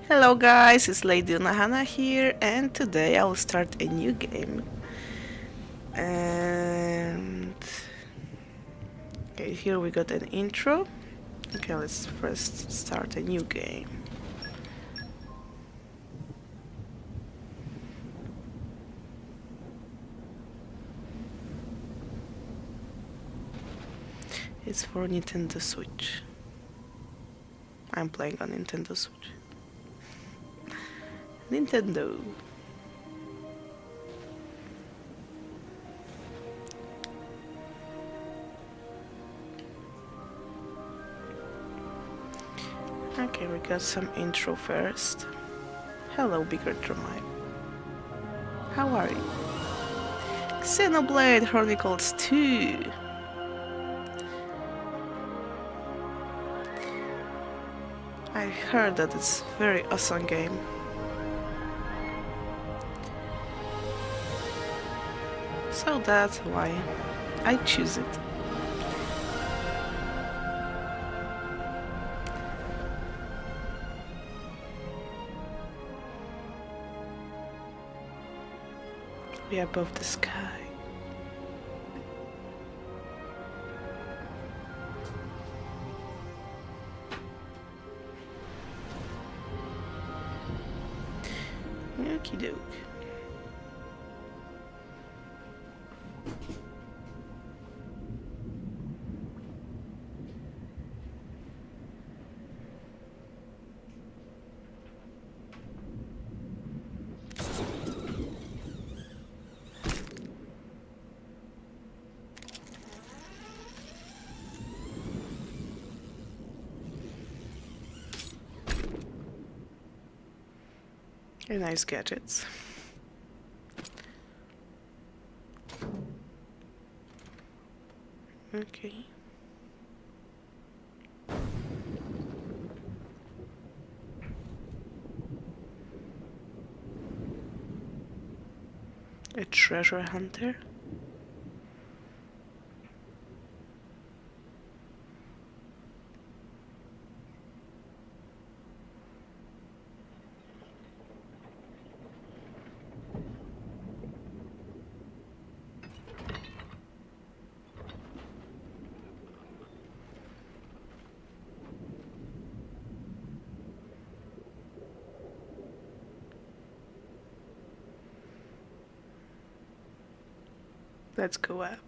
Hello guys, it's Lady Unohana here, and today I'll start a new game. And okay, here we got an intro. Okay, let's first start a new game. It's for Nintendo Switch. I'm playing on Nintendo Switch. Nintendo. Okay, we got some intro first. Hello, Bigger Dromite. How are you? Xenoblade Chronicles 2. I heard that it's a very awesome game. So that's why I choose it. We are above the sky. Okie doke. Very nice gadgets. Okay. A treasure hunter. Let's go up.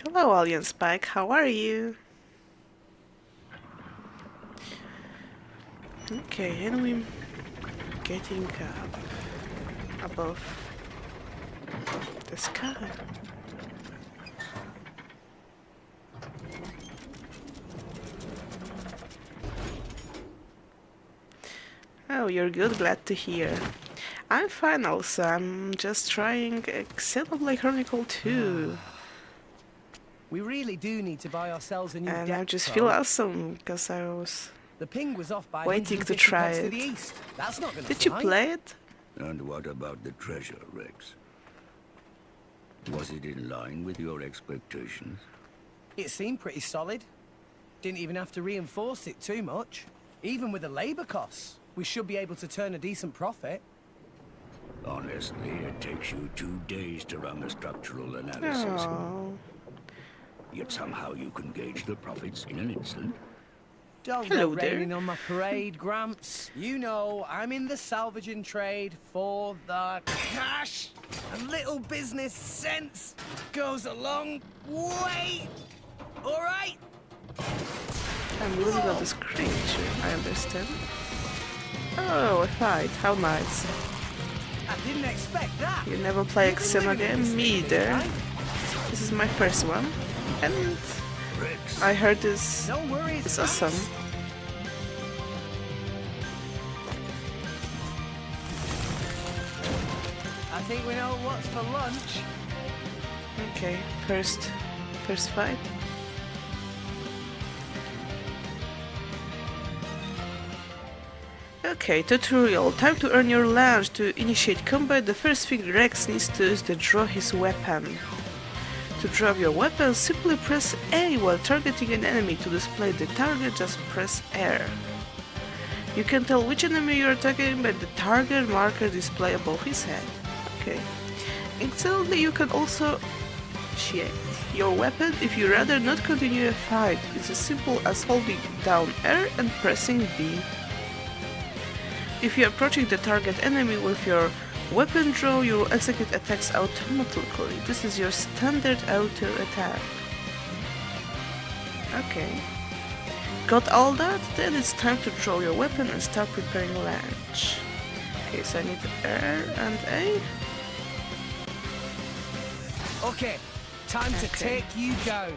Hello, Alien Spike. How are you? Okay, and we're getting up above the sky. Oh, you're good, glad to hear. I'm fine also, I'm just trying Xenoblade Chronicle 2. We really do need to buy ourselves a new And deck I just phone. feel awesome, because I was The ping was off by waiting to 150 try pence to it. the east. That's not gonna Did you fly. play it? And what about the treasure, Rex? Was it in line with your expectations? It seemed pretty solid. Didn't even have to reinforce it too much. Even with the labor costs, we should be able to turn a decent profit. Honestly, it takes you 2 days to run the structural analysis. Oh. Yet somehow you can gauge the profits in an instant. Don't Hello go there. raining on my parade, Gramps. You know, I'm in the salvaging trade for the cash. And little business sense goes a long way. All right? I'm losing all this creature, I understand. Oh, a fight, how nice. I didn't expect that. You never play You've been Xeno living in game? this Me thing, either. right? This is my first one. And Rex, I heard this No worries. is Gramps. awesome. I think we know what's for lunch. Okay, first fight. Okay, tutorial. Time to earn your lunch. To initiate combat, the first thing Rex needs to do is to draw his weapon. to drop your weapon, simply press A while targeting an enemy. To display the target, just press R. You can tell which enemy you are attacking by the target marker display above his head. Okay. Excellently, you can also shield your weapon if you rather not continue a fight. It's as simple as holding down R and pressing B. If you are approaching the target enemy with your weapon draw, you will execute attacks automatically. This is your standard auto attack. Okay. Got all that? Then it's time to draw your weapon and start preparing launch. Okay, so I need R and A. Okay, time to take you down.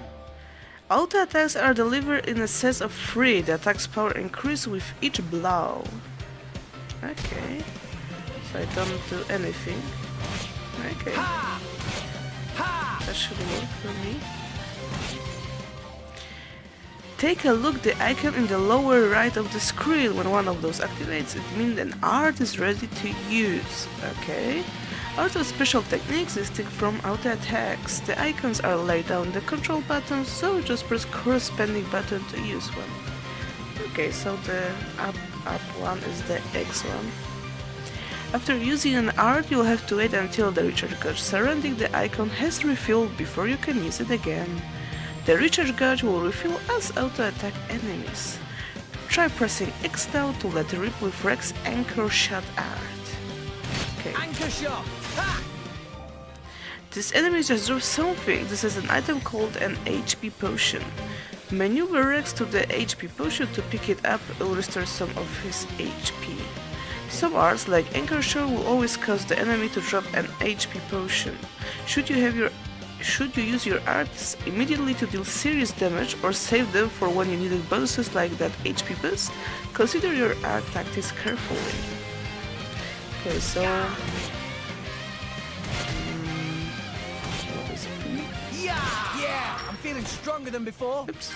Auto attacks are delivered in a set of 3. The attack's power increases with each blow. Okay. So I don't do anything. Okay. Ha! Ha! That should work for me. Take a look at the icon in the lower right of the screen. When one of those activates, it means an art is ready to use. Okay. Also special techniques distinct from auto attacks. The icons are laid down the control buttons, so just press corresponding button to use one. Okay, so the up one is the X one. After using an art, you'll have to wait until the recharge gauge surrounding the icon has refilled before you can use it again. The recharge gauge will refill as auto attack enemies. Try pressing X now to let it rip with Rex Anchor Shot art. Okay. Anchor shot! Ha! This enemy just dropped something. This is an item called an HP potion. Maneuver Rex to the HP potion to pick it up. It will restore some of his HP. Some arts like Anchor Shot will always cause the enemy to drop an HP potion. Should you use your arts immediately to deal serious damage or save them for when you needed bonuses like that HP boost, consider your art tactics carefully. Okay, so what is it? Yeah! I'm feeling stronger than before. Oops.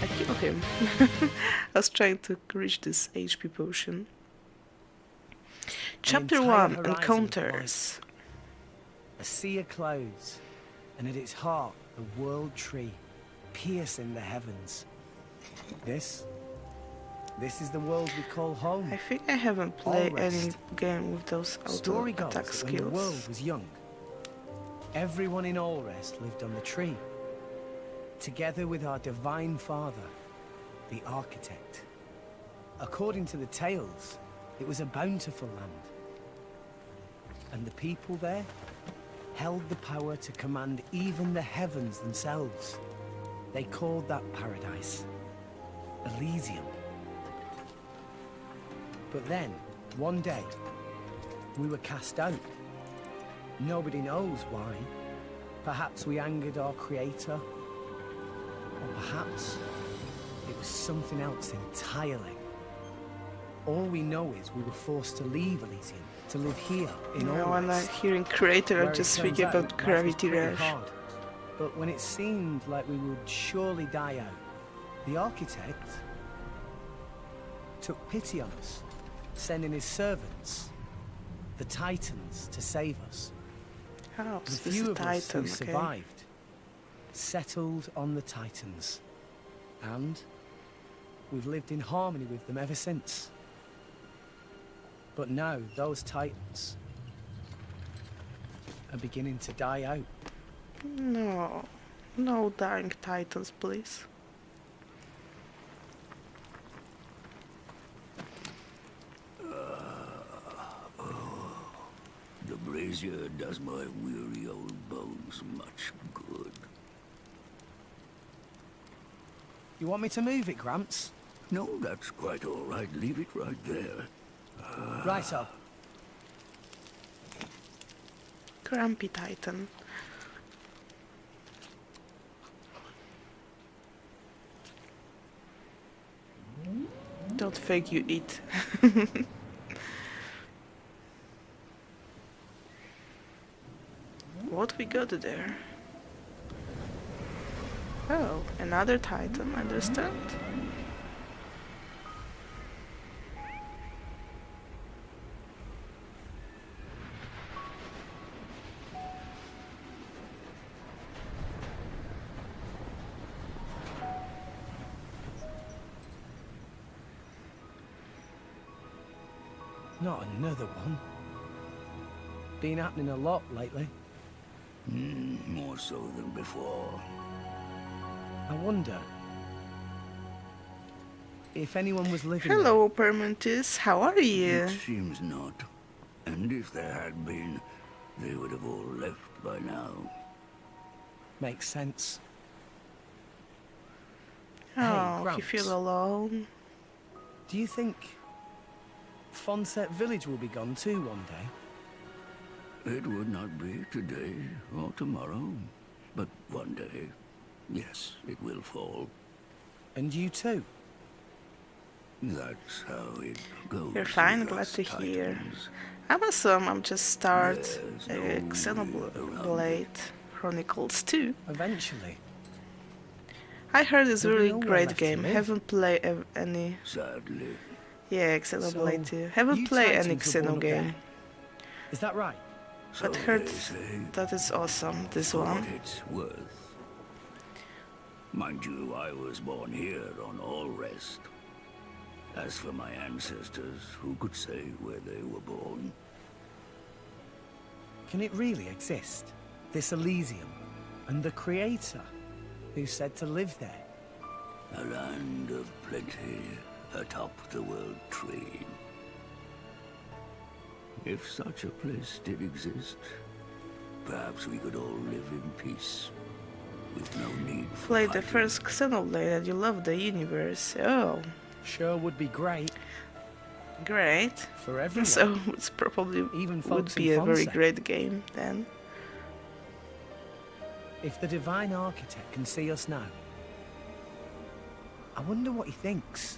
I killed him. I was trying to reach this HP potion. Chapter 1 Encounters. A sea of clouds, and at its heart, the world tree, piercing the heavens. This is the world we call home. I think I haven't played All any rest. game with those auto Story goes attack that when the world skills. was young, everyone in Allrest lived on the tree, together with our divine father, the architect. According to the tales, it was a bountiful land, and the people there held the power to command even the heavens themselves. They called that paradise Elysium. But then, one day, we were cast out. Nobody knows why. Perhaps we angered our creator, or perhaps it was something else entirely. All we know is we were forced to leave Elysium, to live here in When I'm Allrest. hearing Creator, Where I it just turns think out, about life was Gravity pretty Rush. hard. But when it seemed like we would surely die out, the architect took pity on us, sending his servants, the Titans, to save us. Oh, The so this few is of us who Titan, okay. survived settled on the Titans, and we've lived in harmony with them ever since. But now those Titans are beginning to die out. No. No dying Titans, please. The brazier does my weary old bones much good. You want me to move it, Gramps? No, that's quite all right. Leave it right there. Right up. Grumpy Titan. Don't fake you eat. What we got there? Oh, another Titan, understand? Not another one. Been happening a lot lately. More so than before. I wonder if anyone was living there. Hello, Permantis. How are you? It seems not. And if there had been, they would have all left by now. Makes sense. Oh, you Gramps. feel alone? Do you think Fonset Village will be gone too one day? It would not be today or tomorrow, but one day, yes, it will fall. And you too? That's how it goes. You're fine, with glad us to hear. Titans. I'm awesome. I'm just start There's no way Xenoblade Chronicles 2. Eventually. I heard it's a There'll be really nowhere great left to game. live. Haven't played any. Sadly, Yeah, Xenoblade So, 2. Haven't you played any Titans were born Xeno up game. there. Is that right? so But heard they say, that is awesome. This for one. what it's worth. Mind you, I was born here on all rest. As for my ancestors, who could say where they were born? Can it really exist? This Elysium? And the Creator? Who said to live there? A land of plenty atop the world tree. If such a place did exist, perhaps we could all live in peace, with no need for Played the fighting. first Xenoblade and you love the universe. Oh, Sure would be great great. for everyone. So it's probably Even would folks be in a very Fonse. great game then. If the Divine Architect can see us now, I wonder what he thinks.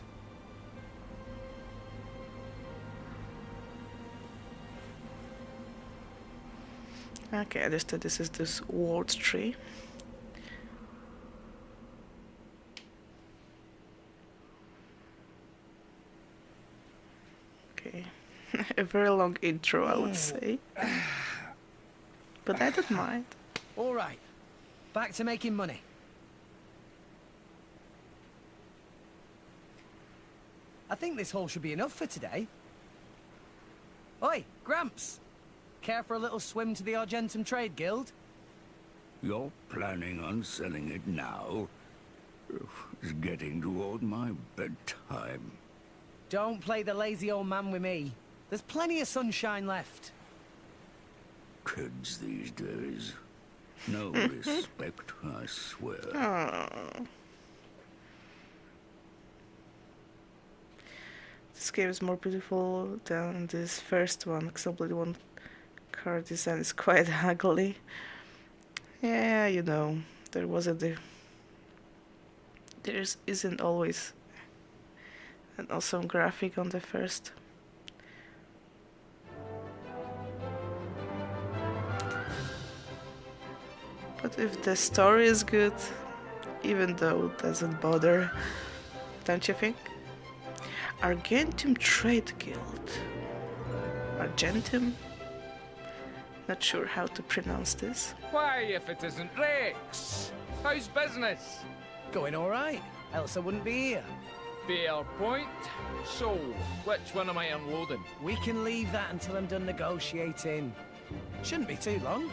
Okay, I understood this is this world tree. Okay, a very long intro, I would say. But I don't mind. All right, back to making money. I think this haul should be enough for today. Oi, Gramps! Care for a little swim to the Argentum Trade Guild? You're planning on selling it now? It's getting toward my bedtime. Don't play the lazy old man with me. There's plenty of sunshine left. Kids these days. No respect, I swear. Oh. This game is more beautiful than this first one. Xenoblade 1 card design is quite ugly. Yeah, you know, there wasn't the... There isn't always an awesome graphic on the first. But if the story is good, even though it doesn't bother, don't you think? Argentum Trade Guild. Argentum? Not sure how to pronounce this. Why, if it isn't Rex? How's business? Going all right, else I wouldn't be here. Fair point. So, which one am I unloading? We can leave that until I'm done negotiating. Shouldn't be too long.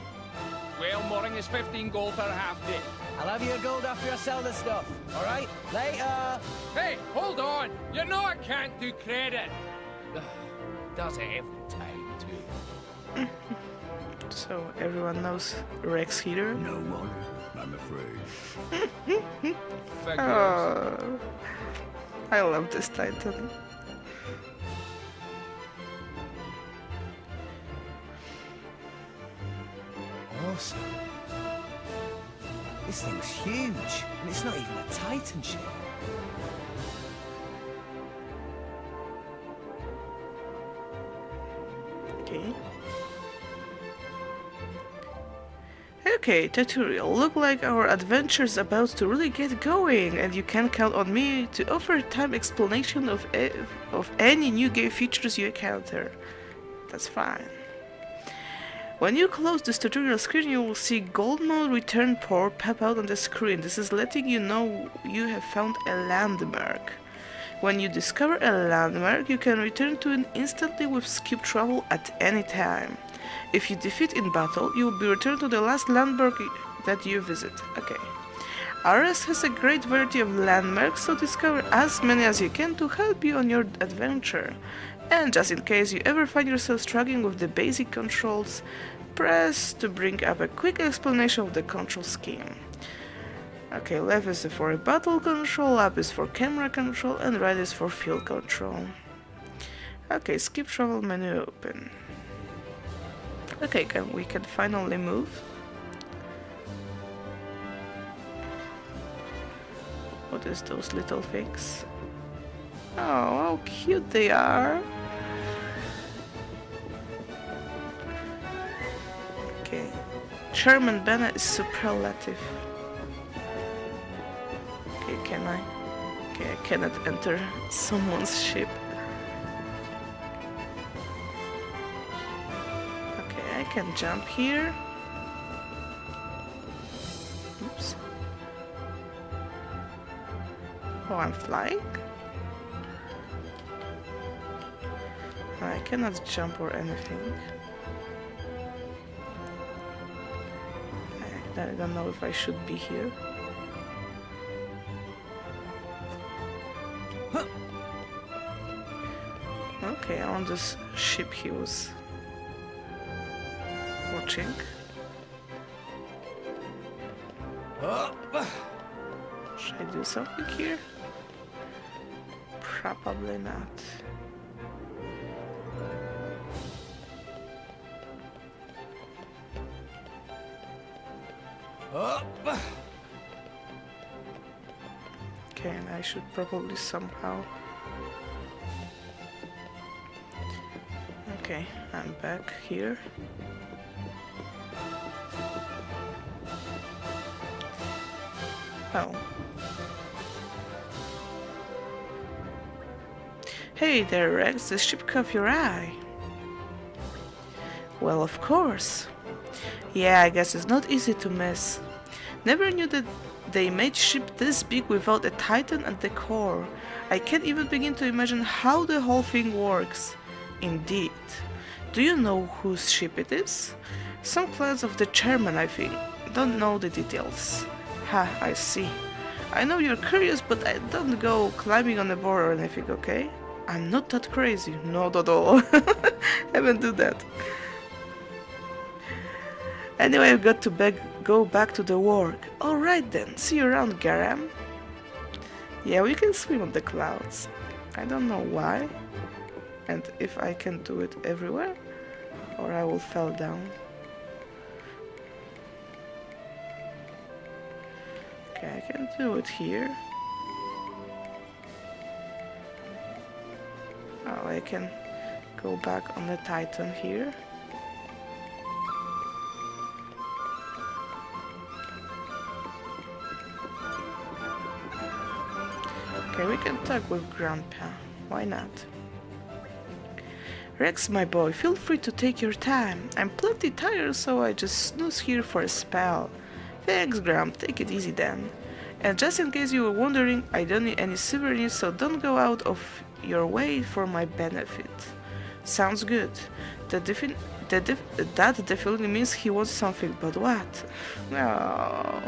Well, Mooring is 15 gold per half day. I'll have your gold after I sell the stuff, all right? Later! Hey, hold on! You know I can't do credit! Does it every time, too. So everyone knows Rex here. No one, I'm afraid. Figures. Oh, I love this Titan. Awesome. This thing's huge, and it's not even a Titan ship. Okay. Okay, tutorial. Look like our adventure's about to really get going, and you can count on me to offer a time explanation of any new game features you encounter. That's fine. When you close this tutorial screen, you will see gold mode return port pop out on the screen. This is letting you know you have found a landmark. When you discover a landmark, you can return to it instantly with skip travel at any time. If you defeat in battle, you will be returned to the last landmark that you visit. Okay. RS has a great variety of landmarks, so discover as many as you can to help you on your adventure. And just in case you ever find yourself struggling with the basic controls, press to bring up a quick explanation of the control scheme. Okay, left is for a battle control, up is for camera control, and right is for field control. Okay, skip travel menu open. Okay, we can finally move. What is those little things? Oh, how cute they are! Okay, Chairman Banner is superlative. Okay, can I? Okay, I cannot enter someone's ship. Okay, I can jump here. Oops. Oh, I'm flying? I cannot jump or anything. I don't know if I should be here. Okay, on this ship he was watching. Should I do something here? Probably not. Okay, and I should probably somehow... Okay, I'm back here. Oh. Hey there, Rex, the ship caught your eye. Well, of course. Yeah, I guess it's not easy to miss. Never knew that they made ship this big without a Titan at the core. I can't even begin to imagine how the whole thing works. Indeed. Do you know whose ship it is? Some class of the chairman, I think. Don't know the details. Ha, I see. I know you're curious, but I don't go climbing on the board or anything, okay? I'm not that crazy. Not at all. Haven't do that. Anyway, I've got to go back to the work. Alright then, see you around, Garam. Yeah, we can swim on the clouds. I don't know why. And if I can do it everywhere, or I will fall down. Okay, I can do it here. Oh, I can go back on the Titan here. Okay, we can talk with Grandpa. Why not? Rex, my boy, feel free to take your time. I'm plenty tired, so I just snooze here for a spell. Thanks, Grump, take it easy then. And just in case you were wondering, I don't need any souvenirs, so don't go out of your way for my benefit. Sounds good. That definitely means he wants something, but what? No.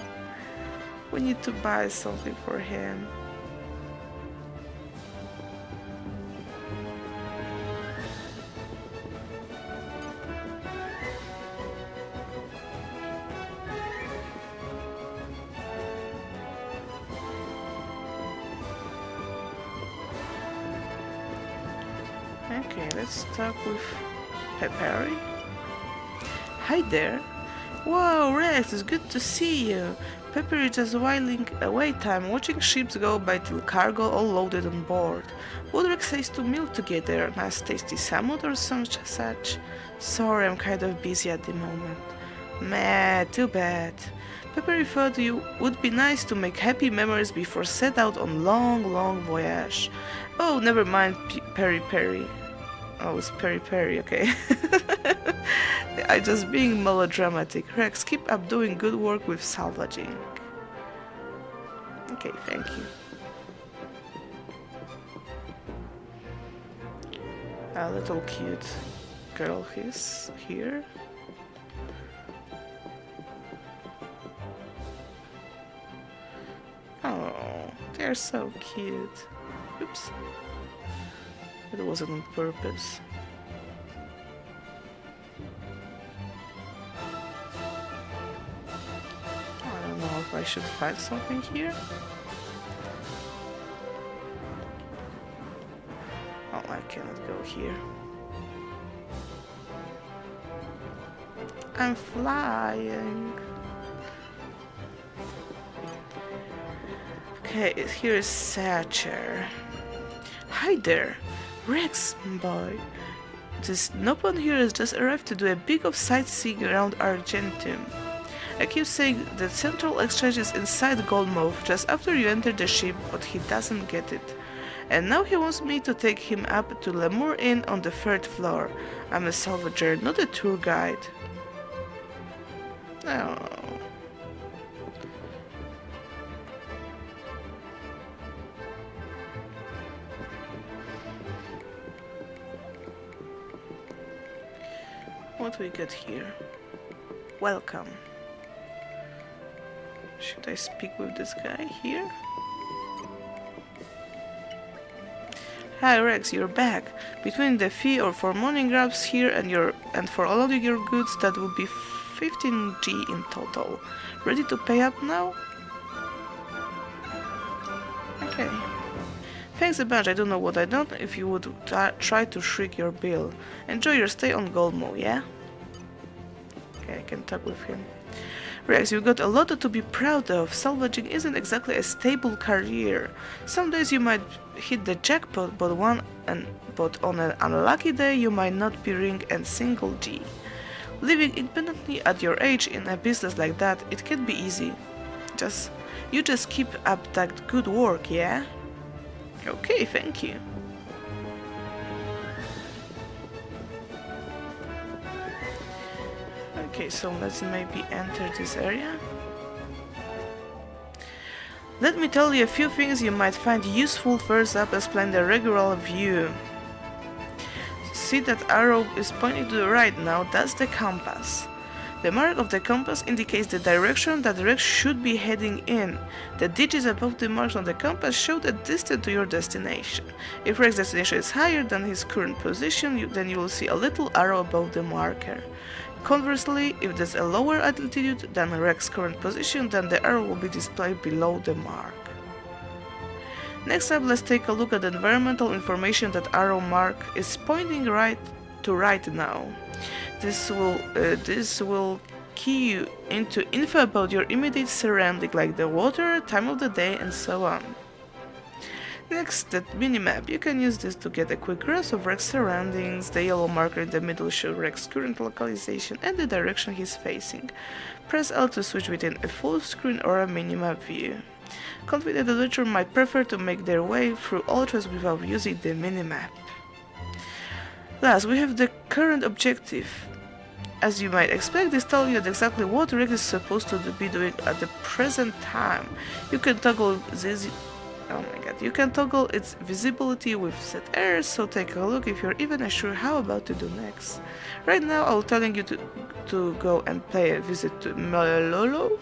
We need to buy something for him. Okay, let's talk with Peppery. Hi there. Whoa, Rex, it's good to see you. Peppery just whiling away time, watching ships go by till cargo all loaded on board. Would Rex says to meal together, nice tasty salmon or some such? Sorry, I'm kind of busy at the moment. Meh, too bad. Peppery thought you would be nice to make happy memories before set out on long voyage. Oh, never mind, Peri Peri. Oh, it's Peri Peri, okay. I just being melodramatic. Rex, keep up doing good work with salvaging. Okay, thank you. A little cute girl is here. Oh, they're so cute. Oops. It wasn't on purpose. I don't know if I should find something here. Oh, I cannot go here. I'm flying. Okay, here is Satcher. Hi there, Rex boy. This Nopon here has just arrived to do a bit of sightseeing around Argentum. I keep saying the central exchange is inside Goldmouth just after you enter the ship, but he doesn't get it. And now he wants me to take him up to Lemur Inn on the 3rd floor. I'm a salvager, not a tour guide. Oh. What we got here? Welcome. Should I speak with this guy here? Hi Rex, you're back. Between the fee or for morning grabs here and for all of your goods, that will be 15G in total. Ready to pay up now? Okay. Thanks a bunch, I don't know what I done if you would try to shrink your bill. Enjoy your stay on Goldmo, yeah? Okay, I can talk with him. Rex, you've got a lot to be proud of. Salvaging isn't exactly a stable career. Some days you might hit the jackpot, but on an unlucky day you might not be ring and single G. Living independently at your age in a business like that, it can be easy. You just keep up that good work, yeah? Okay, thank you. Okay, so let's maybe enter this area. Let me tell you a few things you might find useful. First up, explain the regular view. See that arrow is pointing to the right now, that's the compass. The mark of the compass indicates the direction that Rex should be heading in. The digits above the marks on the compass show the distance to your destination. If Rex's destination is higher than his current position, then you will see a little arrow above the marker. Conversely, if there's a lower altitude than Rex's current position, then the arrow will be displayed below the mark. Next up, let's take a look at the environmental information that arrow mark is pointing right now. This will key you into info about your immediate surrounding, like the water, time of the day, and so on. Next, the minimap. You can use this to get a quick grasp of Rex's surroundings. The yellow marker in the middle shows Rex's current localization and the direction he's facing. Press L to switch between a full screen or a minimap view. Confident adventurer might prefer to make their way through Ultras without using the minimap. Last, we have the current objective. As you might expect, this tells you exactly what Rex is supposed to be doing at the present time. You can toggle this. Oh my god, you can toggle its visibility with set errors, so take a look if you're even unsure how about to do next. Right now, I'm telling you to go and pay a visit to Milelo,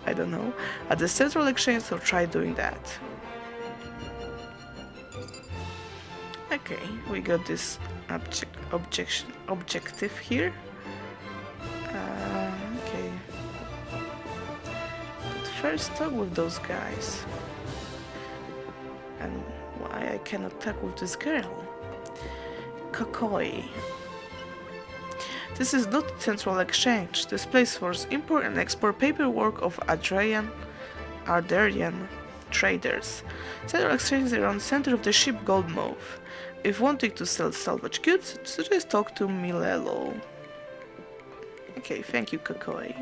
I don't know, at the Central Exchange, so try doing that. Okay, we got this objective here. Okay. But first talk with those guys. And why I cannot talk with this girl? Kokoi. This is not Central Exchange. This place stores import and export paperwork of Ardarian traders. Central Exchange is around the center of the ship Goldmouth. If wanting to sell salvage goods, suggest talk to Milelo. Okay, thank you, Kokoi.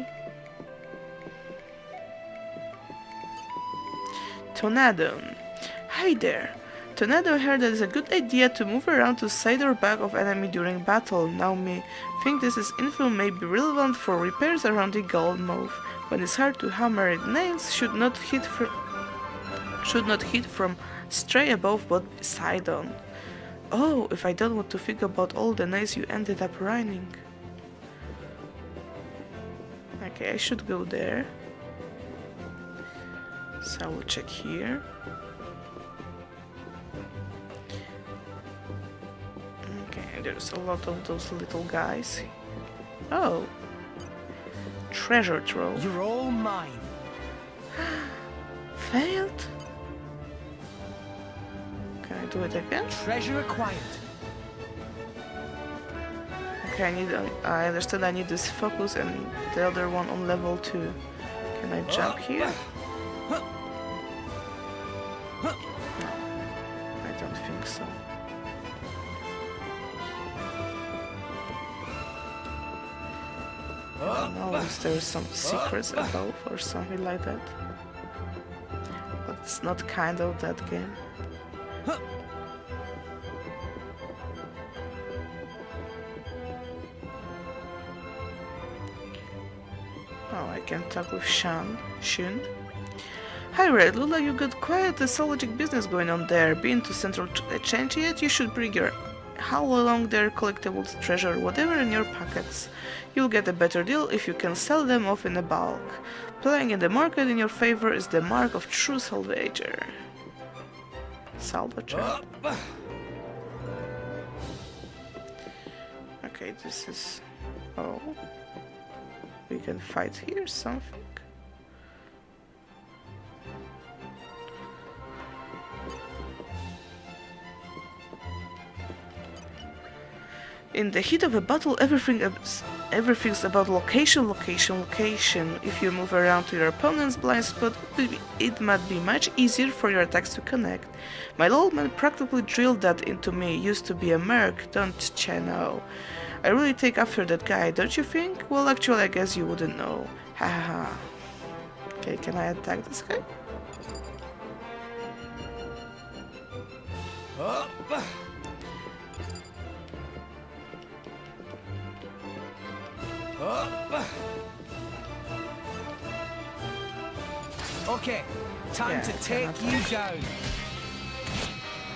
Tonadon. Hi there. Tornado heard that it's a good idea to move around to side or back of enemy during battle. Now me think this info may be relevant for repairs around the Goldmouth. When it's hard to hammer it, nails should not hit from stray above but side on. Oh, if I don't want to think about all the nights you ended up running. Okay, I should go there. So I will check here. Okay, there's a lot of those little guys. Oh. Treasure trove. You're all mine. Failed? Can I do it again? Treasure acquired. Okay, I understand I need this focus and the other one on level 2. Can I jump here? No, I don't think so. I don't know if there's some secrets above or something like that. But it's not kind of that game. Oh, I can talk with Shun. Hi Red, look like you got quite a zoologic business going on there. Been to Central Exchange yet? You should bring your how along their collectibles, treasure, whatever in your pockets. You'll get a better deal if you can sell them off in a bulk. Playing in the market in your favor is the mark of true salvager. Salvager. Okay, this is... Oh. We can fight here, something. In the heat of a battle, everything's about location, location, location. If you move around to your opponent's blind spot, it might be much easier for your attacks to connect. My old man practically drilled that into me. Used to be a merc, don't you know? I really take after that guy, don't you think? Well, actually, I guess you wouldn't know. Ha ha ha. Okay, can I attack this guy? Okay, time to take you down.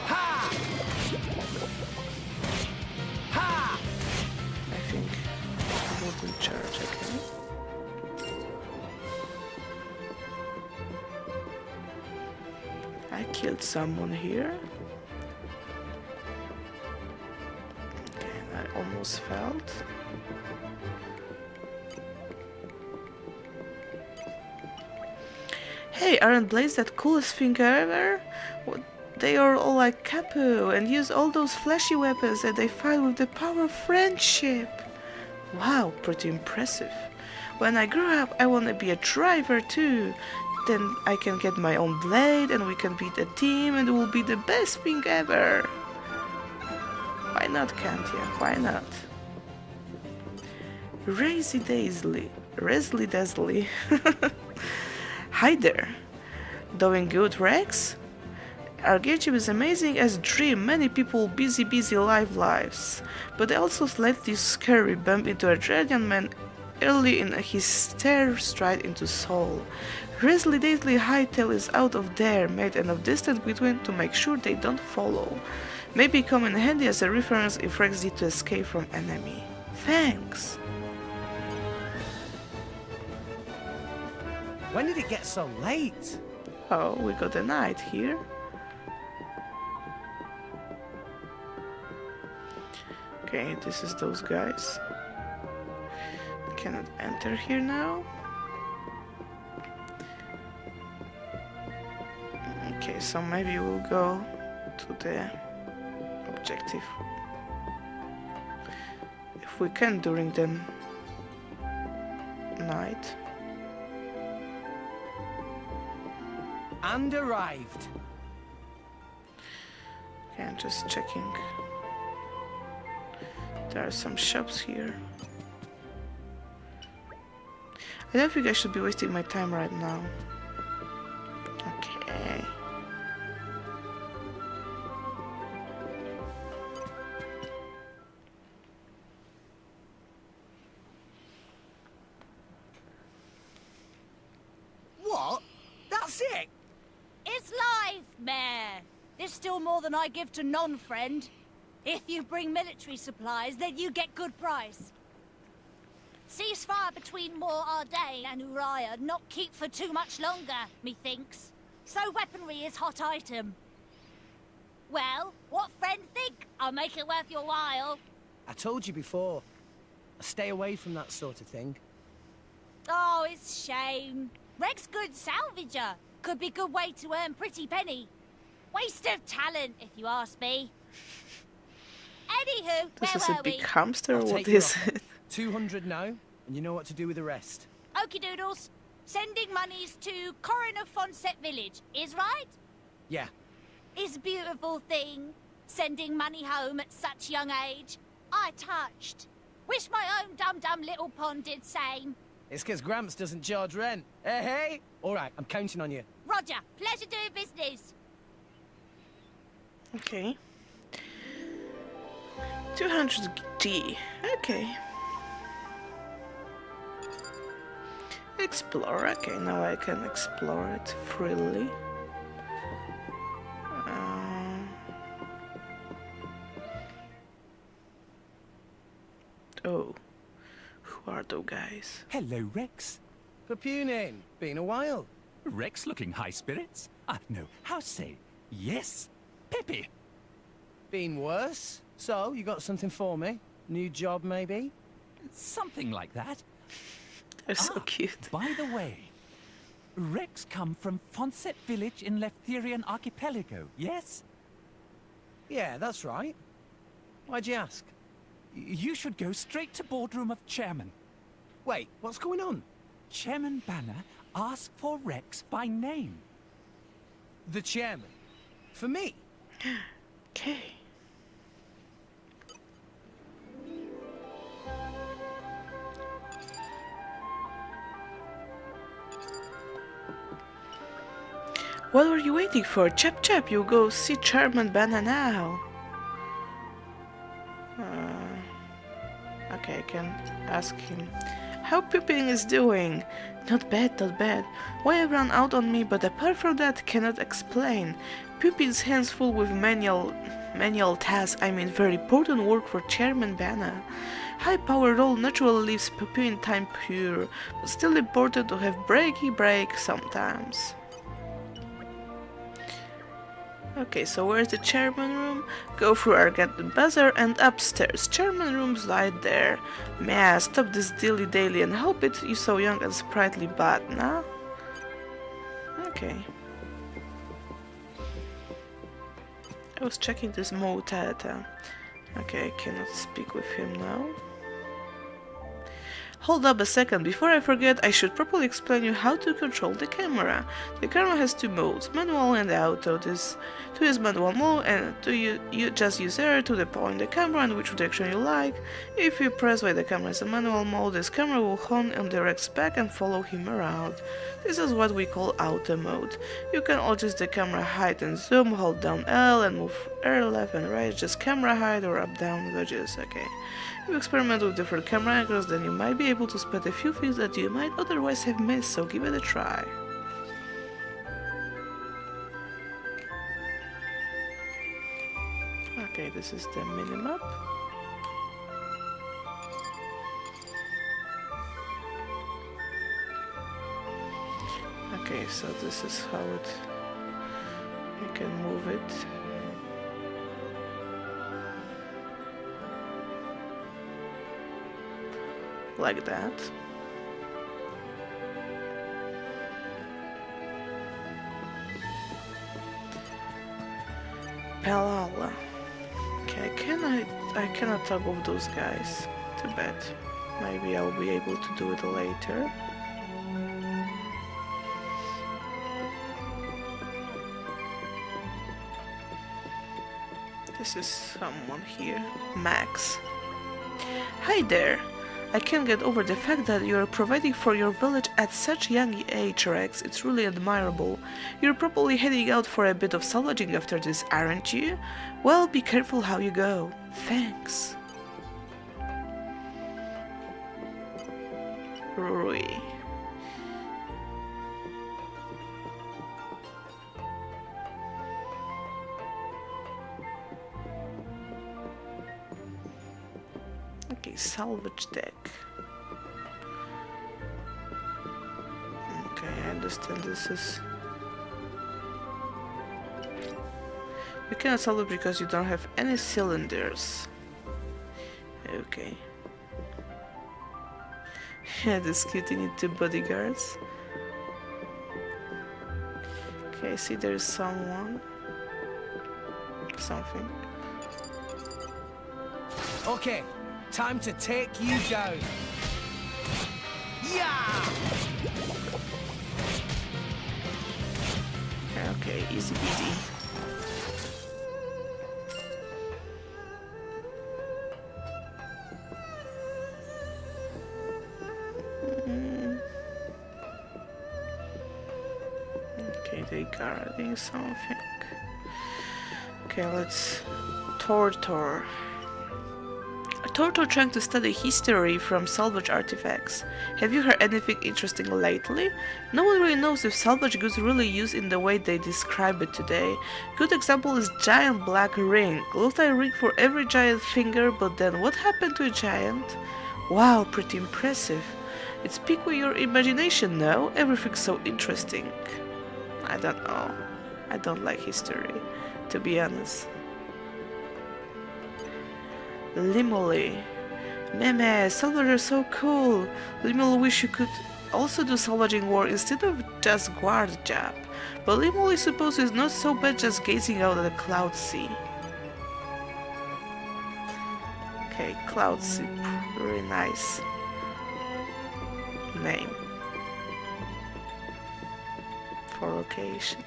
Ha! Ha! I think I wouldn't charge again. I killed someone here. Okay, I almost failed. Hey, aren't blades that coolest thing ever? What, they are all like Kapu and use all those flashy weapons and they fight with the power of friendship. Wow, pretty impressive. When I grow up, I want to be a driver too. Then I can get my own blade and we can beat a team and it will be the best thing ever. Why not, can't ya? Why not? Razy Daisley. Resley Dasley. Hi there. Doing good, Rex? Our game is amazing as a dream. Many people busy lives. But also slightly scary bump into a dragon man early in his stair stride into soul. Resley Daisy Hightail is out of there, made enough distance between to make sure they don't follow. Maybe come in handy as a reference if Rex need to escape from enemy. Thanks! When did it get so late? Oh, we got a knight here. Okay, this is those guys. Cannot enter here now. Okay, so maybe we'll go to the objective. If we can during the night. And arrived. Okay, I'm just checking. There are some shops here. I don't think I should be wasting my time right now. Okay. What? That's it? It's live, Mayor. There's still more than I give to non-friend. If you bring military supplies, then you get good price. Ceasefire between Moor Ardain and Uriah not keep for too much longer, methinks. So weaponry is hot item. Well, what friend think? I'll make it worth your while. I told you before. I stay away from that sort of thing. Oh, it's shame. Reg's good salvager. Could be good way to earn pretty penny. Waste of talent, if you ask me. Anywho, This where is were a big we? hamster, I'll what take your is offer. it? 200 now, and you know what to do with the rest. Okie doodles. Sending monies to Coroner Fonset Village, is right? Yeah. Is a beautiful thing. Sending money home at such young age. I touched. Wish my own dum-dum little pond did same. It's 'cause Gramps doesn't charge rent. Hey, hey! All right, I'm counting on you. Roger, pleasure doing business. Okay. 200G. Okay. Explore. Okay, now I can explore it freely. Oh. Who are those guys? Hello, Rex. Papunin, been a while. Rex looking high spirits? No, how say? Yes, peppy. Been worse. So, you got something for me? New job, maybe? Something like that. They're so cute. By the way, Rex come from Fonset Village in Leftherian Archipelago, yes? Yeah, that's right. Why'd you ask? You should go straight to boardroom of chairman. Wait, what's going on? Chairman Banner asked for Rex by name. The chairman. For me? Okay. What were you waiting for? Chap chap, you go see Chairman Banner now. Okay, I can ask him. How Pippin is doing? Not bad, not bad. Why have run out on me, but apart from that, cannot explain. Pippin's hands full with manual tasks, I mean very important work for Chairman Banner. High power role naturally leaves Pippin time pure, but still important to have breaky break sometimes. Okay, so where's the chairman room? Go through Argent Bazaar and upstairs. Chairman room's right there. Meh, stop this dilly-dally and help it, you so young and sprightly bad, nah? Okay. I was checking this Motata. Okay, I cannot speak with him now. Hold up a second, before I forget, I should properly explain you how to control the camera. The camera has two modes, manual and auto. This to use manual mode and you just use air to point the camera in which direction you like. If you press while the camera is in manual mode, this camera will hone on the Rex's back and follow him around. This is what we call auto mode. You can adjust the camera height and zoom, hold down L and move R left and right, just camera height or up down gauges, okay. If you experiment with different camera angles, then you might be able to spot a few things that you might otherwise have missed, so give it a try. Okay, this is the minimap. Okay, so this is how you can move it. Like that. Palala. Okay, I cannot talk with those guys. Too bad. Maybe I'll be able to do it later. This is someone here. Max. Hi there. I can't get over the fact that you're providing for your village at such young age, Rex. It's really admirable. You're probably heading out for a bit of salvaging after this, aren't you? Well, be careful how you go. Thanks. Rui. Okay, salvage deck. Okay, I understand this is... You cannot salvage because you don't have any cylinders. Okay. Yeah, this cute, you need 2 bodyguards. Okay, I see there's someone. Something. Okay, time to take you down. Yeah! Okay, easy peasy. Okay, they guarding something. Okay, let's... Tortor. A Tortor trying to study history from salvage artifacts. Have you heard anything interesting lately? No one really knows if salvage goods really used in the way they describe it today. Good example is giant black ring. Looks like a ring for every giant finger, but then what happened to a giant? Wow, pretty impressive. It's peak with your imagination now. Everything's so interesting. I don't know. I don't like history, to be honest. Limoli. Meme, salvage are so cool. Limoli wish you could also do salvaging war instead of just guard job. But Limoli suppose is not so bad just gazing out at the cloud sea. Okay, cloud sea. Very nice name for location.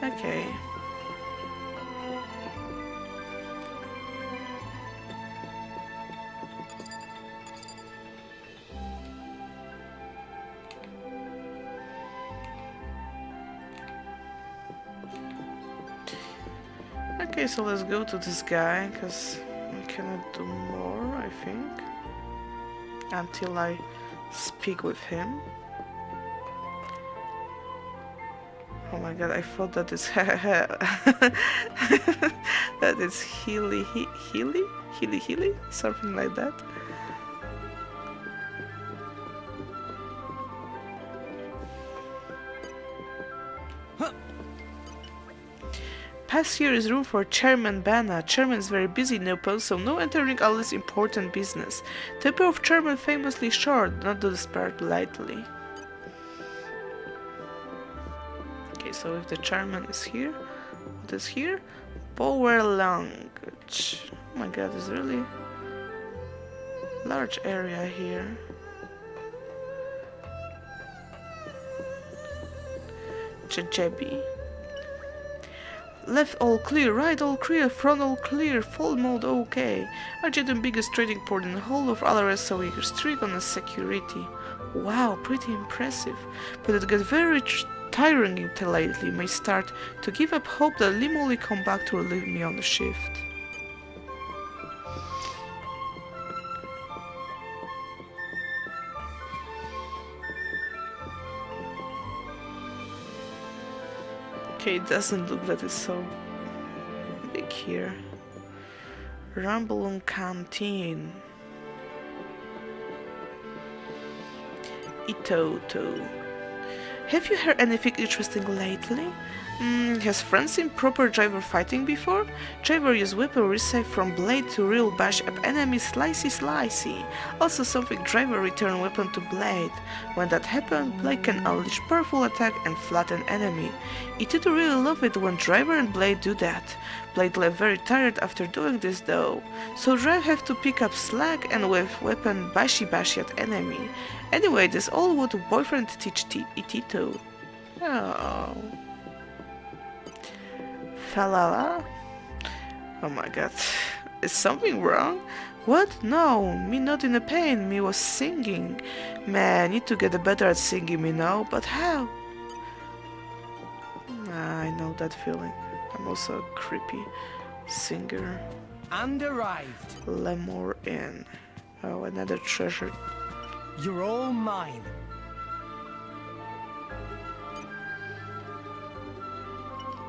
Okay. Okay, so let's go to this guy, because I cannot do more, I think, until I speak with him. Oh my god, I thought that is that is Healy, something like that. Past here is room for Chairman Bana. Chairman is very busy no post, so no entering unless important business. Temper of Chairman famously short, not to despard lightly. Okay, so if the Chairman is here, what is here? Power language. Oh my god, there's really large area here. Jejebi. Left all clear, right all clear, front all clear, full mode okay. Argentina biggest trading port in the whole of Alares, so we streak on the security. Wow, pretty impressive. But it got very tiring lately. May start to give up hope that Limoli come back to relieve me on the shift. Okay, it doesn't look that it's so big here. Rambulum Canteen. Itoto. Have you heard anything interesting lately? Has friends seen proper driver fighting before? Driver use weapon received from blade to real bash up enemy slicey. Also something driver return weapon to blade. When that happens, blade can unleash powerful attack and flatten enemy. Itutu really love it when driver and blade do that. Blade left very tired after doing this though. So drive have to pick up slack and with weapon bashi at enemy. Anyway, this all what boyfriend teach Itito. Oh. Falala? Oh my god. Is something wrong? What? No, me not in a pain, me was singing. Man, need to get better at singing, me now, but how? I know that feeling. I'm also a creepy singer. And arrived. Lemur Inn. Oh, another treasure. You're all mine.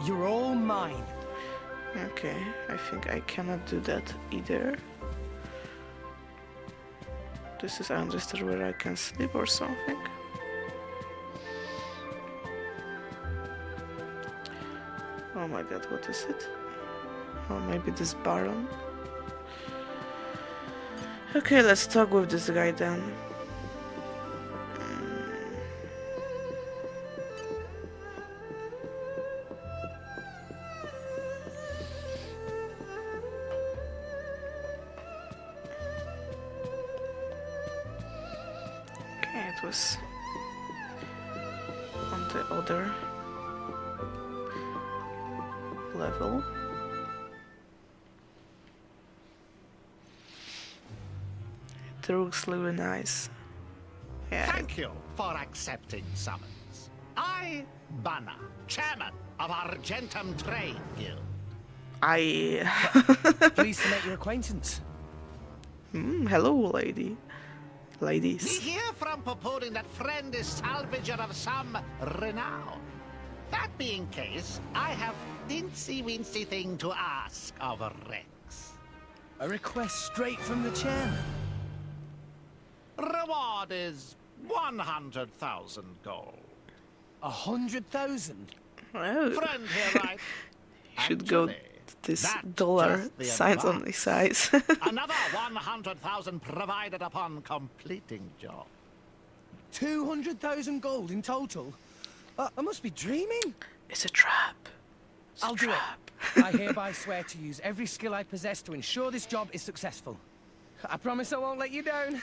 You're all mine. Okay, I think I cannot do that either. This is, I understand, where I can sleep or something. Oh my god, what is it? Oh, maybe this Baron. Okay, let's talk with this guy then. Okay, it was on the other level. It looks really nice. Yeah. Thank you for accepting summons. I, Banner, chairman of Argentum Trade Guild. Pleased to make your acquaintance. Hello, lady. Ladies. We hear from purporting that friend is salvager of some renown. That being case, I have dincy-wincy thing to ask of Rex. A request straight from the chairman. Reward is 100,000 gold. 100,000? Oh, Friend here, right? you should go Actually, this that's dollar just the signs on the advance. size. Another 100,000 provided upon completing job. 200,000 gold in total? I must be dreaming. It's a trap. It's I'll a do trap. it. I hereby swear to use every skill I possess to ensure this job is successful. I promise I won't let you down.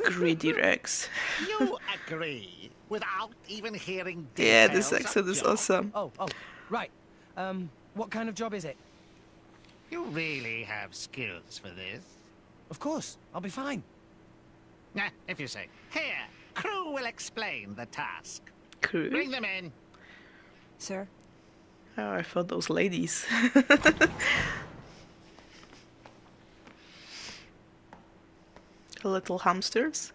Greedy Rex. You agree without even hearing Yeah, details this accent of is job? awesome. Oh, right. What kind of job is it? You really have skills for this? Of course, I'll be fine. Nah, if you say. Here, crew will explain the task. Crew. Bring them in. Sir? Oh, I thought those ladies. Little hamsters.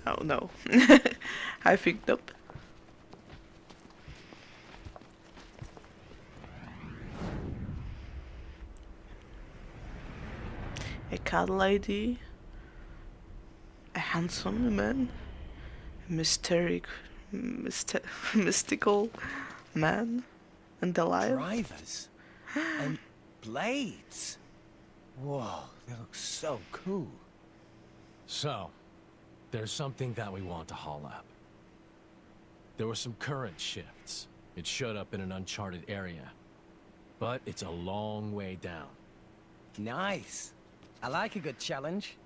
Oh no. I picked up. A cat lady. A handsome man. A mystical man. And the lion. Drivers and blades. Whoa, they look so cool. So, there's something that we want to haul up. There were some current shifts. It showed up in an uncharted area. But it's a long way down. Nice. I like a good challenge.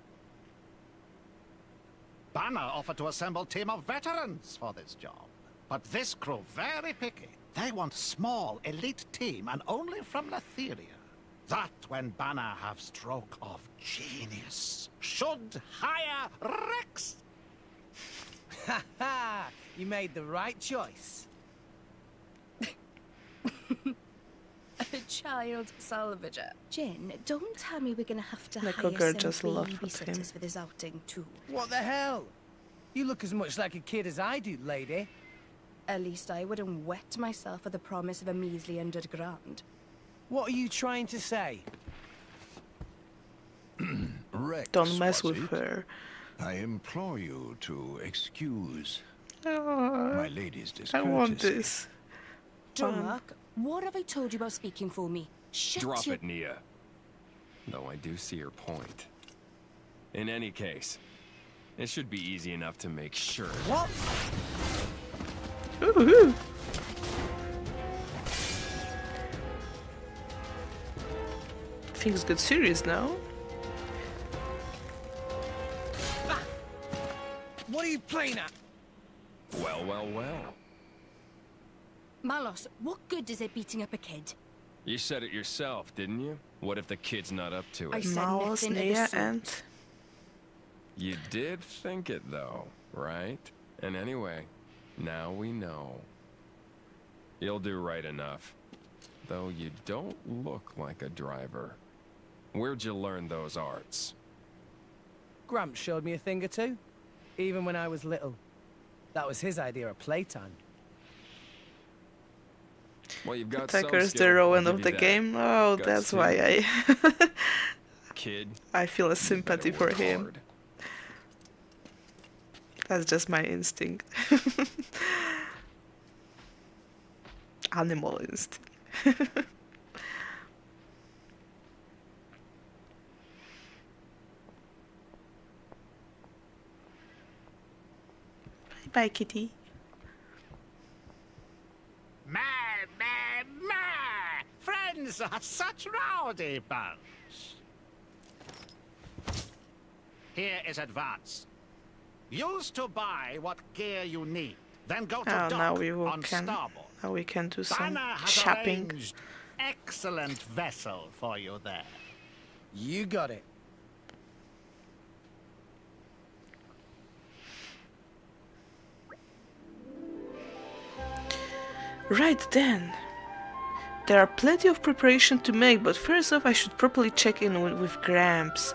Banner offered to assemble a team of veterans for this job. But this crew very picky. They want small, elite team and only from Letheria. That when Banner have stroke of genius. Should hire Rex. Ha ha! You made the right choice. A child salvager. Jin, don't tell me we're gonna have to Like hire Ogre some just laughed at him. babysitters for this outing too. What the hell? You look as much like a kid as I do, lady. At least I wouldn't wet myself for the promise of a measly £100. What are you trying to say? Rex, Don't mess was with it? her. I implore you to excuse Oh, my lady's I discourtesy. want this. Mark, what have I told you about speaking for me? Shut Drop your... it, Nia. Though I do see your point. In any case, it should be easy enough to make sure. What? Ooh. Things get serious now. What are you playing at? Well, well, well. Malos, what good is it beating up a kid? You said it yourself, didn't you? What if the kid's not up to I it? said Malos, nothing of the Nia, sort. and You did think it, though, right? And anyway, now we know. You'll do right enough. Though you don't look like a driver. Where'd you learn those arts? Gramps showed me a thing or two. Even when I was little. That was his idea of playtime. Well, you've got some Attacker's skill, the I'll ruin give of you the that. game. Oh, Guts that's too. why I kid. I feel a You sympathy better for work him. hard. That's just my instinct. Animal instinct. Bye, kitty. Meh, meh, meh! Friends are such rowdy bunch. Here is advance. Use to buy what gear you need. Then go to Oh, dock now we on can. starboard. Now we can do some Banner has shopping. arranged excellent vessel for you there. You got it. Right then. There are plenty of preparation to make, but first off I should properly check in with Gramps.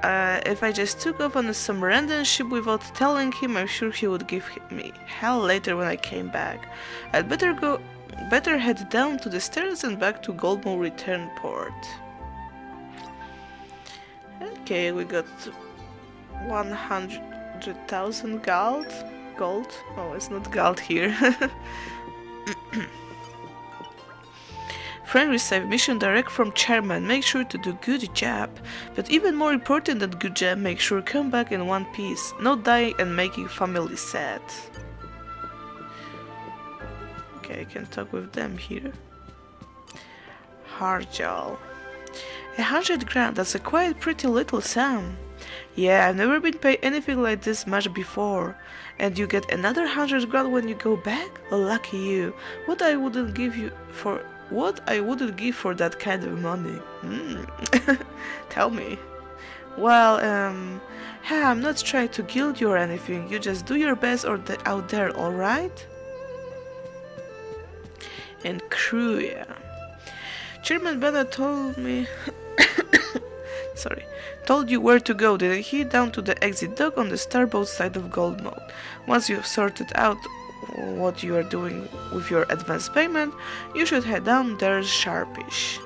If I just took off on some random ship without telling him, I'm sure he would give me hell later when I came back. I'd better head down to the stairs and back to Goldmo return port. Okay, we got 100,000 gold. Gold? Oh, it's not gold here. Friend received mission direct from chairman. Make sure to do good job. But even more important than good job, make sure come back in one piece. No dying and making family sad. Okay, I can talk with them here. Harjal. 100 grand, that's a quite pretty little sum. Yeah, I've never been paid anything like this much before. And you get another 100 grand when you go back? Lucky you. What I wouldn't give for that kind of money. Tell me. Well, hey, I'm not trying to guilt you or anything. You just do your best out there, alright? And crew, yeah. Chairman Bennett told me... told you where to go, didn't he? Down to the exit dock on the starboard side of Gold Mode. Once you've sorted out what you are doing with your advance payment, you should head down there sharpish.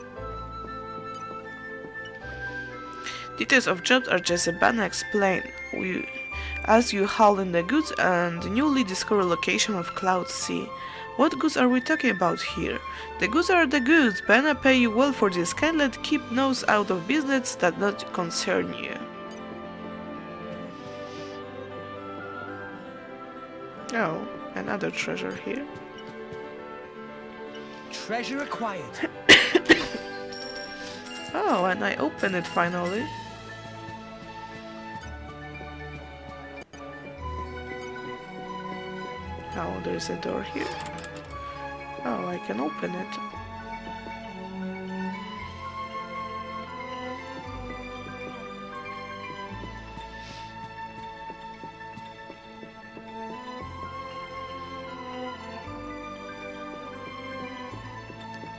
Details of jobs are just a banner explain. As you haul in the goods and the newly discovered location of Cloud Sea. What goods are we talking about here? The goods are the goods. Banner pay you well for this. Kindly keep nose out of business that not concern you. Oh, another treasure here. Treasure acquired. Oh, and I open it finally. Oh, there's a door here. Oh, I can open it.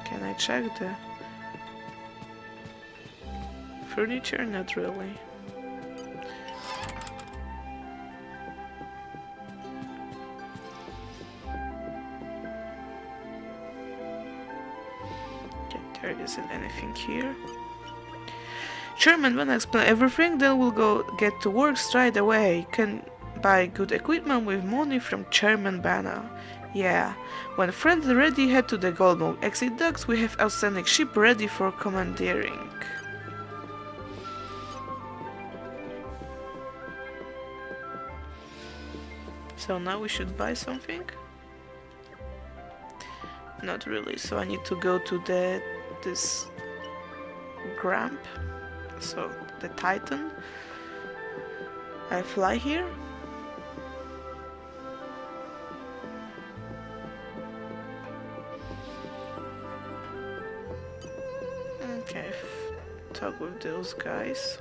Can I check the furniture? Not really. There isn't anything here. Chairman, when I explain everything, then we'll go get to work straight away. Can buy good equipment with money from Chairman Bana. Yeah, when friends ready, head to the Goldmo exit docks. We have outstanding ship ready for commandeering. So now we should buy something? Not really, so I need to go to this Gramp, so the Titan. I fly here. Okay, talk with those guys.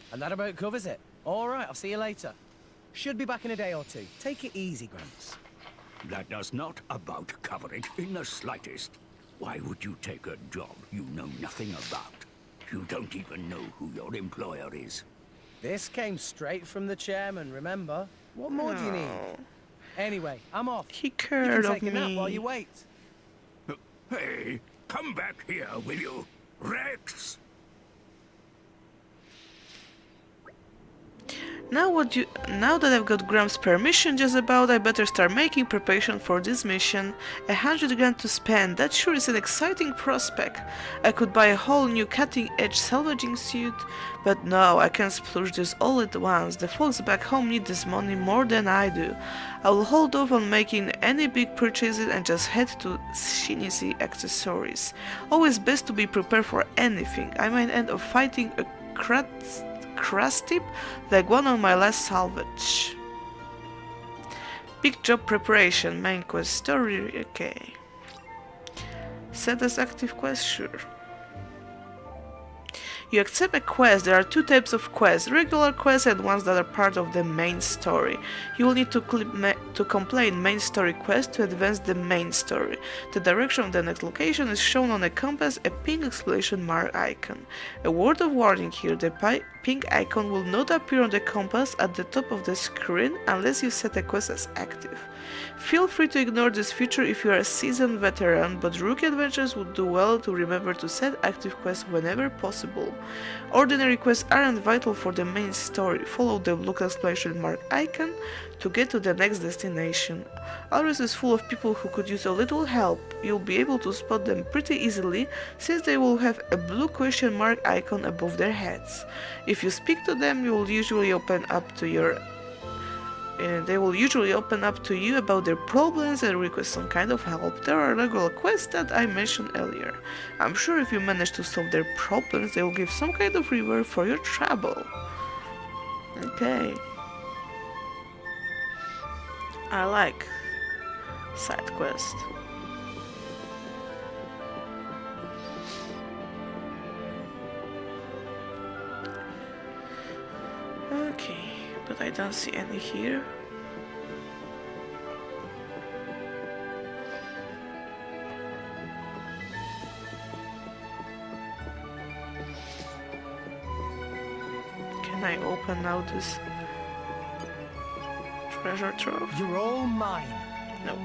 And that about covers it. All right, I'll see you later. Should be back in a day or two. Take it easy, Gramps. That does not about cover it in the slightest. Why would you take a job you know nothing about? You don't even know who your employer is. This came straight from the chairman, remember? What more do you need? No. Anyway, I'm off. He You can cared of take a nap while me. you wait. Hey, come back here, will you? Rex! Now that I've got Graham's permission just about, I better start making preparation for this mission. 100 grand to spend, that sure is an exciting prospect. I could buy a whole new cutting-edge salvaging suit, but no, I can't splurge this all at once. The folks back home need this money more than I do. I will hold off on making any big purchases and just head to Shinisi accessories. Always best to be prepared for anything. I might end up fighting a crustip like one on my last salvage. Big job preparation, main quest story, okay. Set as active quest, sure. You accept a quest. There are two types of quests, regular quests and ones that are part of the main story. You will need to complete main story quest to advance the main story. The direction of the next location is shown on a compass, a pink exclamation mark icon. A word of warning here, the pink icon will not appear on the compass at the top of the screen unless you set a quest as active. Feel free to ignore this feature if you are a seasoned veteran, but rookie adventurers would do well to remember to set active quests whenever possible. Ordinary quests aren't vital for the main story. Follow the blue exclamation mark icon to get to the next destination. Alres is full of people who could use a little help. You'll be able to spot them pretty easily since they will have a blue question mark icon above their heads. If you speak to them, they will usually open up to you about their problems and request some kind of help. There are regular quests that I mentioned earlier. I'm sure if you manage to solve their problems, they will give some kind of reward for your trouble. Okay. I like side quest. Okay. But I don't see any here. Can I open now this treasure trove? You're all mine. Nope.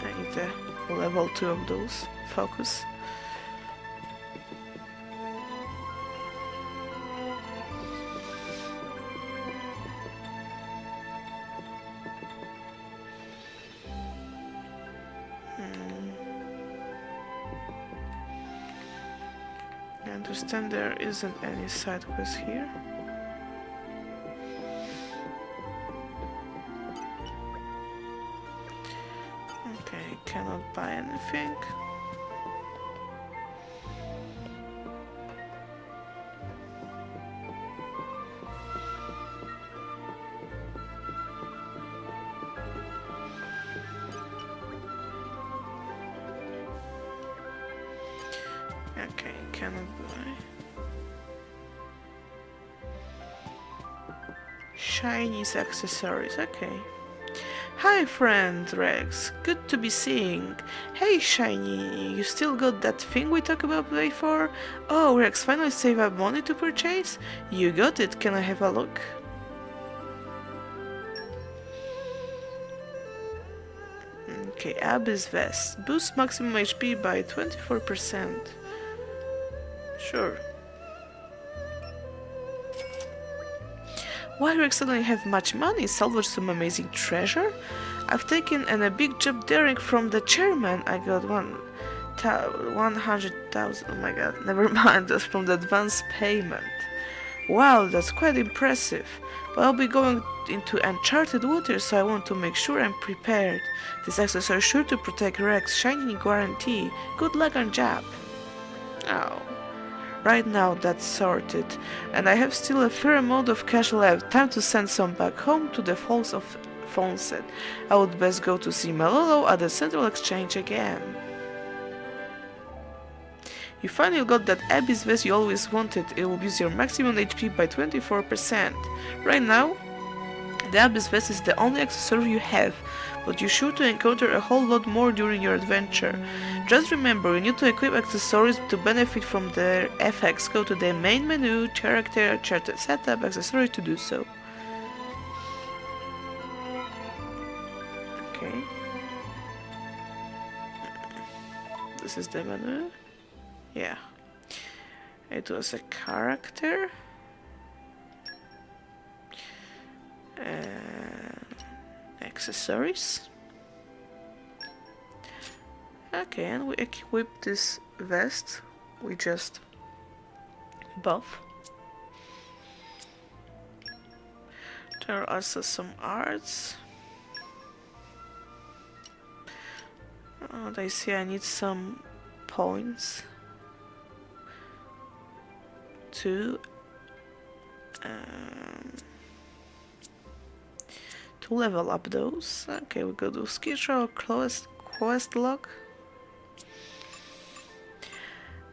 I need a level 2 of those. Focus. I understand there isn't any side quest here. Okay, cannot buy anything. Okay, cannot buy. Chinese accessories, okay. Hi friend Rex, good to be seeing. Hey Shiny, you still got that thing we talked about before? Oh Rex, finally save up money to purchase? You got it, can I have a look? Okay, Abyss Vest. Boost maximum HP by 24%. Sure. Why Rex suddenly have much money? Salvage some amazing treasure? I've taken a big job daring from the chairman. I got 100,000. Oh my god, never mind, that's from the advance payment. Wow, that's quite impressive. But I'll be going into uncharted waters, so I want to make sure I'm prepared. These accessories are sure to protect Rex. Shiny guarantee. Good luck on job. Oh. Right now that's sorted, and I have still a fair amount of cash left. Time to send some back home to the falls of Fonset. I would best go to see Malolo at the Central Exchange again. You finally got that Abyss vest you always wanted. It will use your maximum HP by 24%. Right now, the Abyss vest is the only accessory you have, but you're sure to encounter a whole lot more during your adventure. Just remember, you need to equip accessories to benefit from their effects. Go to the main menu, character, setup, accessories to do so. Okay. This is the menu. Yeah. It was a character. Accessories. Okay, and we equip this vest. We just buff. There are also some arts. I see I need some points to level up those. Okay, we go to skill quest log,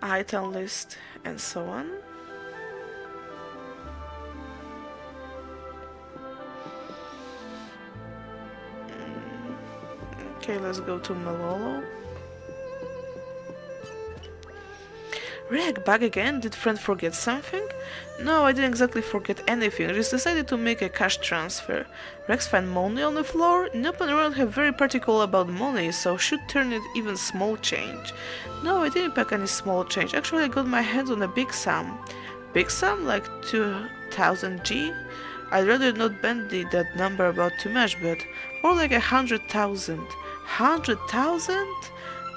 item list, and so on. Okay, let's go to Malolo. Reg, back again? Did friend forget something? No, I didn't exactly forget anything. I just decided to make a cash transfer. Rex find money on the floor? Nope, and around have very particular about money, so should turn it even small change. No, I didn't pack any small change. Actually, I got my hands on a big sum. Big sum? Like 2000 G? I'd rather not bandy that number about too much, but more like 100,000. 100,000?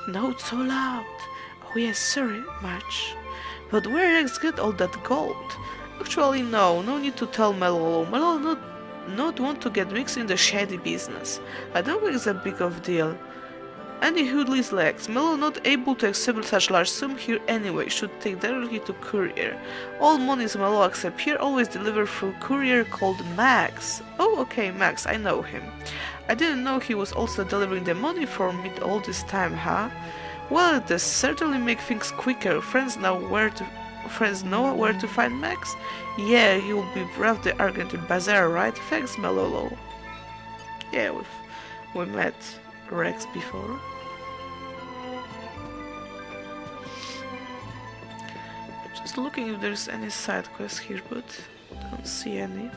Not so loud. Oh yes, sorry, much. But where Rex get all that gold? Actually, no need to tell Melolo. Melolo not want to get mixed in the shady business. I don't think it's a big of deal. Any hoodless legs, Melolo not able to accept such large sum here anyway, should take directly to courier. All monies Melolo accept here always delivered through courier called Max. Oh, okay, Max, I know him. I didn't know he was also delivering the money for me all this time, huh? Well, it does certainly make things quicker. Friends know where to find Max? Yeah, he will be rough the Argentine Bazaar, right? Thanks, Melolo. Yeah, we met Rex before. I'm just looking if there's any side quests here, but don't see any.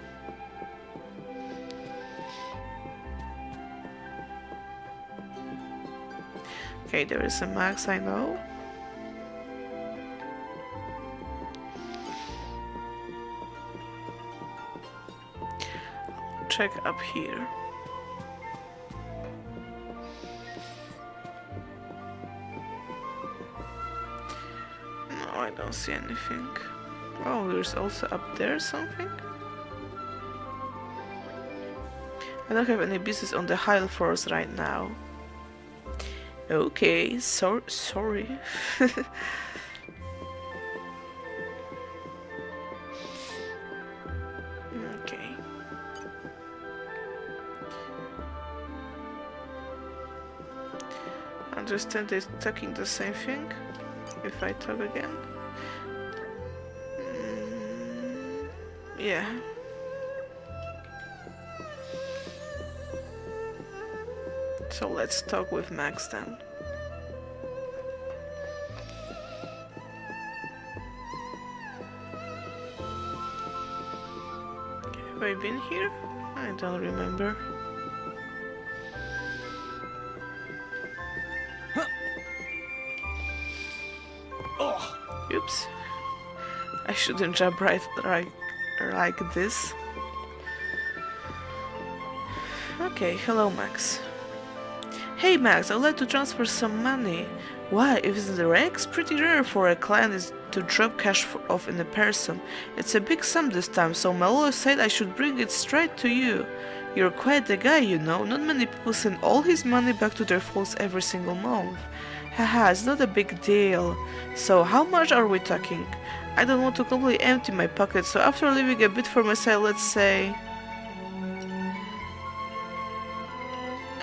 Okay, there is a Max, I know. I'll check up here. No, I don't see anything. Oh, there's also up there something. I don't have any business on the high floors right now. Okay, sorry. Okay. Understand they're talking the same thing? If I talk again? Yeah. So let's talk with Max then. Have I been here? I don't remember. Oops. I shouldn't jump right like this. Okay, hello Max. Hey Max, I'd like to transfer some money. Why, if it's the Rex, pretty rare for a client to drop cash off in a person. It's a big sum this time, so Melolo said I should bring it straight to you. You're quite the guy, you know. Not many people send all his money back to their folks every single month. Haha, it's not a big deal. So how much are we talking? I don't want to completely empty my pocket, so after leaving a bit for myself, let's say...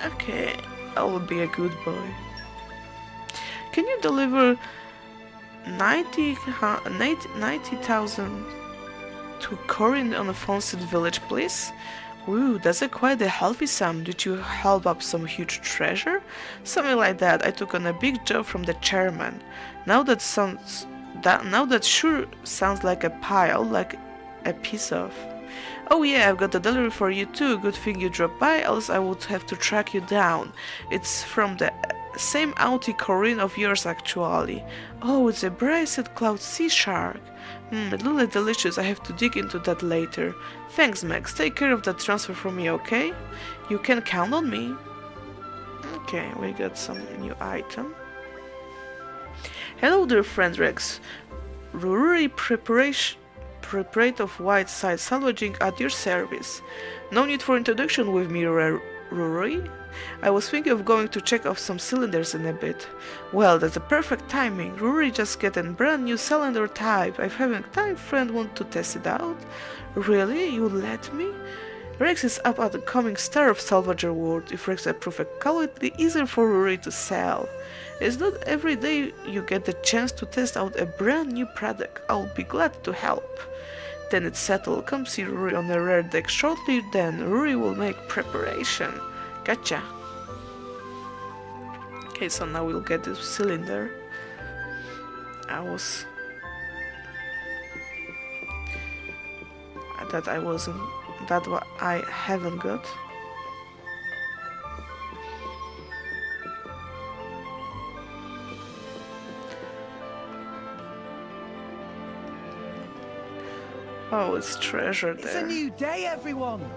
Okay, I will be a good boy. Can you deliver 90,000 to Corin on a Fonset village, please? Ooh, that's quite a healthy sum. Did you help up some huge treasure? Something like that. I took on a big job from the chairman. Now that sure sounds like a pile, like a piece of. Oh yeah, I've got a delivery for you too. Good thing you dropped by, else I would have to track you down. It's from the same Auntie Corinne of yours actually. Oh, it's a bracelet cloud sea shark. It looks like delicious. I have to dig into that later. Thanks, Max. Take care of that transfer for me, okay? You can count on me. Okay, we got some new item. Hello there, friend Rex. Ruri Preparate of White Side Salvaging at your service. No need for introduction with me, Ruri. I was thinking of going to check off some cylinders in a bit. Well, that's a perfect timing. Ruri just get a brand new cylinder type. I'm having time friend want to test it out. Really? You let me? Rex is up at the coming star of Salvager world. If Rex approves a call, it'll be easier for Ruri to sell. It's not every day you get the chance to test out a brand new product. I'll be glad to help. Then it's settled. Come see Ruri on a rare deck shortly, then Ruri will make preparation. Gotcha. Okay, so now we'll get this cylinder. I haven't got. Oh, it's treasure there. It's a new day, everyone.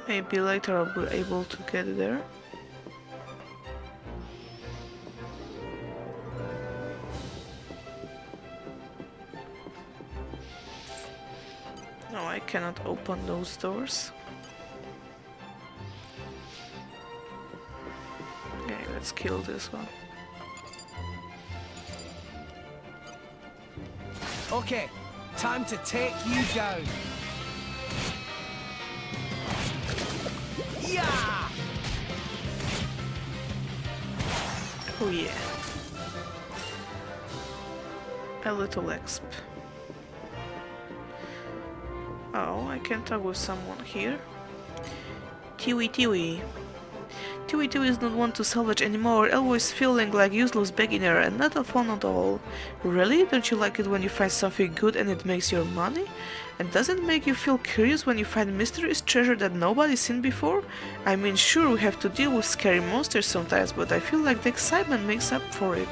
Maybe later I'll be able to get there. No, I cannot open those doors. Okay, let's kill this one. Okay, time to take you down. Yeah! Oh yeah. A little exp. Oh, I can talk with someone here. Tiwi Tiwi. Tiwi Tiwi is not one to salvage anymore, always feeling like useless beginner and not a fun at all. Really? Don't you like it when you find something good and it makes your money? And doesn't it make you feel curious when you find mysterious treasure that nobody's seen before? I mean, sure, we have to deal with scary monsters sometimes, but I feel like the excitement makes up for it.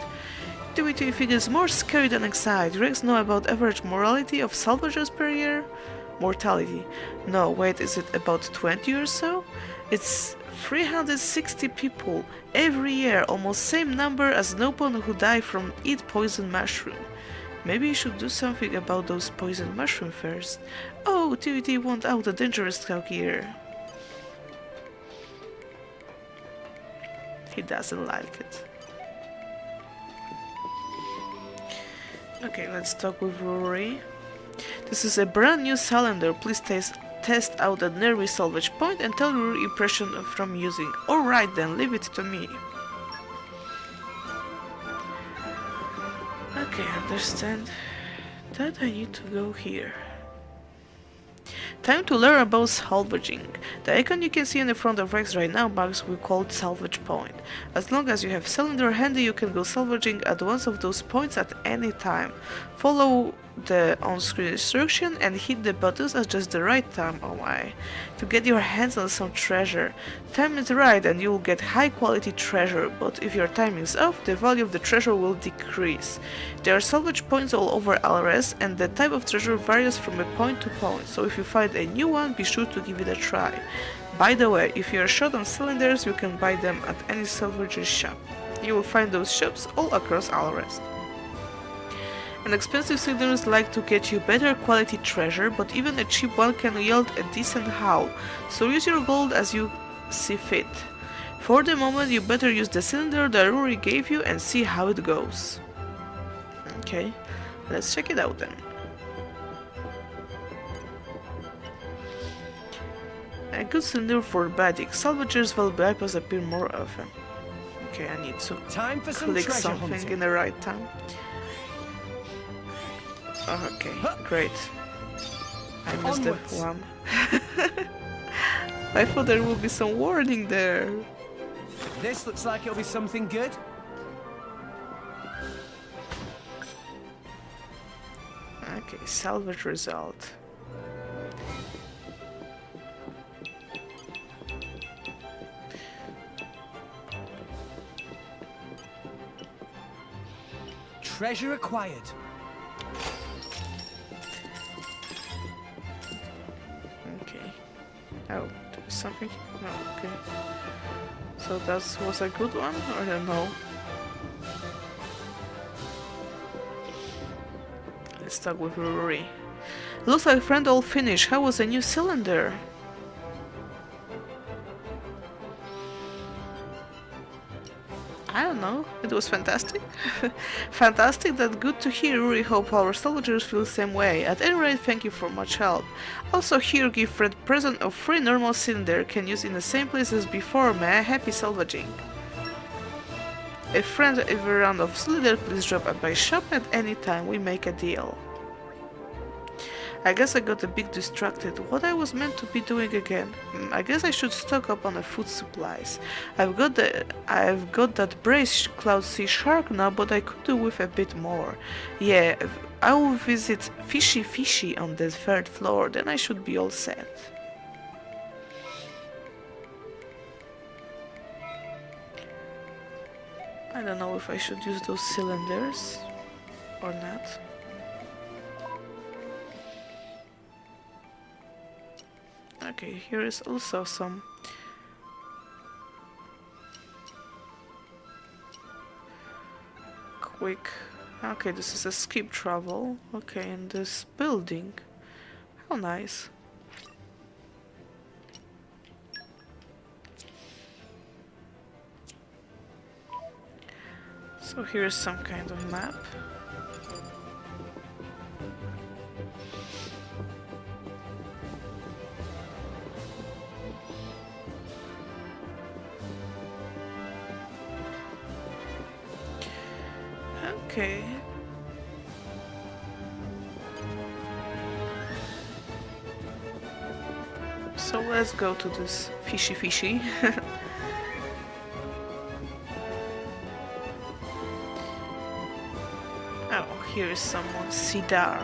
Tiwi Tiwi figures more scary than excited. Rex know about average mortality of salvagers per year? Mortality. No, wait, is it about 20 or so? It's 360 people every year, almost same number as Nopon who die from eat poison mushroom. Maybe you should do something about those poison mushroom first. Oh, TVT want out a dangerous scout here. He doesn't like it. Okay, let's talk with Rory. This is a brand new cylinder. Please test out a nervy salvage point and tell your impression from using. Alright then, leave it to me. Okay, understand that I need to go here. Time to learn about salvaging. The icon you can see in the front of Rex right now marks we call salvage point. As long as you have cylinder handy, you can go salvaging at one of those points at any time. Follow the on-screen instruction and hit the buttons at just the right time, oh my, to get your hands on some treasure. Time is right and you will get high quality treasure, but if your timing is off, the value of the treasure will decrease. There are salvage points all over Alres and the type of treasure varies from a point to point, so if you find a new one, be sure to give it a try. By the way, if you are short on cylinders, you can buy them at any salvager shop. You will find those shops all across Alres. And expensive cylinders like to get you better quality treasure, but even a cheap one can yield a decent haul, so use your gold as you see fit. For the moment, you better use the cylinder that Rory gave you and see how it goes. Okay, let's check it out then. A good cylinder for Badik. Salvagers will bypass appear more often. Okay, I need to Time for some click treasure something hunting. in the right time. Okay, great. I missed that Onwards. one. I thought there would be some warning there. This looks like it'll be something good. Okay, salvage result. Treasure acquired. Okay. Oh, there's something. No, okay. So that was a good one, or I don't know. Let's talk with Rory. Looks like friend all finished. How was the new cylinder? I don't know. It was fantastic. Fantastic, that's good to hear. Really hope our soldiers feel the same way. At any rate, thank you for much help. Also here, give Fred present of free normal cylinder. Can use in the same place as before. May I happy salvaging. If friends ever round of cylinder, please drop at my shop at any time. We make a deal. I guess I got a bit distracted. What I was meant to be doing again? I guess I should stock up on the food supplies. I've got that brace cloud sea shark now, but I could do with a bit more. Yeah, I will visit Fishy on the 3rd floor, then I should be all set. I don't know if I should use those cylinders or not. Okay, here is also some quick. Okay, this is a skip travel. Okay, in this building. How nice. So here's some kind of map. Okay. So let's go to this fishy. Oh, here is someone. Sidar.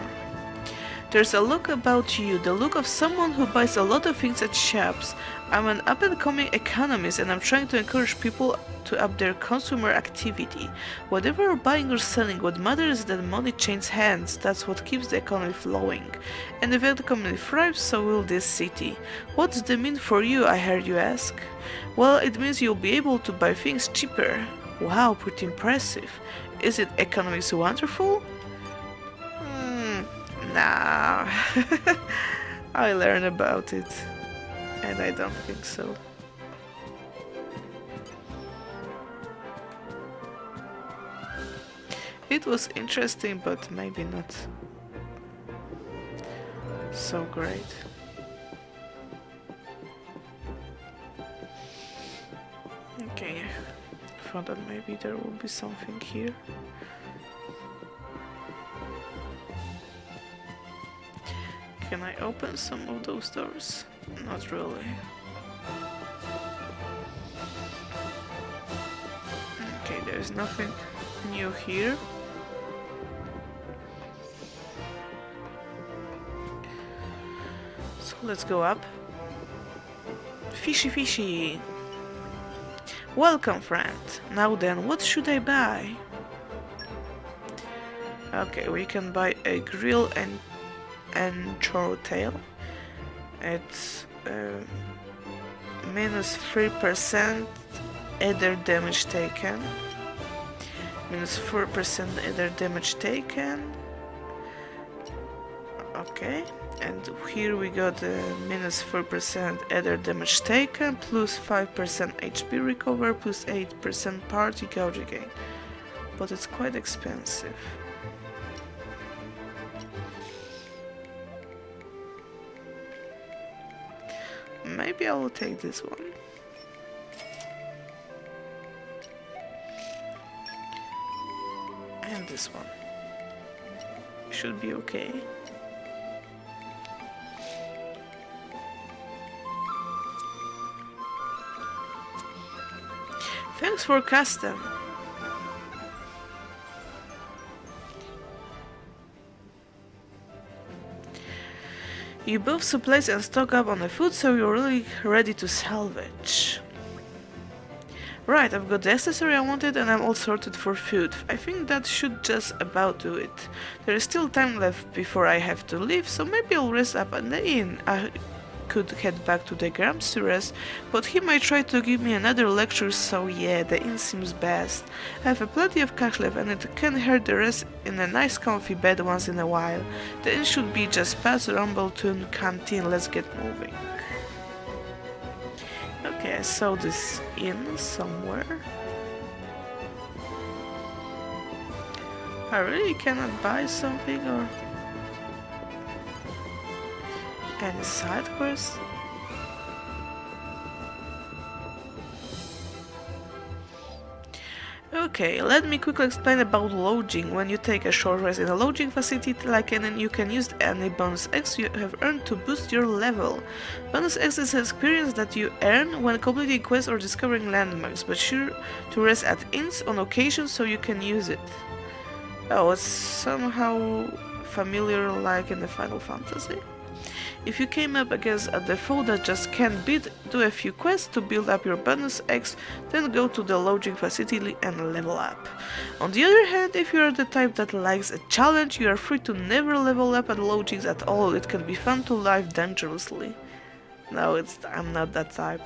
There's a look about you, the look of someone who buys a lot of things at shops. I'm an up-and-coming economist and I'm trying to encourage people to up their consumer activity. Whatever you're buying or selling, what matters is that money changes hands. That's what keeps the economy flowing. And if the economy thrives, so will this city. What does that mean for you, I heard you ask? Well, it means you'll be able to buy things cheaper. Wow, pretty impressive. Is it economics wonderful? Nah. I learned about it. And I don't think so. It was interesting, but maybe not so great. Okay, I thought that maybe there will be something here. Can I open some of those doors? Not really. Okay, there's nothing new here. So let's go up. Fishy. Welcome, friend. Now then, what should I buy? Okay, we can buy a grill and choro tail. It's minus 3% either damage taken. Minus 4% either damage taken. Okay, and here we got minus 4% either damage taken, plus 5% HP recover, plus 8% party gauge again. But it's quite expensive. Maybe I will take this one. And this one. should be okay. Thanks for custom. You both supplies and stock up on the food, so you're really ready to salvage. Right, I've got the accessory I wanted and I'm all sorted for food. I think that should just about do it. There is still time left before I have to leave, so maybe I'll rest up at the inn. I could head back to the Gramps to rest, but he might try to give me another lecture, so yeah, the inn seems best. I have plenty of cash left and it can hurt the rest in a nice comfy bed once in a while. The inn should be just past Rumbletown Canteen. Let's get moving. Okay, I saw this inn somewhere. I really cannot buy something or any side quest? Okay, let me quickly explain about lodging. When you take a short rest in a lodging facility like an inn, you can use any bonus X you have earned to boost your level. Bonus X is an experience that you earn when completing quests or discovering landmarks, but sure to rest at inns on occasion so you can use it. Oh, it's somehow familiar like in the Final Fantasy. If you came up against a default that just can't beat, do a few quests to build up your bonus X, then go to the lodging facility and level up. On the other hand, if you are the type that likes a challenge, you are free to never level up at lodgings at all. It can be fun to live dangerously. No, I'm not that type.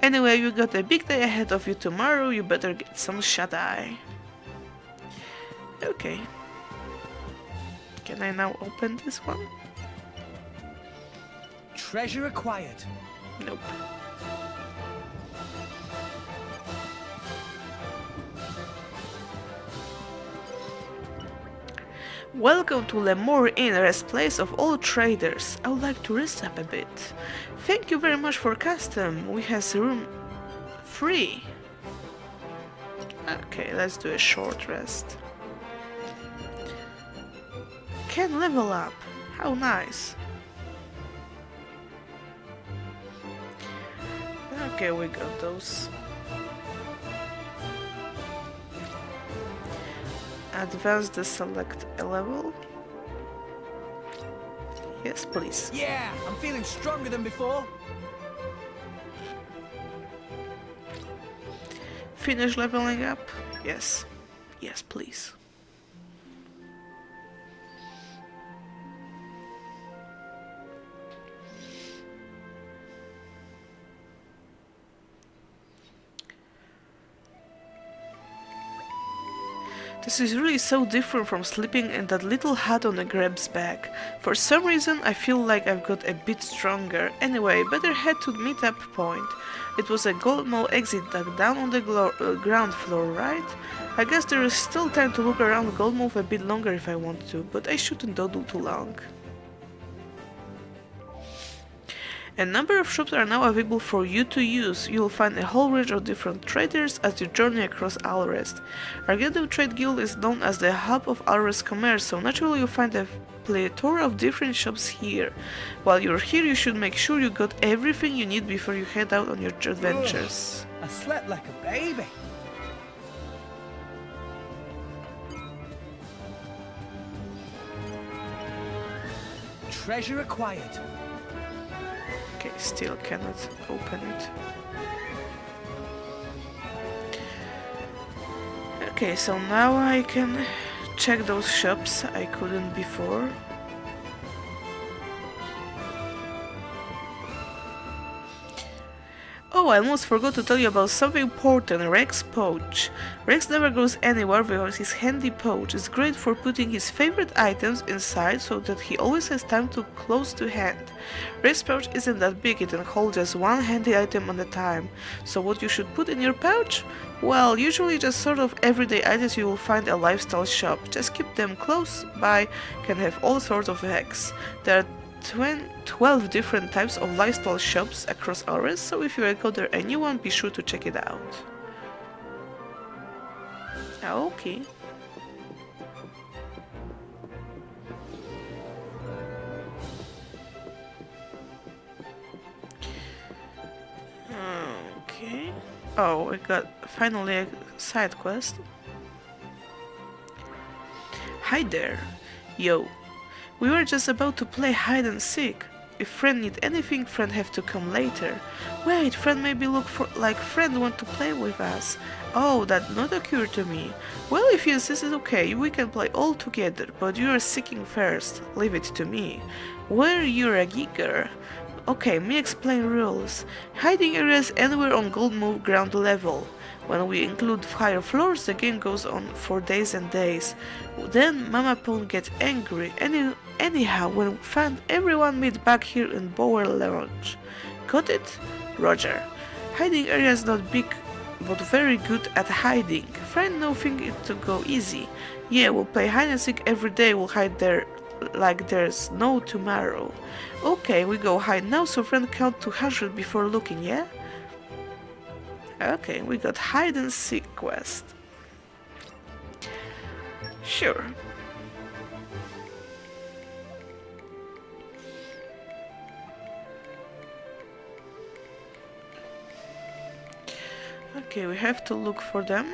Anyway, you got a big day ahead of you tomorrow, you better get some shut-eye. Okay. Can I now open this one? Treasure acquired. Nope. Welcome to Lemore Inn, rest place of all traders. I would like to rest up a bit. Thank you very much for custom. We have room free. Okay, let's do a short rest. Can level up. How nice. Okay, we got those. Advance the select a level. Yes, please. Yeah, I'm feeling stronger than before. Finish leveling up. Yes. Yes, please. This is really so different from sleeping in that little hut on the Greb's back. For some reason I feel like I've got a bit stronger. Anyway, better head to the meetup point. It was a gold mall exit dug down on the ground floor, right? I guess there is still time to look around Gold Move a bit longer if I want to, but I shouldn't dawdle too long. A number of shops are now available for you to use. You'll find a whole range of different traders as you journey across Alrest. Argento Trade Guild is known as the hub of Alrest commerce, so naturally you'll find a plethora of different shops here. While you're here, you should make sure you got everything you need before you head out on your adventures. Ugh, I slept like a baby. Treasure acquired. Okay, still cannot open it. Okay, so now I can check those shops I couldn't before. Oh, I almost forgot to tell you about something important, Rex's pouch. Rex never goes anywhere without his handy pouch. It's great for putting his favorite items inside so that he always has time to close to hand. Rex's pouch isn't that big, it can hold just one handy item at a time. So what you should put in your pouch? Well, usually just sort of everyday items you will find at a lifestyle shop. Just keep them close by, can have all sorts of hacks. There are 12 different types of lifestyle shops across Alrest, so if you encounter a new one, be sure to check it out. Okay. Oh, we got finally a side quest. Hi there. Yo. We were just about to play hide and seek. If friend need anything, friend have to come later. Wait, friend maybe look for like friend want to play with us. Oh, that not occurred to me. Well, if you insist it's okay, we can play all together, but you are seeking first. Leave it to me. Where you're a geeker. Okay, me explain rules. Hiding areas anywhere on gold move ground level. When we include higher floors, the game goes on for days and days. Then Mama Pone gets angry. Anyhow, when found, everyone meet back here in Bower Lounge. Got it? Roger. Hiding area is not big, but very good at hiding. Friend no think it to go easy. Yeah, we'll play hide and seek every day. We'll hide there like there's no tomorrow. Okay, we go hide now, so friend count 200 before looking, yeah? Okay, we got hide and seek quest. Sure. Okay, we have to look for them.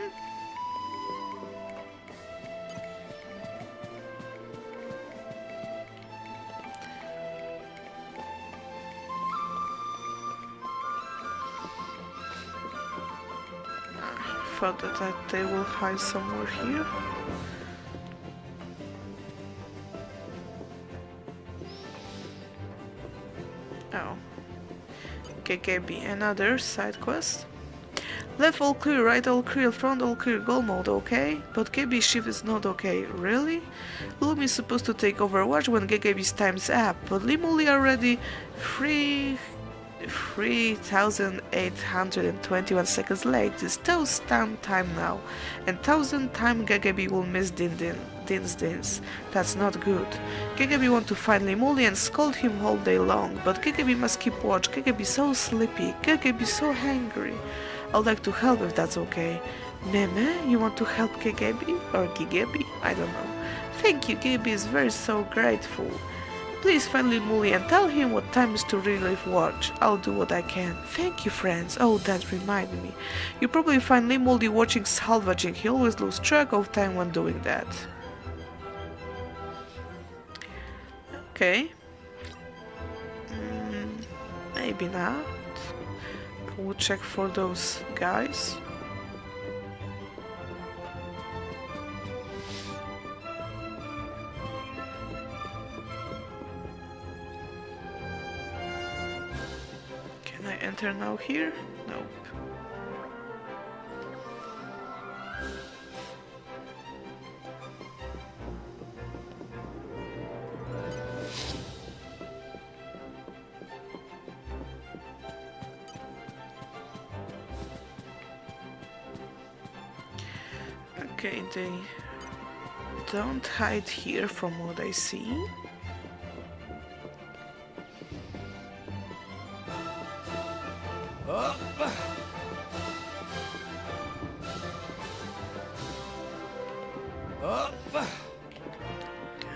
I thought that they will hide somewhere here. Oh. KKB, another side quest. Left all clear, right all clear, front all clear, goal mode okay, but GB shift is not okay. Really? Loom is supposed to take Overwatch when GGB's time's up, but Limuli already 3,821 seconds late. It's toast time now, and 1,000 time GGB will miss Dins. That's not good. GGB want to find Limuli and scold him all day long, but GGB must keep watch. GGB so sleepy, GGB so hungry. I'd like to help if that's okay. Meme, you want to help GGB? Or GGB? I don't know. Thank you, GGB is very so grateful. Please find Limuli and tell him what time is to relive watch. I'll do what I can. Thank you, friends. Oh, that reminded me. You probably find Limuli watching salvaging. He always loses track of time when doing that. Okay. Maybe not. I will check for those guys. Can I enter now here? Nope. Okay, they don't hide here from what I see.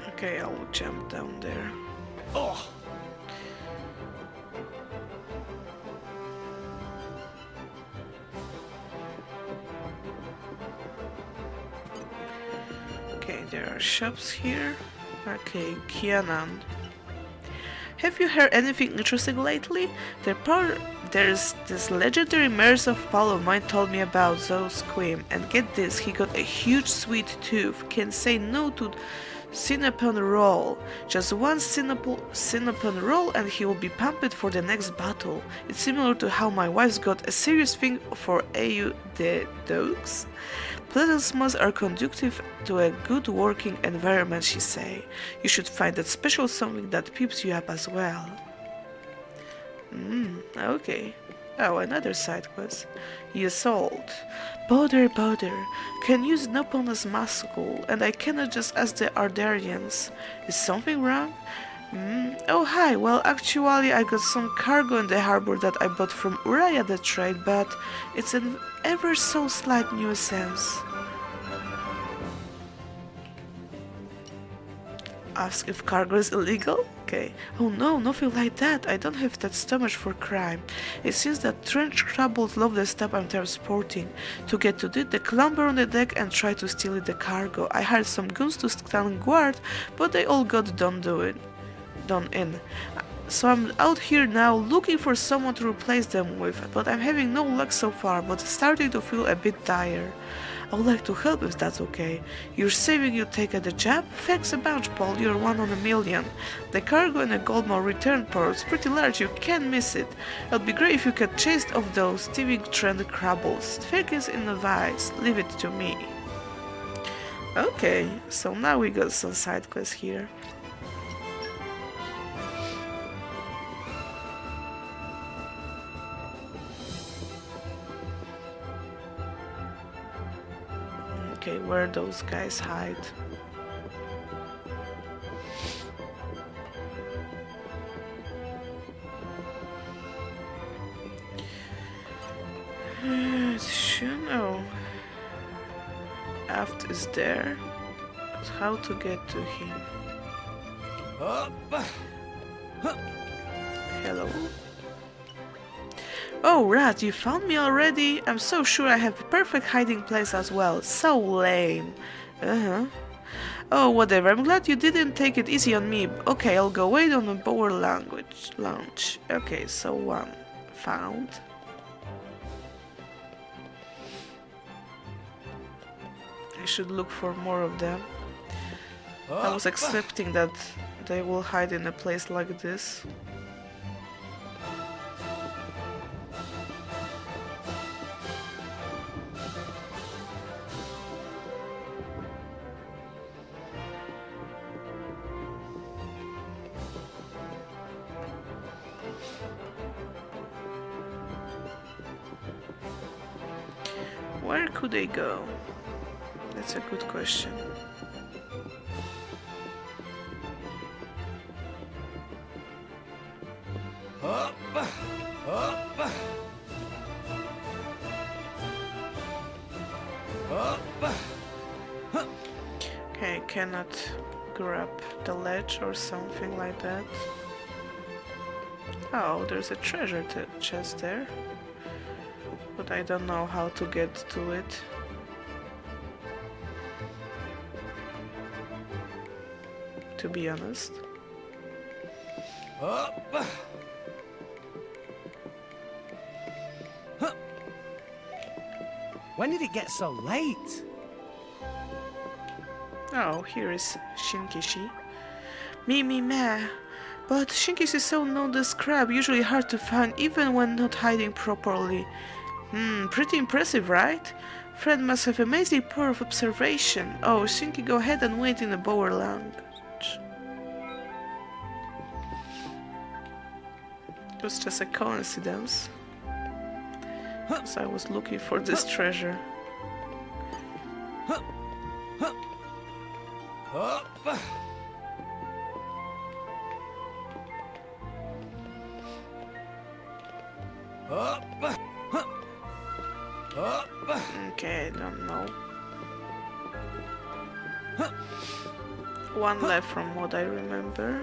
Okay, I will jump down there. Oh. Okay, there are shops here. Okay, Kianan. Have you heard anything interesting lately? There's this legendary Mares of Paul of mine told me about Zoe's Queen, and get this, he got a huge sweet tooth, can say no to cinnamon roll. Just one cinnamon roll and he will be pumped for the next battle. It's similar to how my wife's got a serious thing for AU the dogs. Pleasant smells are conducive to a good working environment, she say. You should find that special something that peeps you up as well. Okay. Oh, another side quest. You sold. Bother. Can use Nopona's Muscle, and I cannot just ask the Ardarians. Is something wrong? Oh, hi. Well, actually, I got some cargo in the harbor that I bought from Uraya the trade, but it's an ever so slight nuisance. ask if cargo is illegal? Okay. Oh no, nothing like that. I don't have that stomach for crime. It seems that trench crabbles love the stuff I'm transporting. To get to it, they clamber on the deck and try to steal the cargo. I hired some goons to stand guard, but they all got done in. So I'm out here now looking for someone to replace them with, but I'm having no luck so far, but starting to feel a bit tired. I would like to help if that's okay. You're saving you take at the job? Thanks a bunch, Paul. You're one on a million. The cargo in the Goldmore return port's pretty large. You can't miss it. It'd be great if you could chase off those thieving trend crabbles. Thanks in advice. Leave it to me. Okay, so now we got some side quests here. Okay, where those guys hide. Xeno. Aft is there. But how to get to him? Hello. Oh, Rat, you found me already? I'm so sure I have a perfect hiding place as well. So lame. Oh, whatever. I'm glad you didn't take it easy on me. Okay, I'll go wait on the Bower Lounge. Okay, so one. Found. I should look for more of them. I was expecting that they will hide in a place like this. Where could they go? That's a good question. Okay, I cannot grab the ledge or something like that. Oh, there's a treasure chest there. But I don't know how to get to it. To be honest. When did it get so late? Oh, here is Shinkishi. Meh. But Shinkishi is so nondescript, usually hard to find even when not hiding properly. Pretty impressive, right? Fred must have amazing power of observation. Oh, Shinky, go ahead and wait in the Bower Lounge. It was just a coincidence. So I was looking for this treasure. Okay, I don't know. One left from what I remember.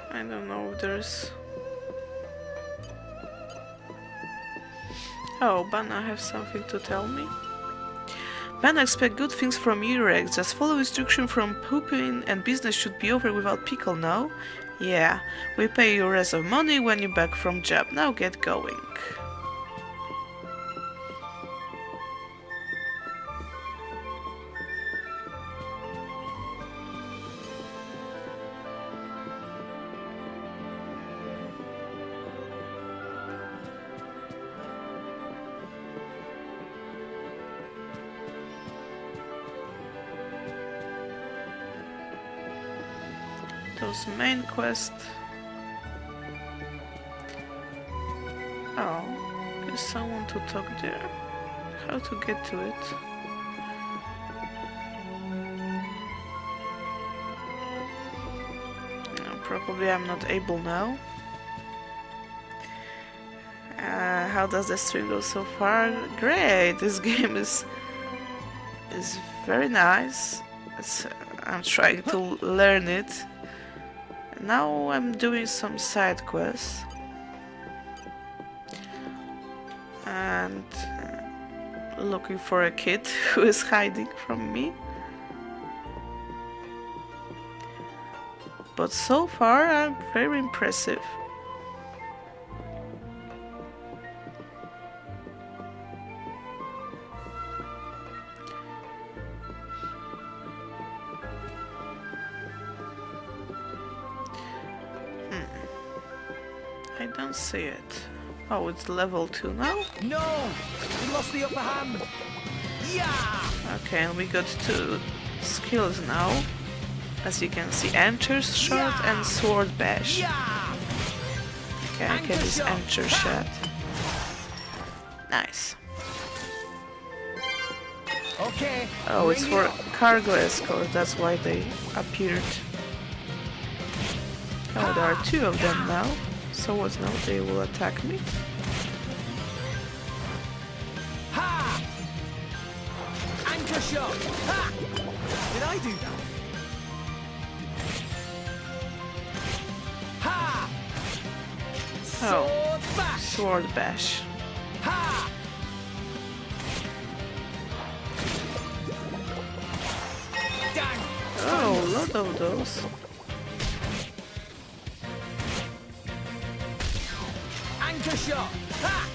I don't know if there's... Oh, Banna have something to tell me? Banna expect good things from you, Rex. Just follow instruction from Pupin and business should be over without pickle, no? Yeah, we pay you rest of money when you're back from job. Now get going. Shows main quest. Oh, there's someone to talk there. How to get to it? Probably I'm not able now. How does the stream go so far? Great! This game is very nice. I'm trying to learn it. Now I'm doing some side quests. And looking for a kid who is hiding from me. But so far I'm very impressive. I don't see it. Oh, it's level 2 now? No! We lost the upper hand! Yeah! Okay, and we got 2 skills now. As you can see, Anchor's Shot and Sword Bash. Okay, I get this Anchor Shot. Nice. Okay. Oh, it's for cargo escort, that's why they appeared. Oh, there are 2 of them now. So what's now? They will attack me. Ha! Anchor shot! Ha! Did I do that? Ha! Oh, Sword bash! Sword Bash. Ha! Dang! Oh, a lot of those. Anchor shot! Ha!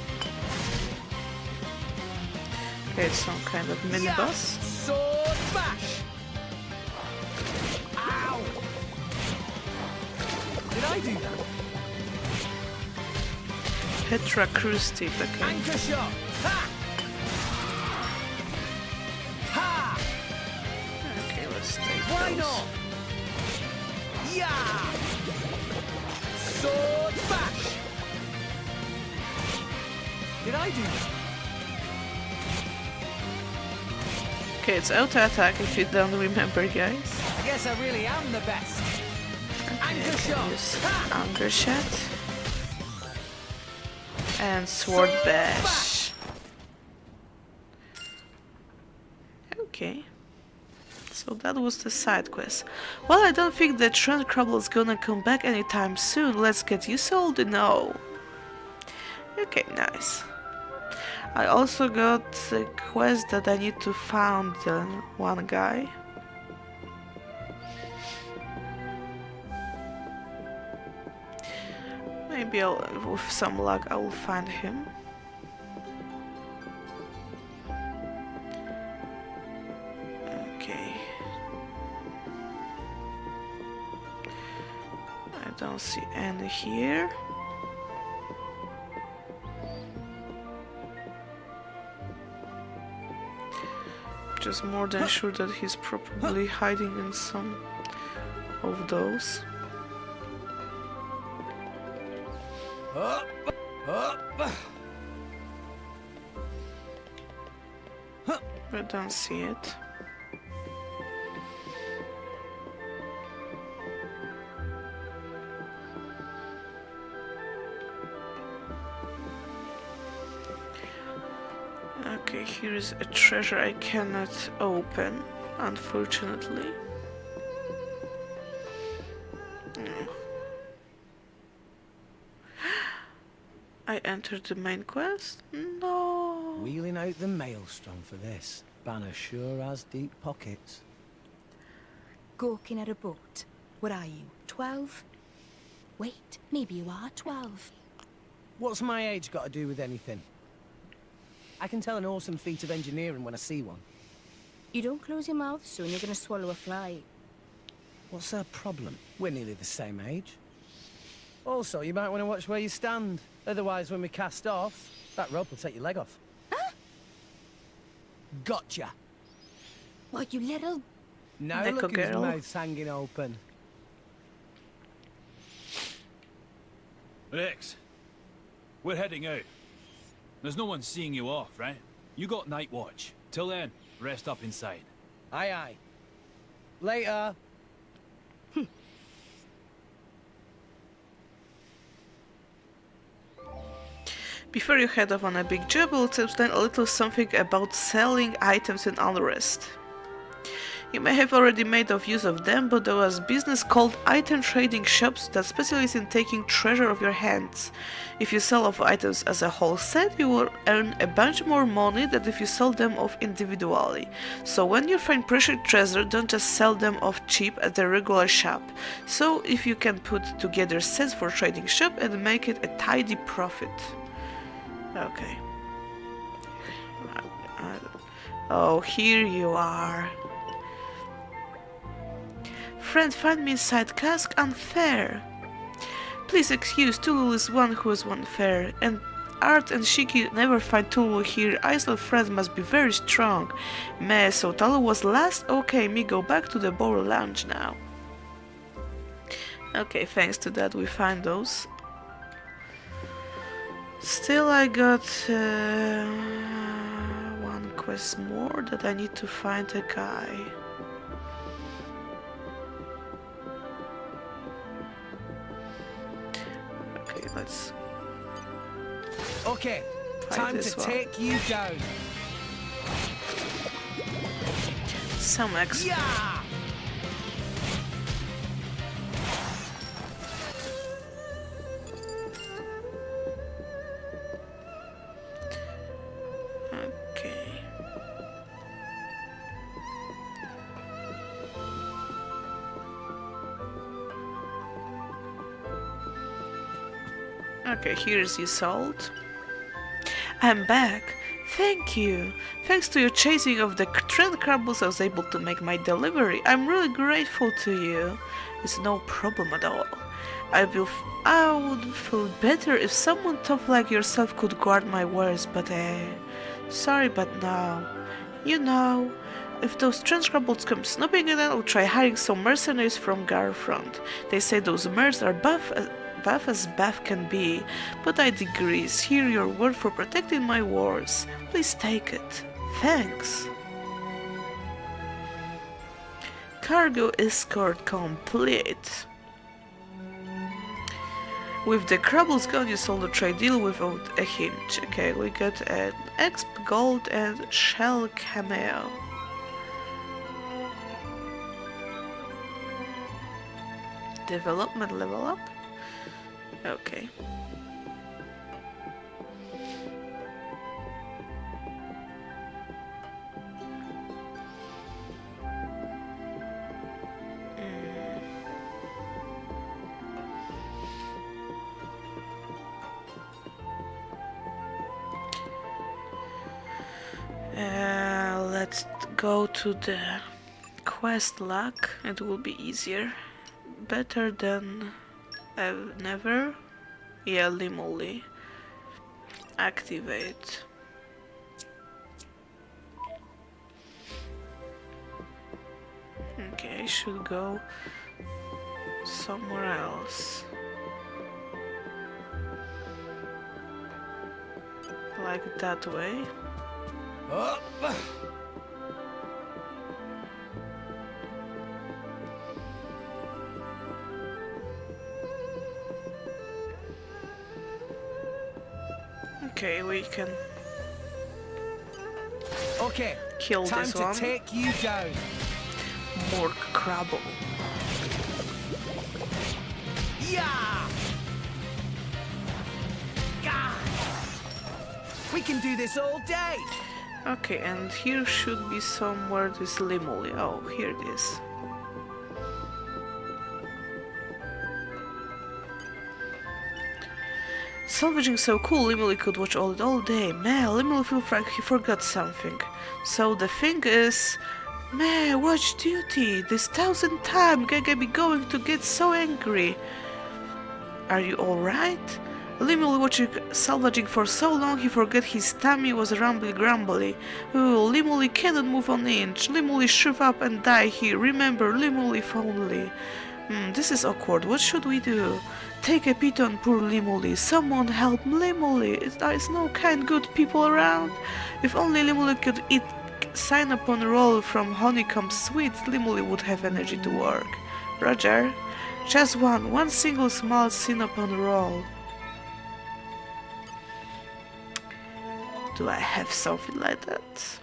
Okay, it's some kind of mini boss. Sword bash! Ow! Did I do that? Petra Cruise Tip, okay. Anchor shot! Ha! Ha! Okay, let's take Why those. not? Yeah! Sword bash! Did I do that? Okay, it's auto attack if you don't remember, guys. I guess I really am the best. Okay, Anchor I can shot! use Ha! Anchor Shot. And Sword Bash. Okay. So that was the side quest. Well, I don't think the Trent Crumble is gonna come back anytime soon. Let's get you sold. No. Okay, nice. I also got a quest that I need to find one guy. Maybe with some luck I will find him. Okay. I don't see any here. Just more than sure that he's probably hiding in some of those. Up! I don't see it. Okay, here is a treasure I cannot open, unfortunately. I entered the main quest? No. Wheeling out the maelstrom for this. Banner sure has deep pockets. Gawking at a boat. What are you, 12? Wait, maybe you are 12. What's my age got to do with anything? I can tell an awesome feat of engineering when I see one. You don't close your mouth soon, you're gonna swallow a fly. What's her problem? We're nearly the same age. Also, you might want to watch where you stand. Otherwise, when we cast off, that rope will take your leg off. Huh? Gotcha! What, you little... Now Neko look whose girl. mouth's hanging open. Rex, we're heading out. There's no one seeing you off, right? You got night watch. Till then, rest up inside. Aye, aye. Later. Before you head off on a big job, let's explain a little something about selling items in Unrest. You may have already made use of them, but there was a business called item trading shops that specialize in taking treasure off your hands. If you sell off items as a whole set, you will earn a bunch more money than if you sell them off individually. So when you find precious treasure, don't just sell them off cheap at the regular shop. So if you can put together sets for trading shop and make it a tidy profit. Okay. Oh, here you are. Friend, find me inside cask unfair. Please excuse, Tulul is one who is one fair, and Art and Shiki never find Tulul here. Island friends must be very strong. Meh, so Tulul was last? Okay, me go back to the Bower Lounge now. Okay, thanks to that we find those. Still I got one quest more that I need to find a guy. Okay, let's... Okay, time to take you down. Some X. Yeah! Okay, here's your salt. I'm back. Thank you. Thanks to your chasing of the trend crabbles, I was able to make my delivery. I'm really grateful to you. It's no problem at all. I would feel better if someone tough like yourself could guard my wares, but sorry, but no. You know, if those trend crabbles come snooping in, I'll try hiring some mercenaries from Garfront. They say those mercs are buff as buff can be, but I digress. Hear your word for protecting my wars. Please take it. Thanks. Cargo escort complete. With the crabbles gone, you sold the trade deal without a hitch. Okay, we got an exp gold and shell cameo. Development level up. Okay. Let's go to the quest log. It will be easier. Better than never. Yeah, Limoli. Activate. Okay, I should go somewhere else. Like that way. Up. Okay, we can kill time this to one. Take you down. More crabble. Yeah! Gah! We can do this all day. Okay, and here should be somewhere this Limoli. Oh, here it is. Salvaging so cool, Limoli could watch all day. Man, Limoli feels like he forgot something. So the thing is... Man, watch duty! This 1000th time Gaga be going to get so angry. Are you alright? Limoli watching salvaging for so long he forgot his tummy was rumbly-grumbly. Oh, Limoli cannot move an inch. Limoli shriv up and die here. Remember, Limoli if only. This is awkward. What should we do? Take a pity on poor Limuli. Someone help Limuli. There is no kind good people around. If only Limuli could eat cinnamon roll from honeycomb sweets, Limuli would have energy to work. Roger. Just one single small cinnamon roll. Do I have something like that?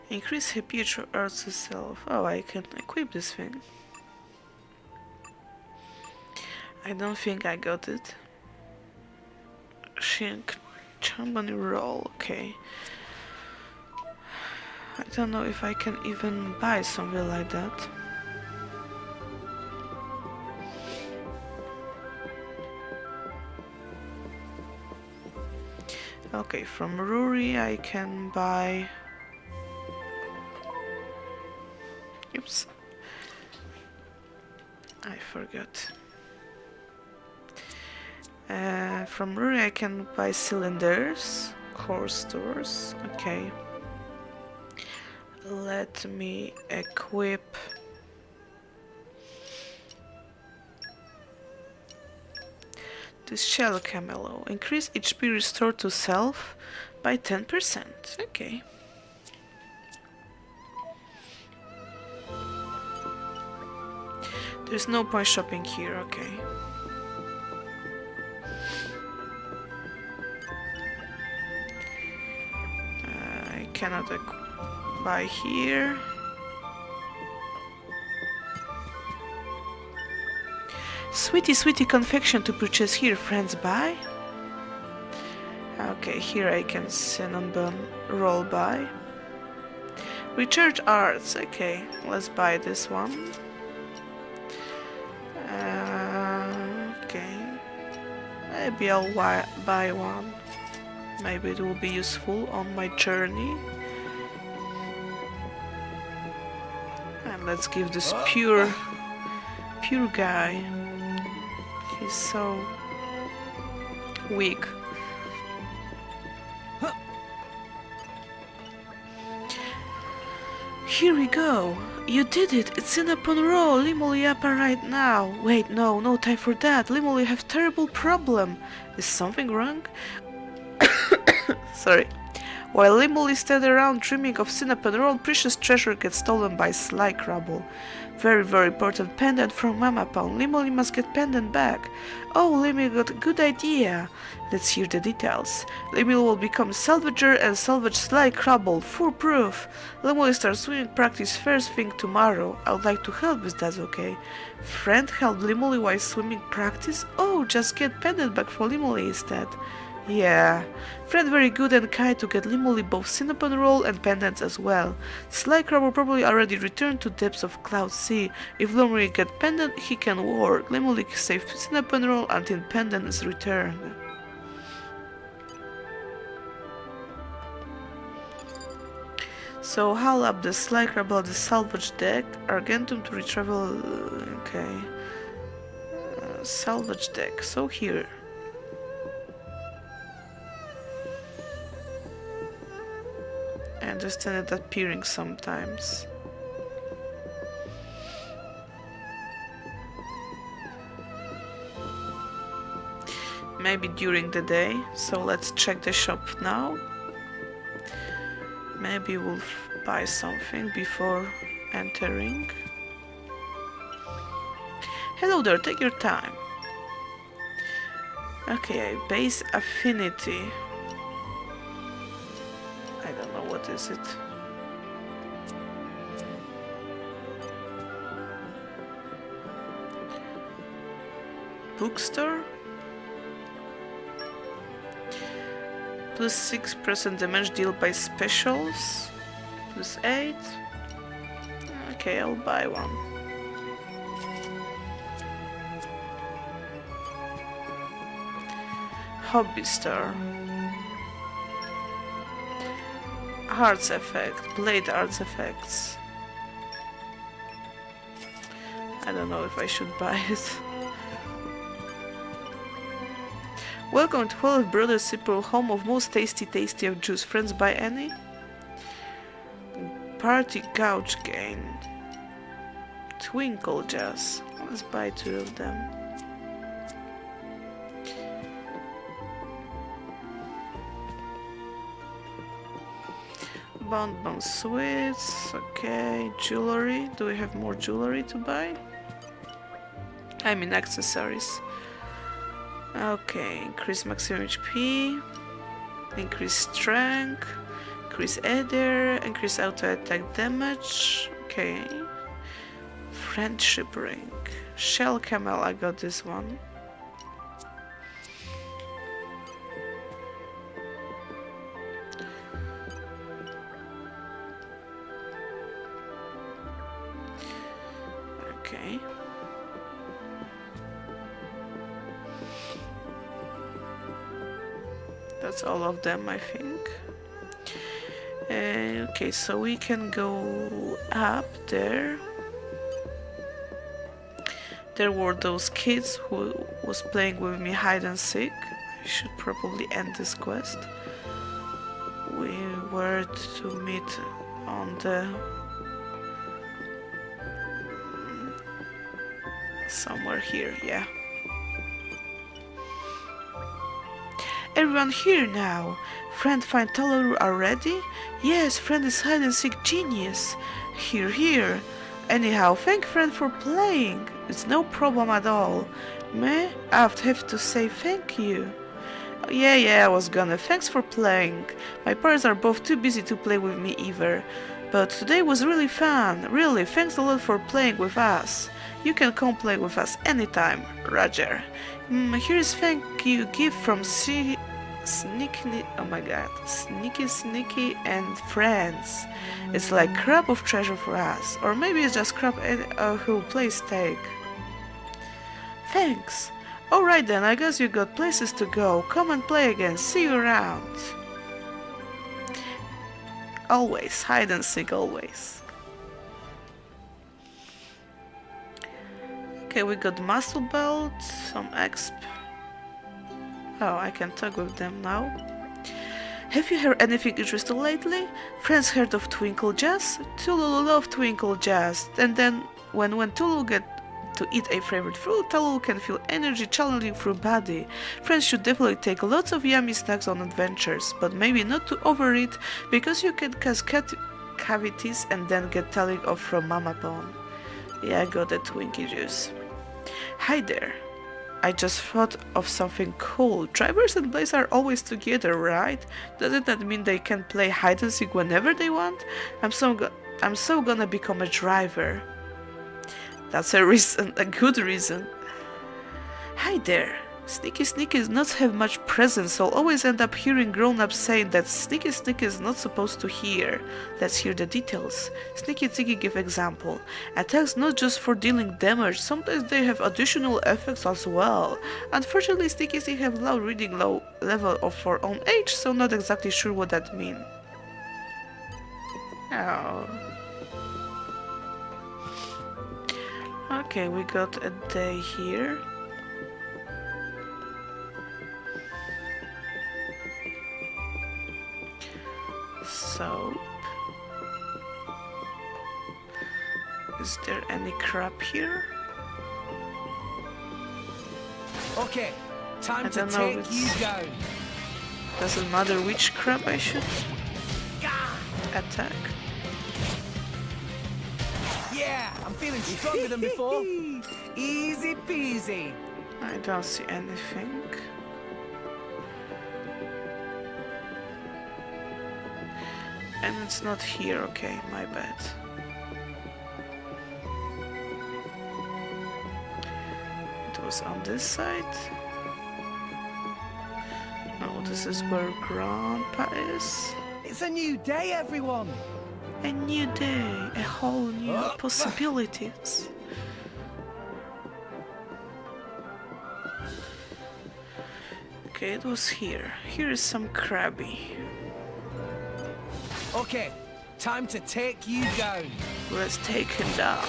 Increase HP Earth to self. Oh, I can equip this thing. I don't think I got it. Shink Chambani roll, okay. I don't know if I can even buy something like that. Okay, from Ruri I can buy... Oops. I forgot. From Ruri I can buy cylinders, core stores, okay. Let me equip this shell camelo. Increase HP restored to self by 10%, okay. There's no point shopping here, okay. I cannot buy here. Sweetie confection to purchase here, friends, buy. Okay, here I can cinnamon roll buy. Recharge arts, okay, let's buy this one. Okay, maybe I'll buy one. Maybe it will be useful on my journey. And let's give this pure guy. He's so weak. Here we go. You did it! It's in upon roll! Limoli Appa right now! Wait, no time for that! Limoli have terrible problem! Is something wrong? Sorry. While Limoli stand around dreaming of cinnamon roll, precious treasure gets stolen by Sly Crabble. Very important pendant from Mama Pound. Limoli must get pendant back. Oh, Limoli got a good idea. Let's hear the details. Limoli will become salvager and salvage Sly Crabble. Foolproof. Limoli starts swimming practice first thing tomorrow. I would like to help if that's okay. Friend help Limoli while swimming practice? Oh, just get pendant back for Limoli instead. Yeah, friend very good and kind to get Limoli both cinnamon roll and pendants as well. Sly Crabble probably already returned to depths of Cloud Sea. If Limoli get pendant, he can work. Limoli save cinnamon roll until pendant is returned. So haul up the Sly Crabble the salvage deck. Argentum to retravel. Okay. Salvage deck. So here. I understand it appearing sometimes. Maybe during the day, so let's check the shop now. Maybe we'll buy something before entering. Hello there, take your time. Okay, base affinity. I don't know what is it. Bookstore? Plus 6% damage dealt by specials. Plus 8. Okay, I'll buy one. Hobby store. Arts effect, blade arts effects. I don't know if I should buy it. Welcome to 12 Brothers Sipple, home of most tasty of juice. Friends buy any? Party couch gain. Twinkle jazz. Let's buy 2 of them. Bonbon sweets. Okay, jewelry. Do we have more jewelry to buy? I mean accessories. Okay, increase maximum HP, increase strength, increase ether, increase auto attack damage. Okay, friendship ring, shell camel. I got this one. Okay. That's all of them, I think. Okay, so we can go up there. There were those kids who was playing with me hide and seek. I should probably end this quest. We were to meet on the... somewhere here, yeah. Everyone here now. Friend find Talaru already? Yes, friend is hide and seek genius. Here. Anyhow, thank friend for playing. It's no problem at all. Me? I have to say thank you. Yeah, I was gonna. Thanks for playing. My parents are both too busy to play with me either. But today was really fun. Really, thanks a lot for playing with us. You can come play with us anytime, Roger. Here is thank you gift from Sneaky, oh my god, Sneaky and friends. It's like crab of treasure for us, or maybe it's just crab who plays steak. Thanks. Alright then, I guess you got places to go. Come and play again. See you around. Always hide and seek, always. Okay, we got muscle belt, some exp. Oh, I can talk with them now. Have you heard anything interesting lately? Friends heard of Twinkle Jazz? Tulu love Twinkle Jazz. And then when Tulu get to eat a favorite fruit, Tulu can feel energy channeling through body. Friends should definitely take lots of yummy snacks on adventures, but maybe not to overeat, because you can cause cavities and then get telling off from Mama Pone. Yeah, I got the Twinkie juice. Hi there. I just thought of something cool. Drivers and Blaze are always together, right? Doesn't that mean they can play hide and seek whenever they want? I'm so gonna become a driver. That's a reason, a good reason. Hi there. Sneaky does not have much presence, so I'll always end up hearing grown-ups saying that Sneaky is not supposed to hear. Let's hear the details. Sneaky give example. Attacks not just for dealing damage, sometimes they have additional effects as well. Unfortunately, Sneaky have low reading level of our own age, so not exactly sure what that means. Oh. Okay, we got a day here. Soap. Is there any crap here? Okay, time to take you down. Doesn't matter which crap I should attack. Yeah, I'm feeling stronger than before. Easy peasy. I don't see anything. And it's not here, okay, my bad. It was on this side. No, this is where Grandpa is. It's a new day, everyone. A new day, a whole new possibilities. Okay, it was here. Here is some crabby. Okay, time to take you down. Let's take him down.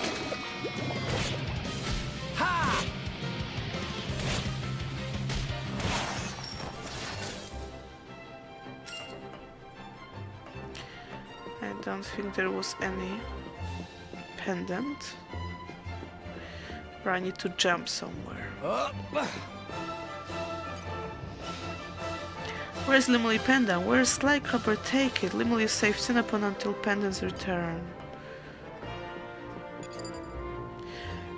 don't think there was any pendant. Or I need to jump somewhere. Where's Limley pendant? Where's Sly Crabber? Take it. Limley safe Cinnapon until pendant's return.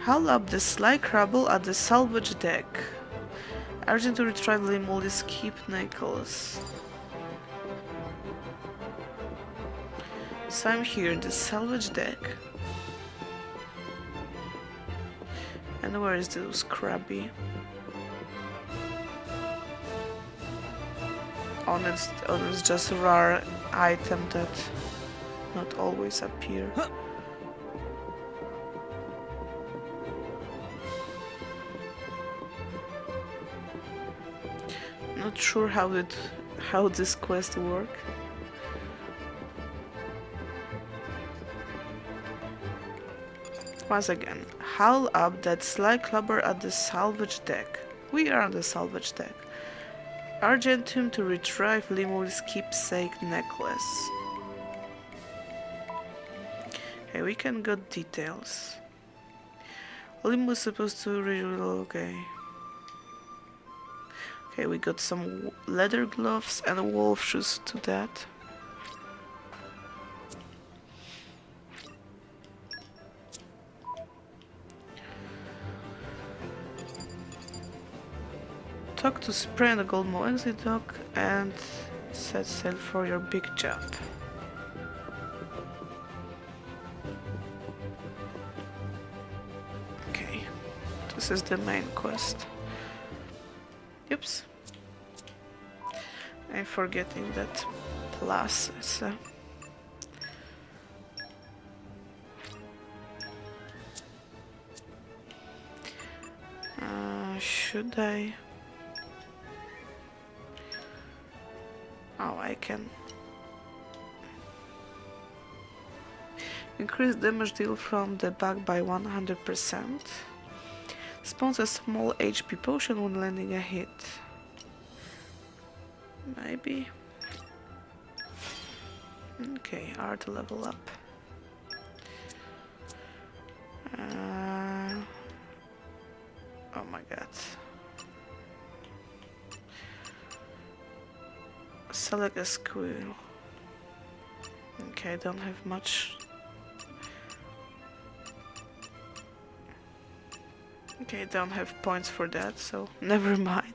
Haul up the Sly Crabble at the salvage deck. Urgent to retrieve Limley's keep necklace. So I'm here in the salvage deck. And where is this Krabby? Oh, it's just a rare item that not always appear. Not sure how this quest work. Once again, haul up that Sly Clubber at the salvage deck. We are on the salvage deck. Urgent him to retrieve Limur's keepsake necklace. Okay, we can get details. Limu's supposed to okay. Okay, we got some leather gloves and wolf shoes to that. Talk to Spray and the Goldmo exit dock and set sail for your big job. Okay, this is the main quest. Oops. I'm forgetting that plus is should I? Oh, I can increase damage deal from the back by 100%. Spawns a small HP potion when landing a hit. Maybe. Okay, art level up. Oh my god. Select a squirrel. Okay, I don't have much. Okay, I don't have points for that, so never mind.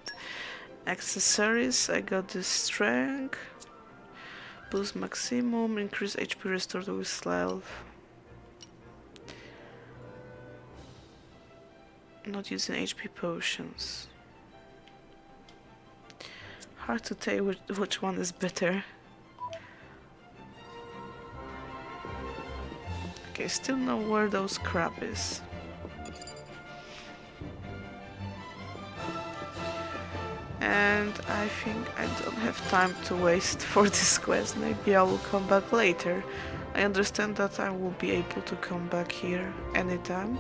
Accessories, I got the strength. Boost maximum, increase HP restored with stealth. Not using HP potions. Hard to tell which one is better. Okay, still know where those crap is. And I think I don't have time to waste for this quest. Maybe I will come back later. I understand that I will be able to come back here anytime.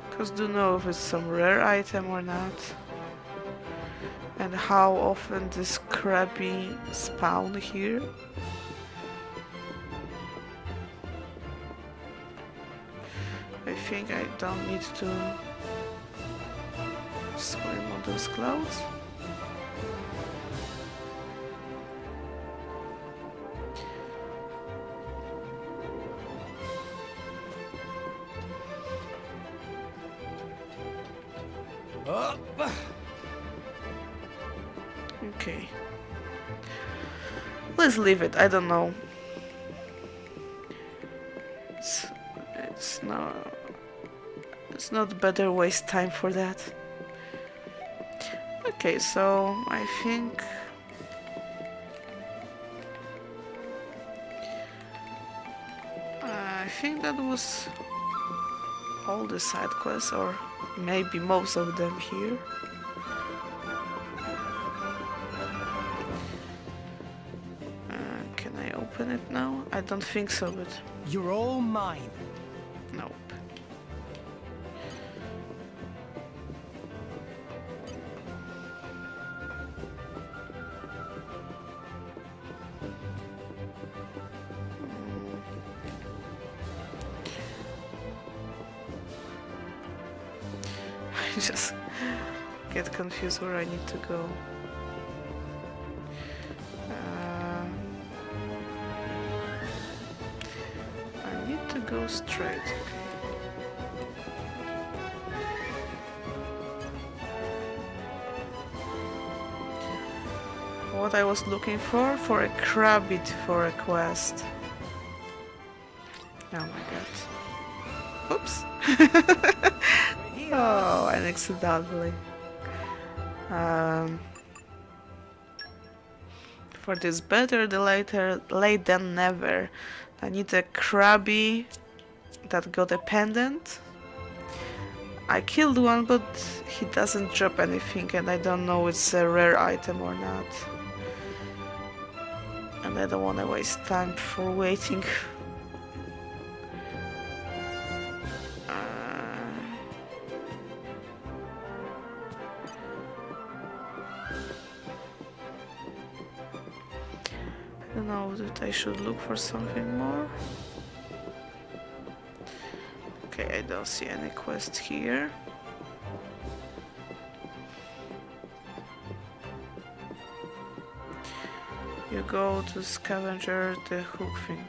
Because don't know if it's some rare item or not. And how often this Krabby spawn here. I think I don't need to swim on those clouds. Okay. Let's leave it. I don't know. It's not better waste time for that. Okay, so I think that was all the side quests, or maybe most of them here. Can I open it now? I don't think so, but you're all mine. Nope. just get confused where I need to go. I need to go straight, okay. What I was looking for a crabbit for a quest. Oh my god. Oops. Oh, and accidentally. For this better the later late than never. I need a crabby that got a pendant. I killed one, but he doesn't drop anything, and I don't know if it's a rare item or not. And I don't want to waste time for waiting. I don't know that I should look for something more. Okay, I don't see any quest here. You go to scavenger the hook thing.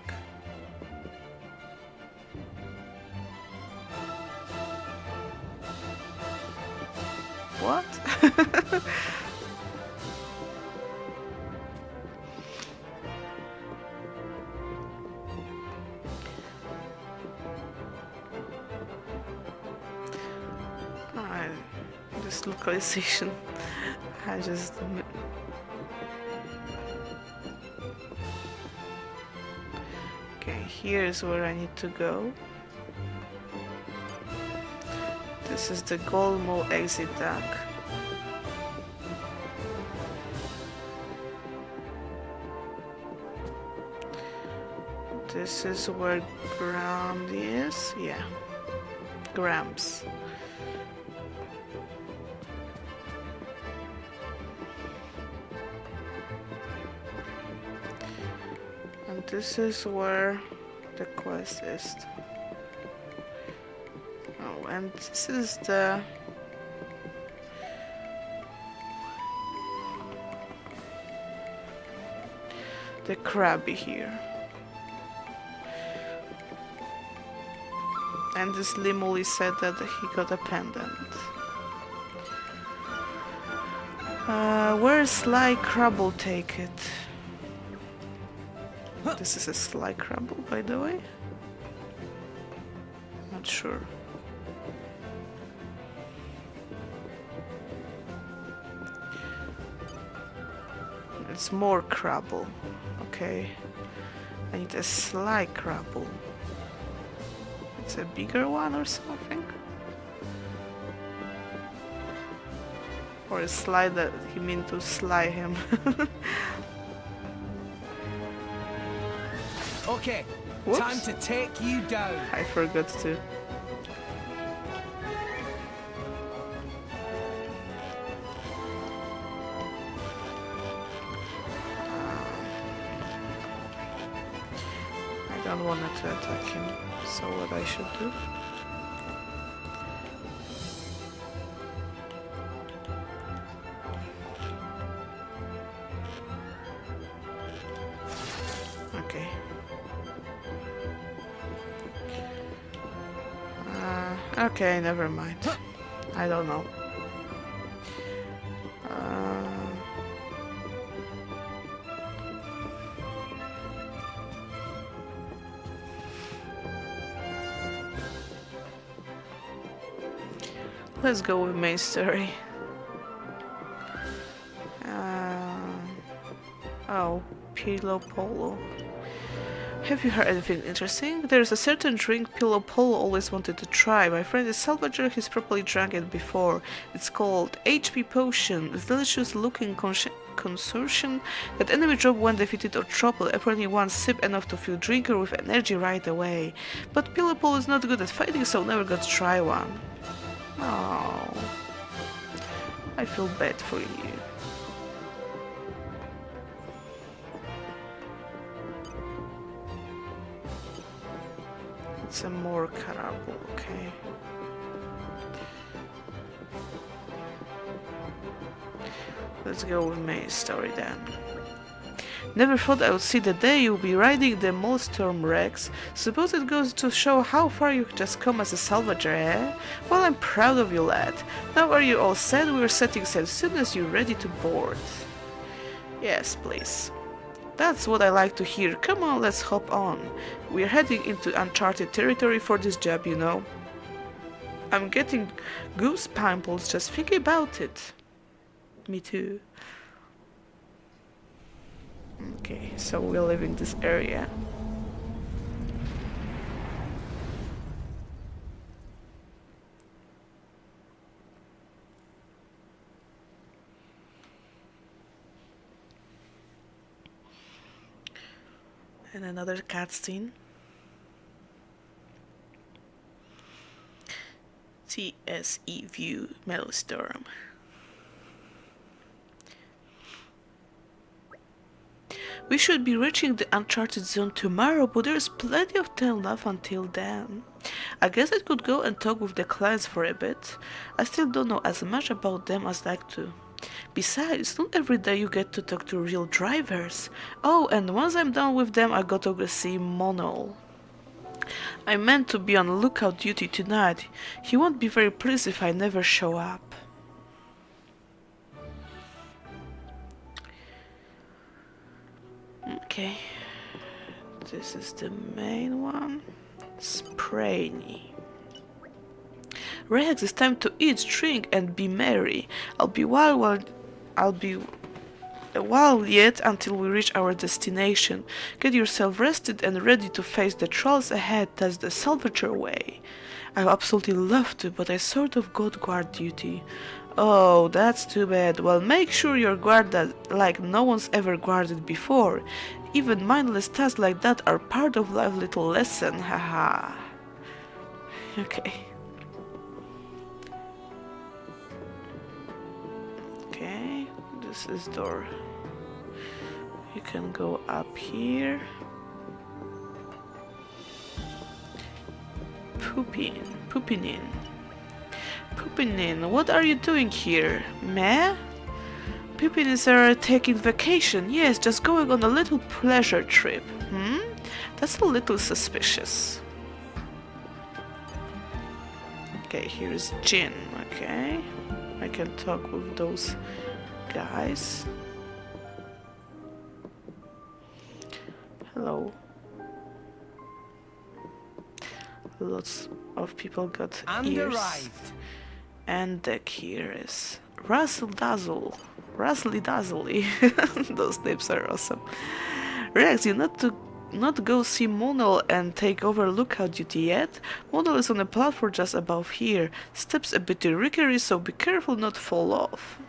What? This localization, I just... Okay, here's where I need to go. This is the Golmo exit deck. This is where Gram is, yeah, Grams. And this is where the quest is. Oh, and this is the crabby here. And this Limuli said that he got a pendant. Where's Sly Crabble take it? This is a Sly Crabble, by the way. Not sure. It's more Crabble. Okay. I need a Sly Crabble. It's a bigger one or something? Or a Sly that he meant to sly him. Okay, Whoops. time to take you down. I forgot to. I don't want to attack him, so what I should do? Okay. Okay, never mind. I don't know. Let's go with main story. Oh, Pillow Polo. Have you heard anything interesting? There's a certain drink Pillow Polo always wanted to try. My friend is Salvager, he's probably drank it before. It's called HP Potion. It's delicious looking consortium that enemy drop when defeated or trampled. Apparently one sip enough to fill drinker with energy right away. But Pillow Polo is not good at fighting, so never got to try one. Oh, I feel bad for you. It's a more carable, okay. Let's go with main story then. Never thought I would see the day you'll be riding the Moldstorm Rex. Suppose it goes to show how far you just come as a salvager, eh? Well, I'm proud of you, lad. Now are you all set? We're setting sail as soon as you're ready to board. Yes, please. That's what I like to hear. Come on, let's hop on. We're heading into uncharted territory for this job, you know. I'm getting goose pimples just thinking about it. Me too. Okay, so we're leaving this area. And another cutscene. TSE view, Maelstrom. We should be reaching the uncharted zone tomorrow, but there's plenty of time left until then. I guess I could go and talk with the clients for a bit. I still don't know as much about them as I'd like to. Besides, not every day you get to talk to real drivers. Oh, and once I'm done with them, I got to go see Mono. I meant to be on lookout duty tonight. He won't be very pleased if I never show up. Okay, this is the main one. Sprainy. Rex, it's time to eat, drink, and be merry. I'll be a while yet until we reach our destination. Get yourself rested and ready to face the trolls ahead. That's the salvager way. I absolutely love to, but I sort of got guard duty. Oh, that's too bad. Well, make sure you're guarded like no one's ever guarded before. Even mindless tasks like that are part of life's little lesson, haha. Okay. Okay, this is door. You can go up here. Poopinin. Poopinin, what are you doing here? Meh? Poopinins are taking vacation. Yes, just going on a little pleasure trip. That's a little suspicious. Okay, here's Jin. Okay, I can talk with those guys. Hello. Lots of people got ears. Arrived. And deck here is Razzle Dazzle. Razzly Dazzly. Those names are awesome. Rex, you not go see Monal and take over lookout duty yet? Monal is on a platform just above here. Steps a bit rickery, so be careful not to fall off.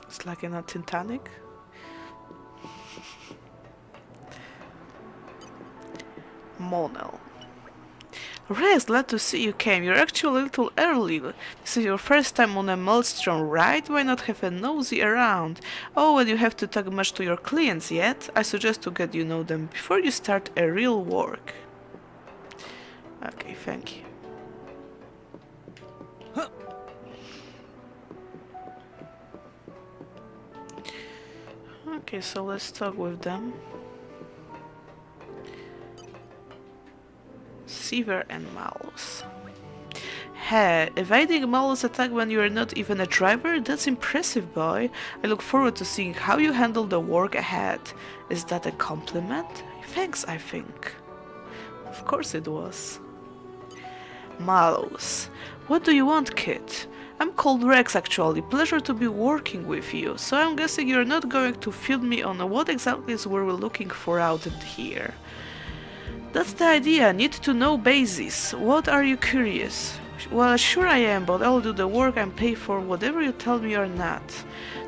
It's like in a Titanic. Monal. Rex, glad to see you came. You're actually a little early. This is your first time on a Maelstrom, right? Why not have a nosy around? Oh, and you have to talk much to your clients yet? I suggest to get you know them before you start a real work. Okay, thank you. Okay, so let's talk with them. Seaver and Malus. Hey, evading Malus' attack when you are not even a driver? That's impressive, boy. I look forward to seeing how you handle the work ahead. Is that a compliment? Thanks, I think. Of course it was. Malus. What do you want, kid? I'm called Rex, actually. Pleasure to be working with you. So I'm guessing you're not going to fill me on what exactly is we're looking for out here. That's the idea. Need to know basis. What are you curious? Well, sure I am, but I'll do the work and pay for whatever you tell me or not.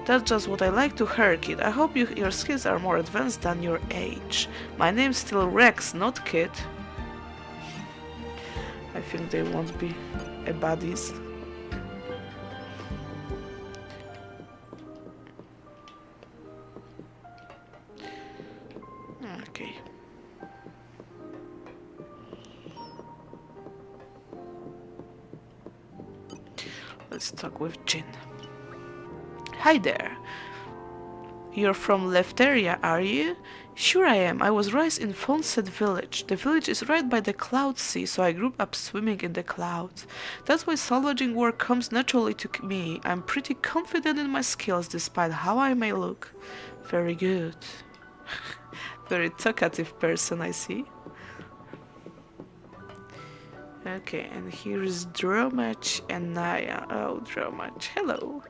That's just what I like to hear, kid. I hope your skills are more advanced than your age. My name's still Rex, not Kid. I think they won't be buddies. Let's talk with Jin. Hi there. You're from Lefteria, are you? Sure I am. I was raised in Fonset village. The village is right by the Cloud Sea, so I grew up swimming in the clouds. That's why salvaging work comes naturally to me. I'm pretty confident in my skills, despite how I may look. Very good. Very talkative person, I see. Okay, and here is Dromach and Naya. Oh, Dromach, hello.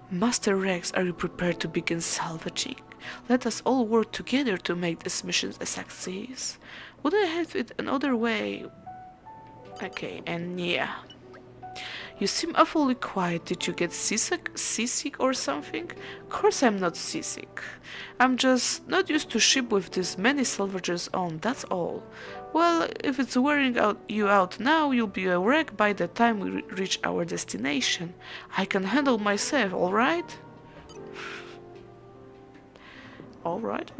Master Rex, are you prepared to begin salvaging? Let us all work together to make this mission a success. Would I have it another way? Okay, and yeah. You seem awfully quiet. Did you get seasick or something? Of course I'm not seasick. I'm just not used to ship with this many salvagers on, that's all. Well, if it's wearing you out now, you'll be a wreck by the time we reach our destination. I can handle myself, alright? Alright.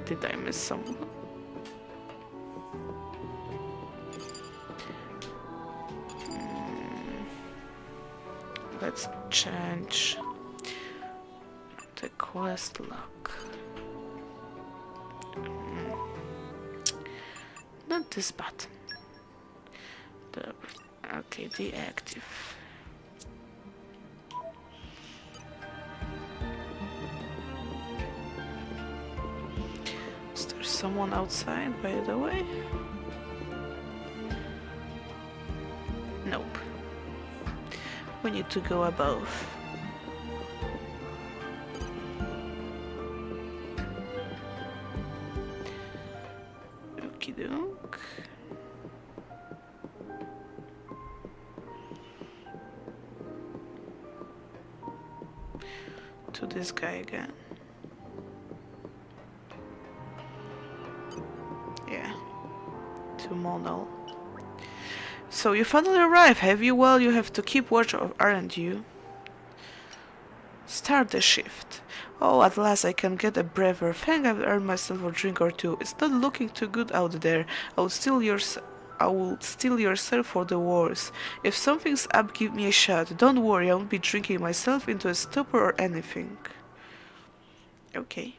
Did I miss someone? Let's change the quest log. Not this button. Okay, deactive. Is there someone outside, by the way? Nope. We need to go above. Okie doke. To this guy again. Yeah. To Monal. So you finally arrived, have you? Well, you have to keep watch of, aren't you? Start the shift. Oh, at last I can get a breather. Thank I've earned myself a drink or two. It's not looking too good out there. I will steal yourself for the wars. If something's up, give me a shot. Don't worry, I won't be drinking myself into a stupor or anything. Okay.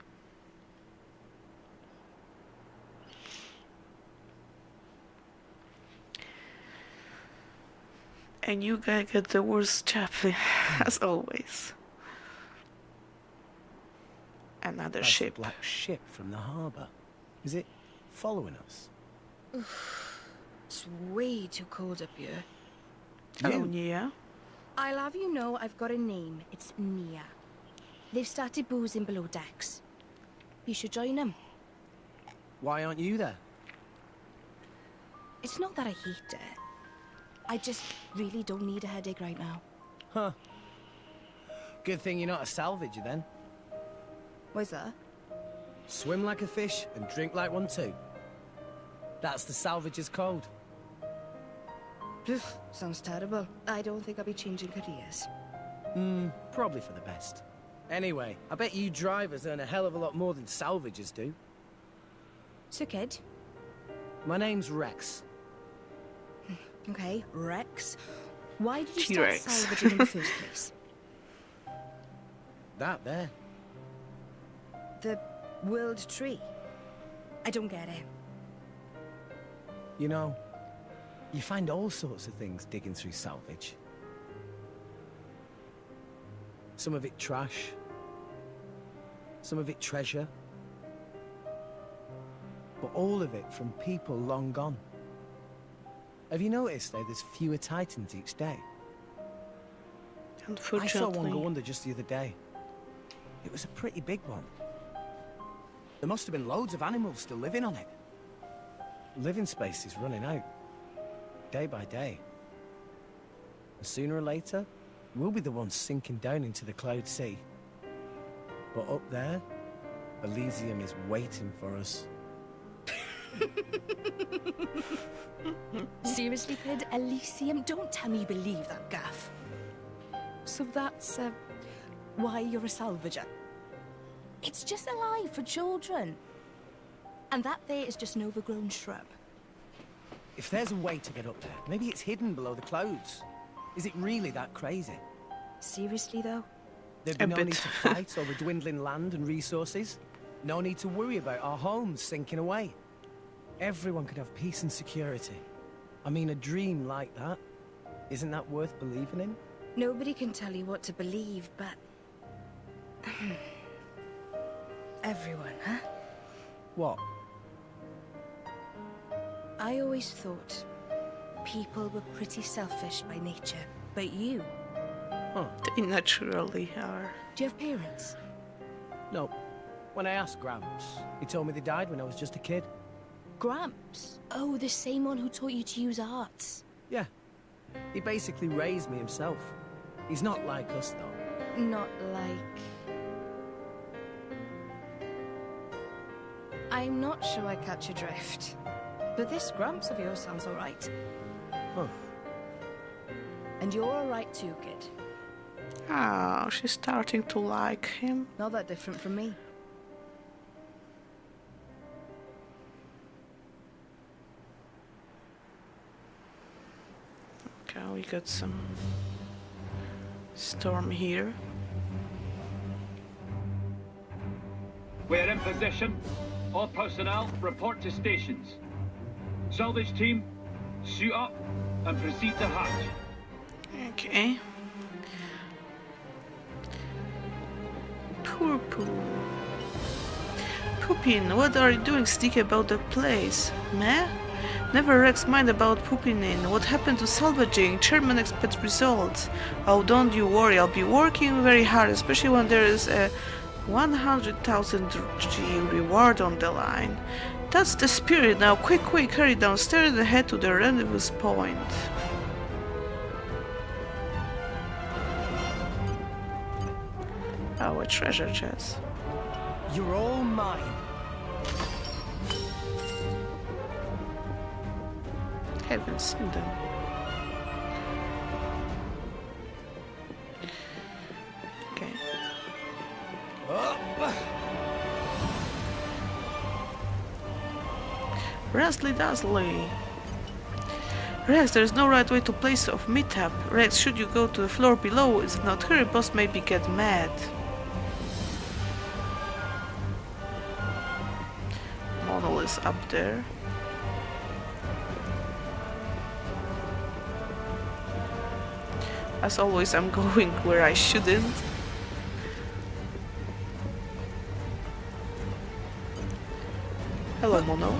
And you guy get the worst chaplain, as always. Another That's ship. The black ship from the harbour. Is it following us? It's way too cold up here. Oh, Nia. I'll have you know I've got a name. It's Nia. They've started boozing below decks. You should join them. Why aren't you there? It's not that I hate it. I just really don't need a headache right now. Huh. Good thing you're not a salvager then. Why's that? Swim like a fish and drink like one too. That's the salvager's code. Poof, sounds terrible. I don't think I'll be changing careers. Probably for the best. Anyway, I bet you drivers earn a hell of a lot more than salvagers do. So, kid. My name's Rex. Okay, Rex. Why did you start T-Rex. salvaging in the first place? That there. The world tree. I don't get it. You know, you find all sorts of things digging through salvage. Some of it trash. Some of it treasure. But all of it from people long gone. Have you noticed that there's fewer titans each day? Unfortunately. I saw one go under just the other day. It was a pretty big one. There must have been loads of animals still living on it. Living space is running out. Day by day. And sooner or later, we'll be the ones sinking down into the Cloud Sea. But up there, Elysium is waiting for us. Seriously, kid? Elysium? Don't tell me you believe that gaff. So that's, why you're a salvager? It's just a lie for children. And that there is just an overgrown shrub. If there's a way to get up there, maybe it's hidden below the clouds. Is it really that crazy? Seriously, though? There'd be A no bit. need to fight over dwindling land and resources. No need to worry about our homes sinking away. Everyone could have peace and security. I mean, a dream like that, isn't that worth believing in? Nobody can tell you what to believe, but... everyone, huh? What? I always thought people were pretty selfish by nature, but you... They naturally are. Do you have parents? No. When I asked Gramps, he told me they died when I was just a kid. Gramps? Oh, the same one who taught you to use arts. Yeah. He basically raised me himself. He's not like us, though. Not like... I'm not sure I catch your drift. But this Gramps of yours sounds alright. Huh. And you're alright too, kid. Oh, she's starting to like him. Not that different from me. Okay, we got some storm here. We're in position. All personnel report to stations. Salvage team, suit up and proceed to hatch. Okay. Poor Poo. Poopin, what are you doing sneaky about the place? Meh? Never Rex mind about pooping in. What happened to salvaging? Chairman expects results. Oh, don't you worry, I'll be working very hard, especially when there is a 100,000 G reward on the line. That's the spirit. Now quick, hurry downstairs and head to the rendezvous point. Oh, a treasure chest. You're all mine. Haven't seen them. Okay. Razzly dazzly. Rex, there's no right way to place of meetup. Rex, should you go to the floor below? Is it not her? Boss maybe get mad. Model is up there. As always, I'm going where I shouldn't. Hello, Mono.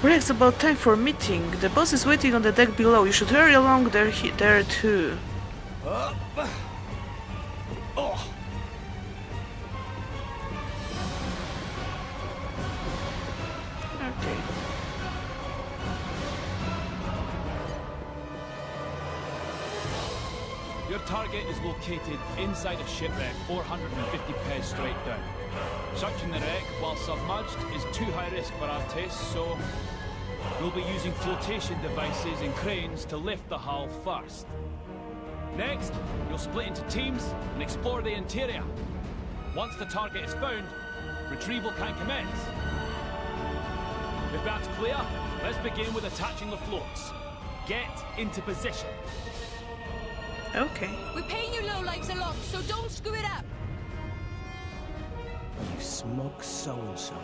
Rex, about time for a meeting. The boss is waiting on the deck below. You should hurry along there too. Okay. Your target is located inside a shipwreck 450 pairs straight down. Searching the wreck while submerged is too high risk for our tests, so we'll be using flotation devices and cranes to lift the hull first. Next, you'll split into teams and explore the interior. Once the target is found, retrieval can commence. If that's clear, let's begin with attaching the floats. Get into position. Okay. We're paying you lowlifes a lot, so don't screw it up. You smug so-and-so.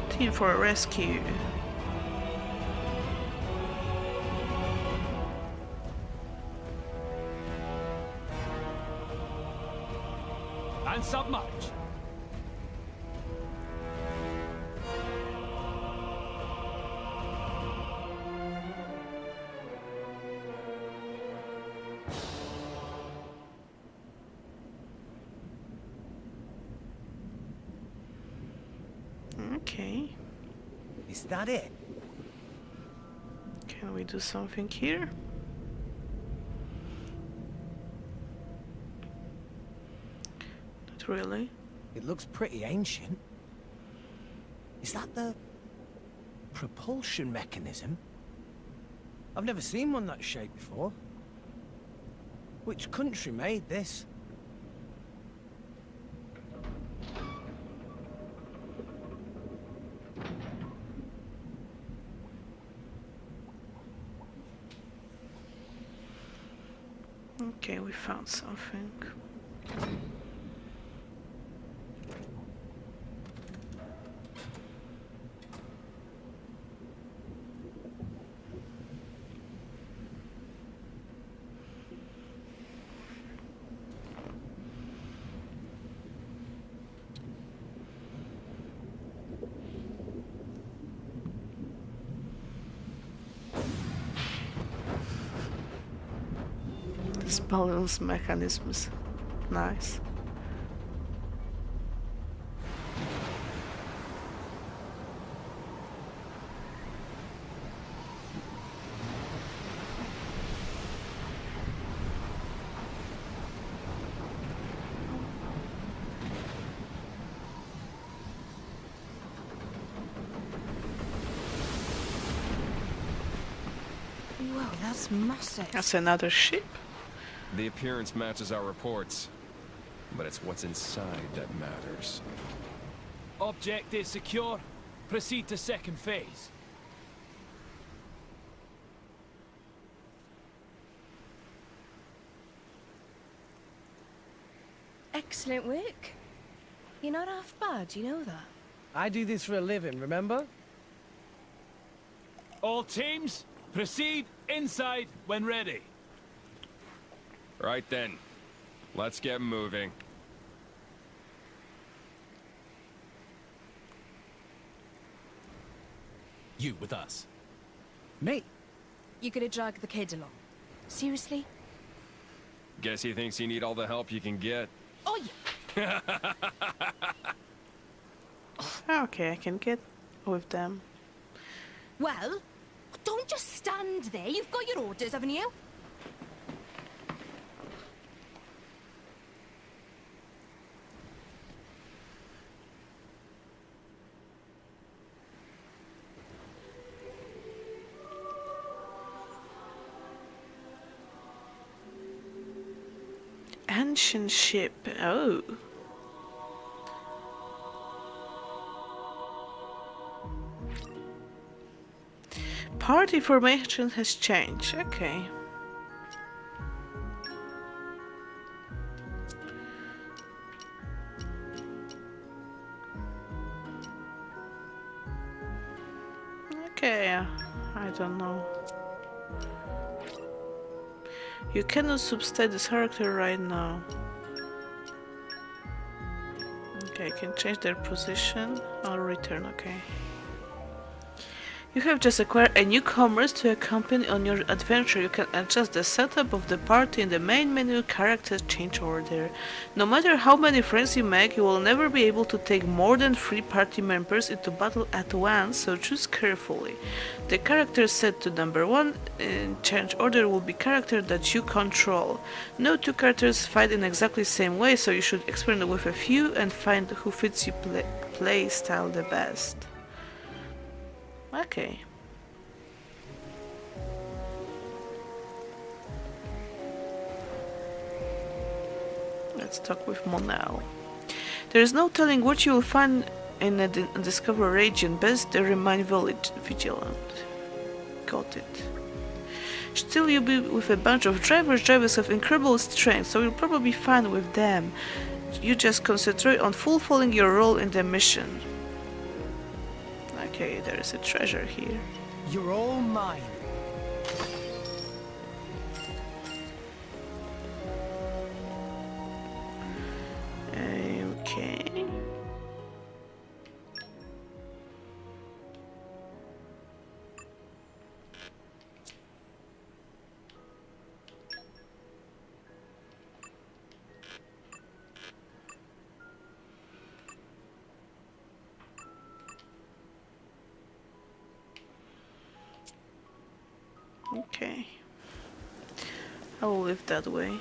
Team for a rescue. And submerge. Okay. Is that it? Can we do something here? Not really. It looks pretty ancient. Is that the... Propulsion mechanism? I've never seen one that shape before. Which country made this? Okay, we found something. This balance mechanism is nice. Whoa, that's massive. That's another ship. The appearance matches our reports, but it's what's inside that matters. Objective secure. Proceed to second phase. Excellent work. You're not half bad, you know that. I do this for a living, remember? All teams, proceed inside when ready. Right then, let's get moving. You with us. Me? You're gonna drag the kid along. Seriously? Guess you thinks you need all the help you can get. Oh, yeah. Okay, I can get with them. Well, don't just stand there. You've got your orders, haven't you? Ancient ship. Oh. Party formation has changed. Okay. Okay, I don't know. You cannot substate this character right now. Okay, I can change their position. I'll return, okay. You have just acquired a newcomer to accompany on your adventure. You can adjust the setup of the party in the main menu character change order. No matter how many friends you make, you will never be able to take more than 3 party members into battle at once, so choose carefully. The character set to number 1 in change order will be character that you control. No 2 characters fight in exactly the same way, so you should experiment with a few and find who fits your play style the best. Okay. Let's talk with Monel. There is no telling what you will find in a undiscovered region. Best remain vigilant. Got it. Still, you'll be with a bunch of drivers. Drivers have incredible strength, so you'll probably be fine with them. You just concentrate on fulfilling your role in the mission. Okay, there is a treasure here. You're all mine. Okay. Okay. I will live that way.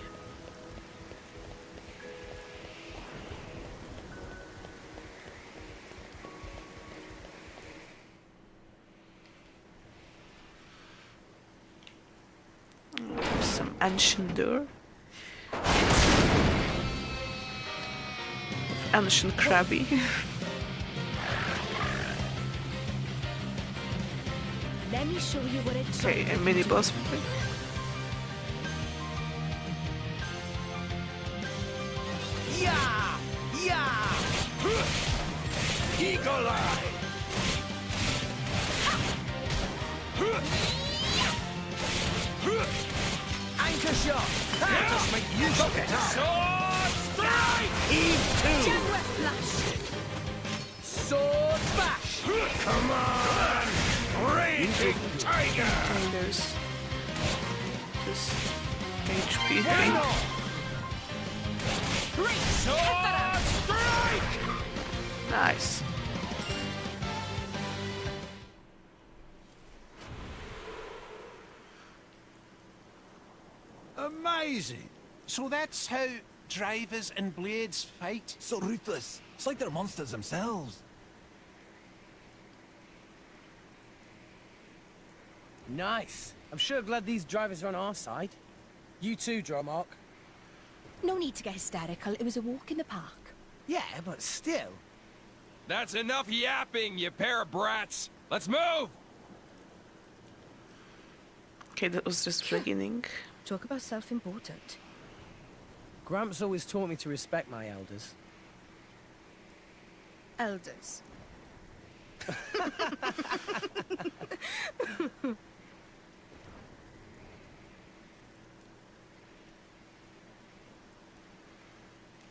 ancient door. Ancient Krabby. Let me show you what it's Okay, a mini boss fight. Yeah! Yeah! Eagle Eye! Anchor shot! Just make use of it! Sword strike! Eve 2! Jaguar flash. Sword bash! Come on! Raging Tiger! And there's this HP Hang thing. on! Sword strike! Nice. Amazing. So that's how drivers and blades fight? So ruthless. It's like they're monsters themselves. Nice. I'm sure glad these drivers are on our side. You too, Dromark. No need to get hysterical. It was a walk in the park. Yeah, but still. That's enough yapping, you pair of brats. Let's move! Okay, that was just beginning. Talk about self-important. Gramps always taught me to respect my elders. Elders.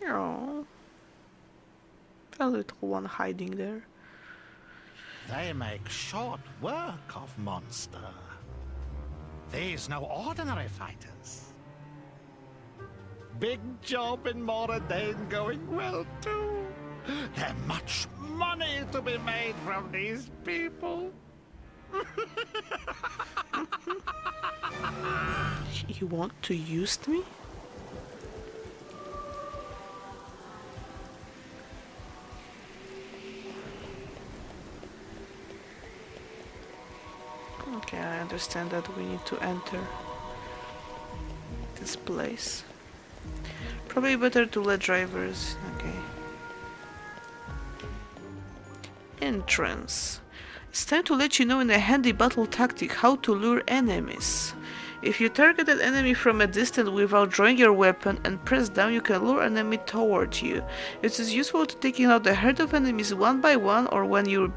Oh, a little one hiding there. They make short work of monster. These no ordinary fighters. Big job in Moradane going well too. There's much money to be made from these people. You want to use me? Okay, I understand that we need to enter this place. Probably better to let drivers. Okay. Entrance. It's time to let you know in a handy battle tactic how to lure enemies. If you target an enemy from a distance without drawing your weapon and press down, you can lure an enemy toward you. It is useful to taking out a herd of enemies one by one, or when you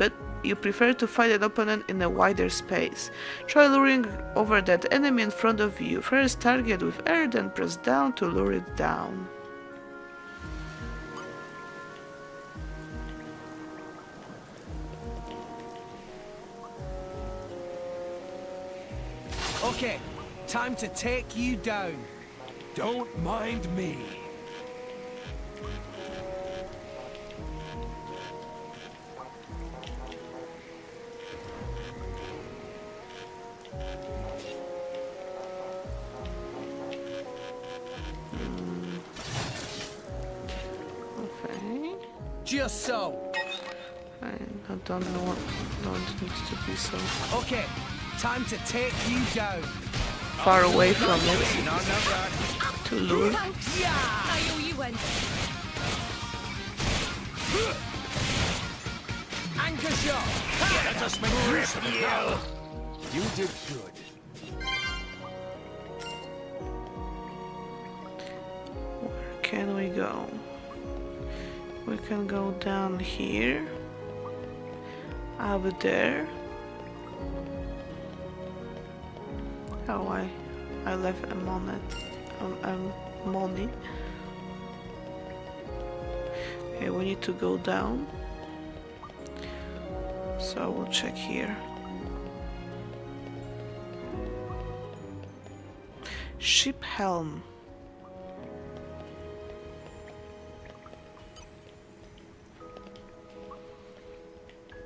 prefer to fight an opponent in a wider space. Try luring over that enemy in front of you. First target with air, then press down to lure it down. Okay, time to take you down. Don't mind me. Okay. Just so. I don't know what it needs to be so Okay, time to take you down. far away from it to lure. Yeah! I owe you one. Anchor shot! Let us make use of it now. You did good. Where can we go? We can go down here. Over there. Oh, I left a money. Okay, we need to go down. So we'll check here. Ship helm.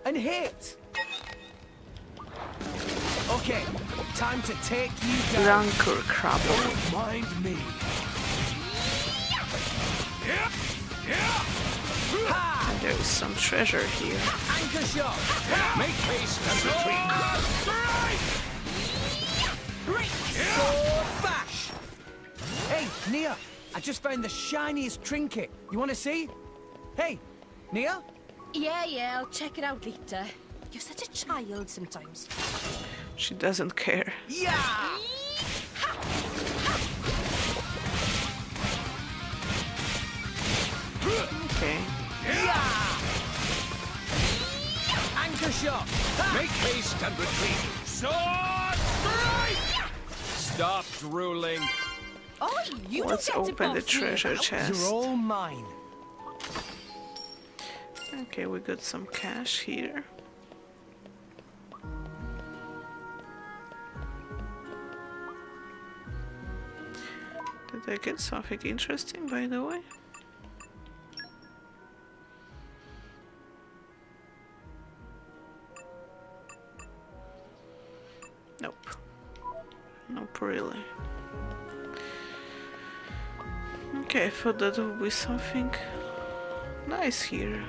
And hit! Okay, time to take you down. Ranker crabble. Don't mind me. Ha! And there is some treasure here. Anchor shot! Make haste and retreat. Sword bash! Nia, I just found the shiniest trinket. You want to see? Hey, Nia? Yeah, I'll check it out later. You're such a child sometimes. She doesn't care. Yeah! Okay. Yeah! Anchor shot! Make haste and retreat. Sword strike! Stop drooling. Oh, you Let's don't get to open the boss me treasure about. chest. You're all mine. Okay, we got some cash here. Did I get something interesting, by the way? Nope. Nope, really. Okay, I thought that would be something nice here.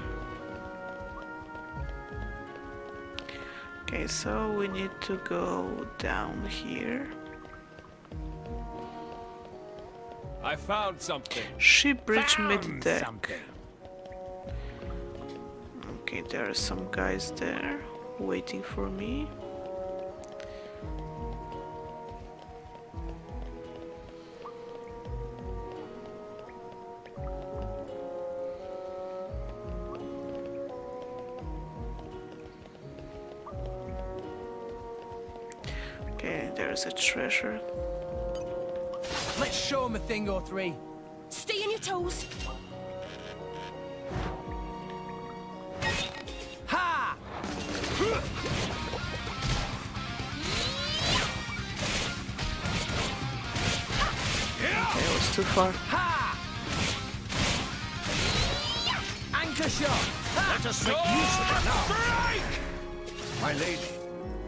Okay, so we need to go down here. I found something. Ship bridge Found mid-deck. something. Okay, there are some guys there waiting for me. Okay, there's a treasure. Let's show him a thing or three. Stay on your toes. Ha! Okay, it was too far. Ha! Anchor shot! Let us make use of it now. My lady,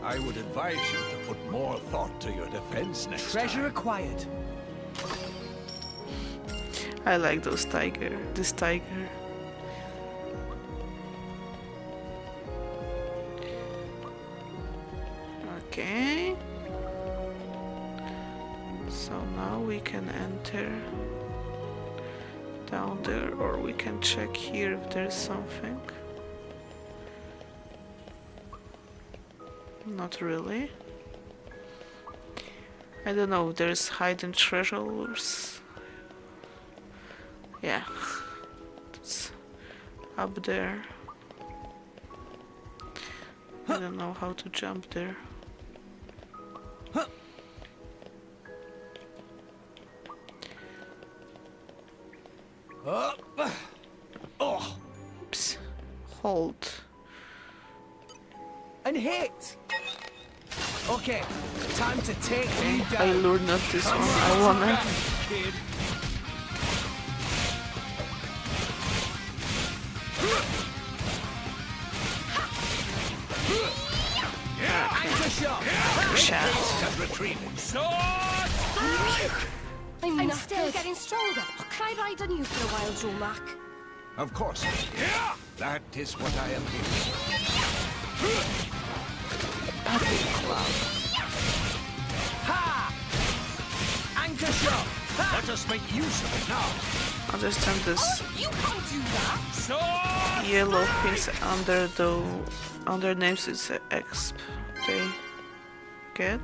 I would advise you to put more thought to your defense next Treasure time. acquired. I like those tiger. This tiger. Okay. So now we can enter down there, or we can check here if there's something. Not really. I don't know if there's hidden treasures. Yeah, it's up there. I don't know how to jump there. Oh, Oops. Hold. and hit. Okay, time to take you I down. lured not this one. I wanna. Kid. Anchor shot! Shot. And retreat. Sword strike! I'm still getting stronger. Oh, can I ride on you for a while, Joe Mac? Of course. That is what I am here for. Ha! Anchor shot! Let us make use of it now. Understand this You can't do that. Sword yellow things under names is exp they get.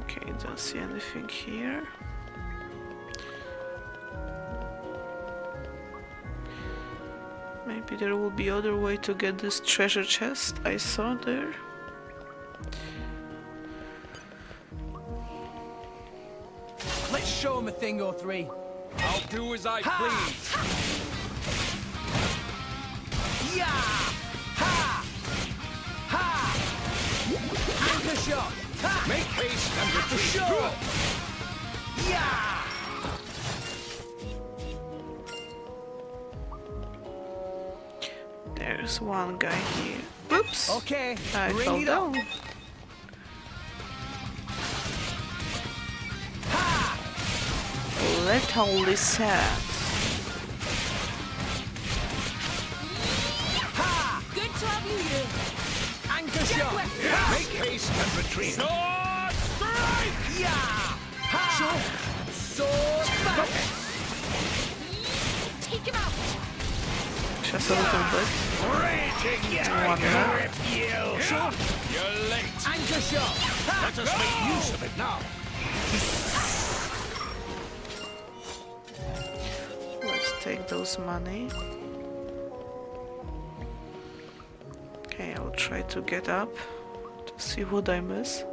Okay, don't see anything here. Maybe there will be other way to get this treasure chest I saw there. Let's show him a thing or three. I'll do as I Ha! please. Yeah! Ha! Ha! Anchor shot! Ha! Make haste and retreat. Sure! Yeah! There's one guy here. Oops! Okay, I bring fell it up. down. Literally sad. Ha! Good to have you here. Anchor shot! Make haste haste and retreat. Sword strike! Yeah! Ha! Sword back! Take him out! Just a little bit. Raging One tiger more. rip you. Sure. You're late. Anchor shot! Let us make use of it now. Let's take those money. Okay, I'll try to get up to see what I miss.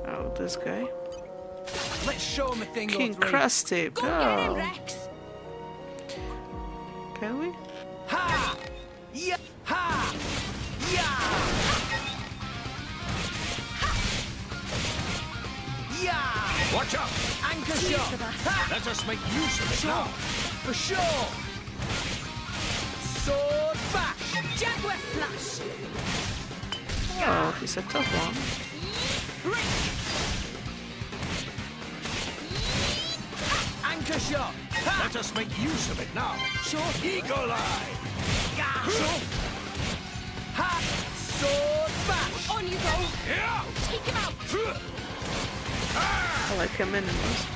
Oh, this guy. Let's show him a thing or King three. Krusty. Go get him, Go. Rex! Can we? Ha! Yeah! Ha! Yeah! Yeah! Watch out. Anchor shot! Ha! Let us make use of it now. For sure! Sword back! Jaguar slash! Oh, he's a tough one. Anchor shot! Ha! Let us make use of it now. Sure! Eagle eye. Sure! Ha! Sword back! On you go! Yeah. Take him out! I like him animals.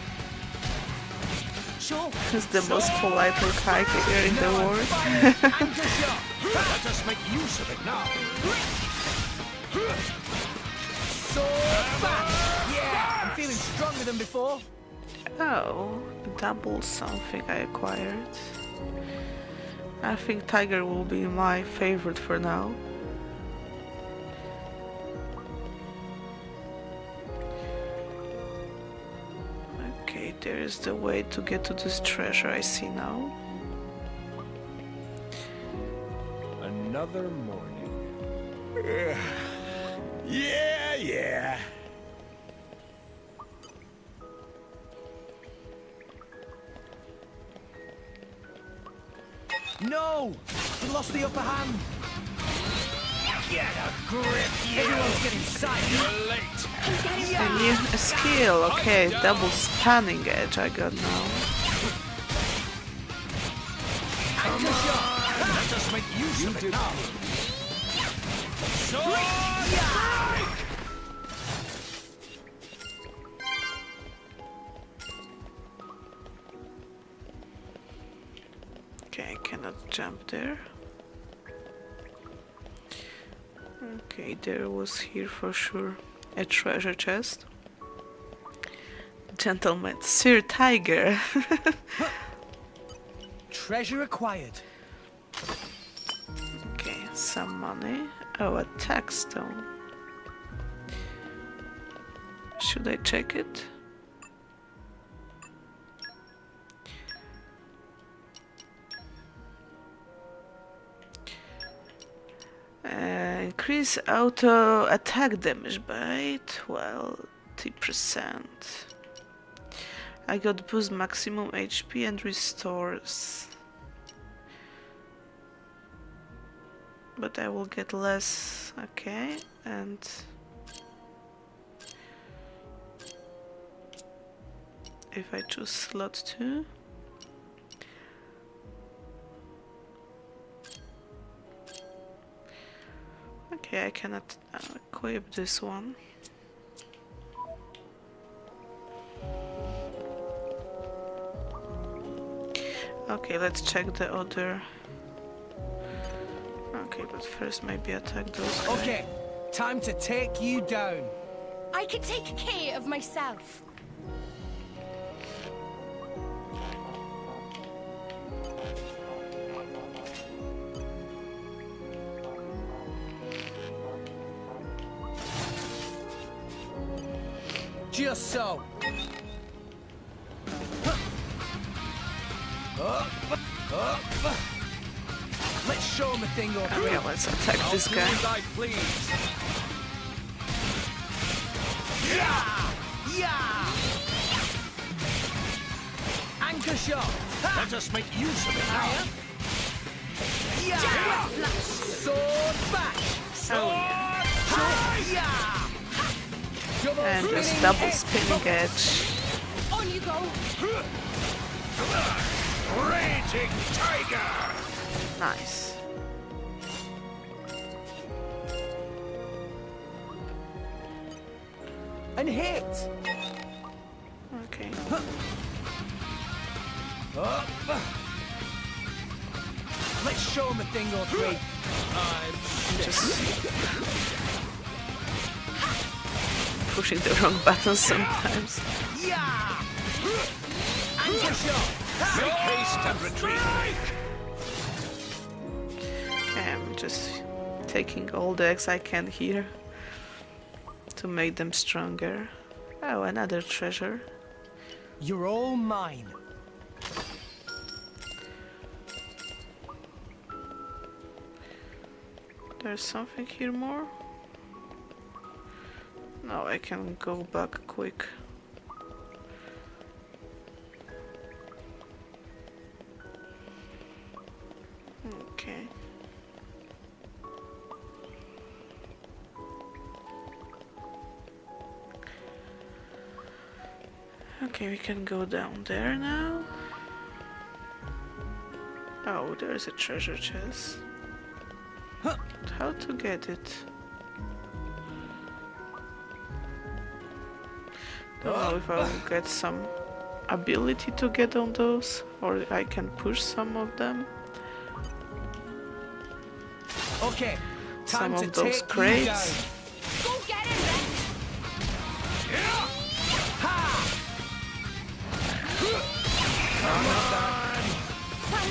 Sure! He's the most polite little hiker in the world. Anchor shot! Let us make use of it now. Sword back! Yeah! I'm feeling stronger than before. Oh, double something I acquired. I think Tiger will be my favorite for now. Okay, there is the way to get to this treasure I see now. Another morning. Yeah. No! We lost the upper hand. Get a grip, you. Everyone's getting sight. You're late. A new skill, okay, double spanning edge I got now. Anchor shot! Let us make use of it now. Sword strike! Okay, I cannot jump there. Okay, there was here for sure a treasure chest. Gentlemen, Sir Tiger. Treasure acquired. Okay, some money. Oh, a tax stone. Should I check it? Increase auto attack damage by 20%. I got boost maximum HP and restores. But I will get less. Okay, and if I choose slot 2. Okay, I cannot equip this one. Okay, let's check the other. Okay, but first maybe attack those guys. Okay, time to take you down. I can take care of myself. Just so. Up. Let's show him a thing or three. Okay, let's attack this guy. Please. Yeah! Anchor shot! Let us make use of it now. Yeah! Sword back! Oh, Yeah! Double and this spinning double head. spinning edge. On you go! Raging tiger. Nice. and hit. Okay. Up. Let's show him a thing or three. Just pushing the wrong buttons sometimes. Yeah. Anchor shot. Make haste and retreat. Okay, I'm just taking all the eggs I can here to make them stronger. Oh, another treasure. You're all mine. There's something here more? No, I can go back quick. Okay. Okay, we can go down there now. Oh, there's a treasure chest. How to get it? Don't know if I will get some ability to get on those, or I can push some of them. Okay, time Some to of those take crates. you down. Go get him, Rex!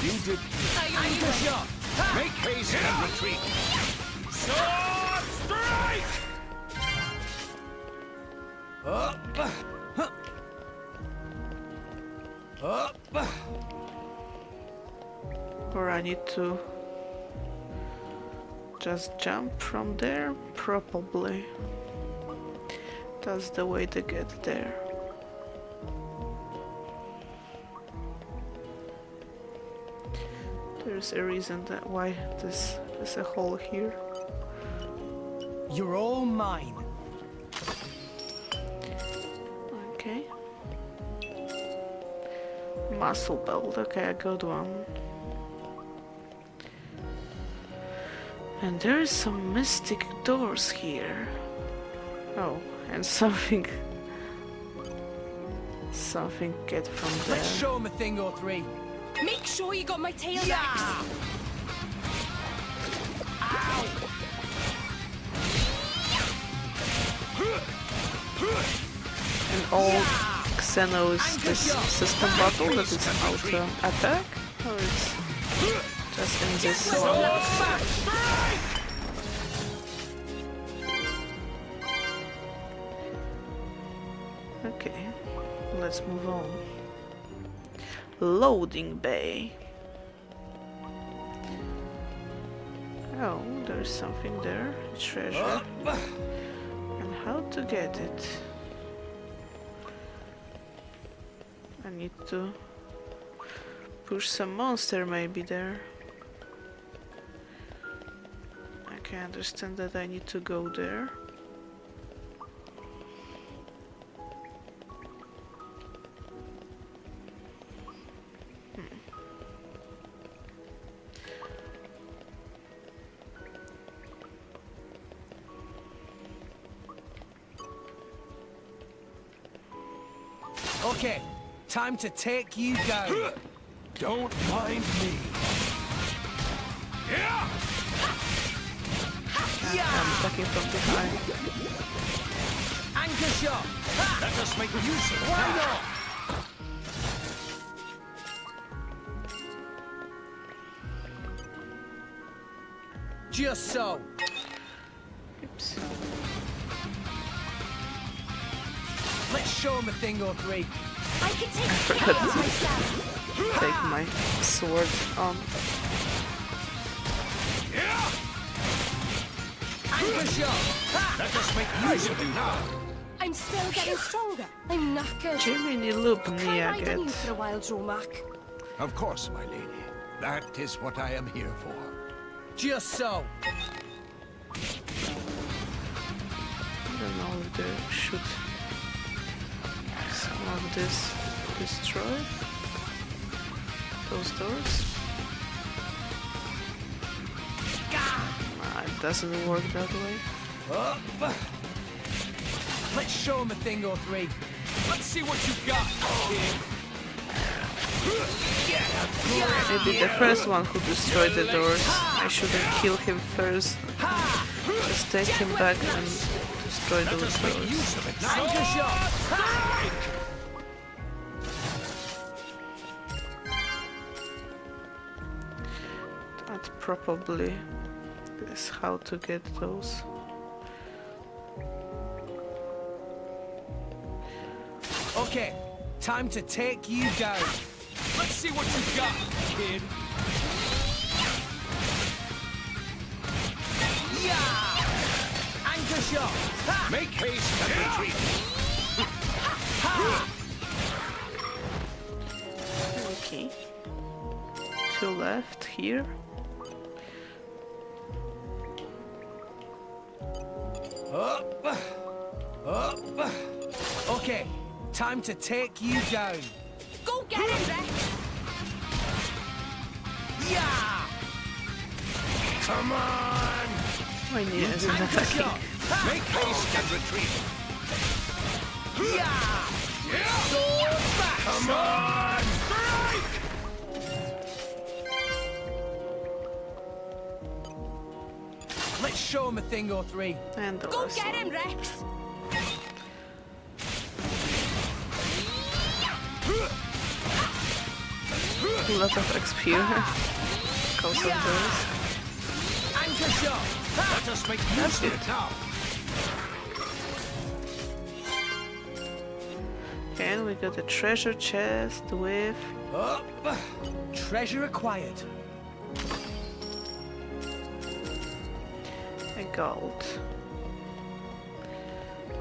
You did. Anchor shot. Make haste and retreat. Sword strike! Up. Up. Or I need to just jump from there? Probably. That's the way to get there. There's a reason that why this is a hole here. You're all mine. Okay. Muscle belt. Okay, I got one. And there's some mystic doors here. Oh, and something get from there. Let's show him a thing or three. Make sure you got my tail, Yeah. Rex. Ow. And all Xeno is this system battle that is auto attack? Or it's just in this one? Okay, let's move on. Loading bay. Oh, there's something there. A treasure. And how to get it? I need to push some monster maybe there. I can understand that I need to go there. Okay, time to take you down. Don't mind me. Yeah! I'm attacking from behind. Anchor shot. Let us make use of Why that. not? Just so. Oops. Let's show him a thing or three. I can take forgot care of to myself. take my sword on. Anchor shot. Let us make use of it now. I'm still getting stronger. I'm knackered. Jiminy loop Can I Nia ride on you get. for a while, Dromac? Of course, my lady. That is what I am here for. Just so. I don't know if they should some of this destroy those doors. Nah, it doesn't work that way. Up. Let's show him a thing or three. Let's see what you got, kid. Maybe the first one who destroyed the doors. I shouldn't kill him first. Just take him back and destroy those doors. Anchor shot! That probably is how to get those. Okay, time to take you down. Let's see what you got, kid. Yeah! Anchor shot! Ha! Make haste and retreat. Okay. 2 left here. Up! Up! Okay, time to take you down. Go get him, Rex! Yeah! Come on! My knee isn't Anchor attacking. shot! Make haste and retreat. Yeah! Sword back! Come on! Let's show him a thing or three. And the Go last get one. him, Rex! A lot of XP because of this. Anchor shot! Let us make use of it now. And we got a treasure chest with Up! Treasure acquired. a gold.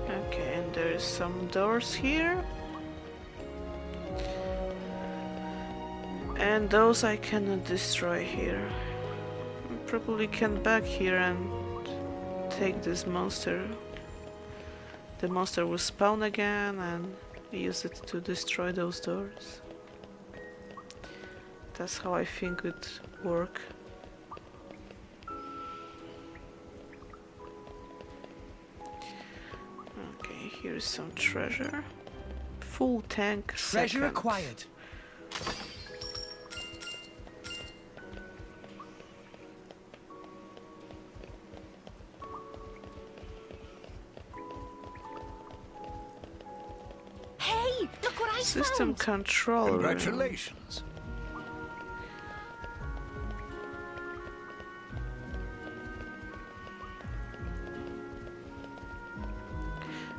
Okay, and there's some doors here. And those I cannot destroy here. I probably can back here and take this monster. The monster will spawn again and use it to destroy those doors. That's how I think it would work. Okay, here's some treasure. Full tank. Treasure second. acquired. Hey, look what I System found! control room. Congratulations.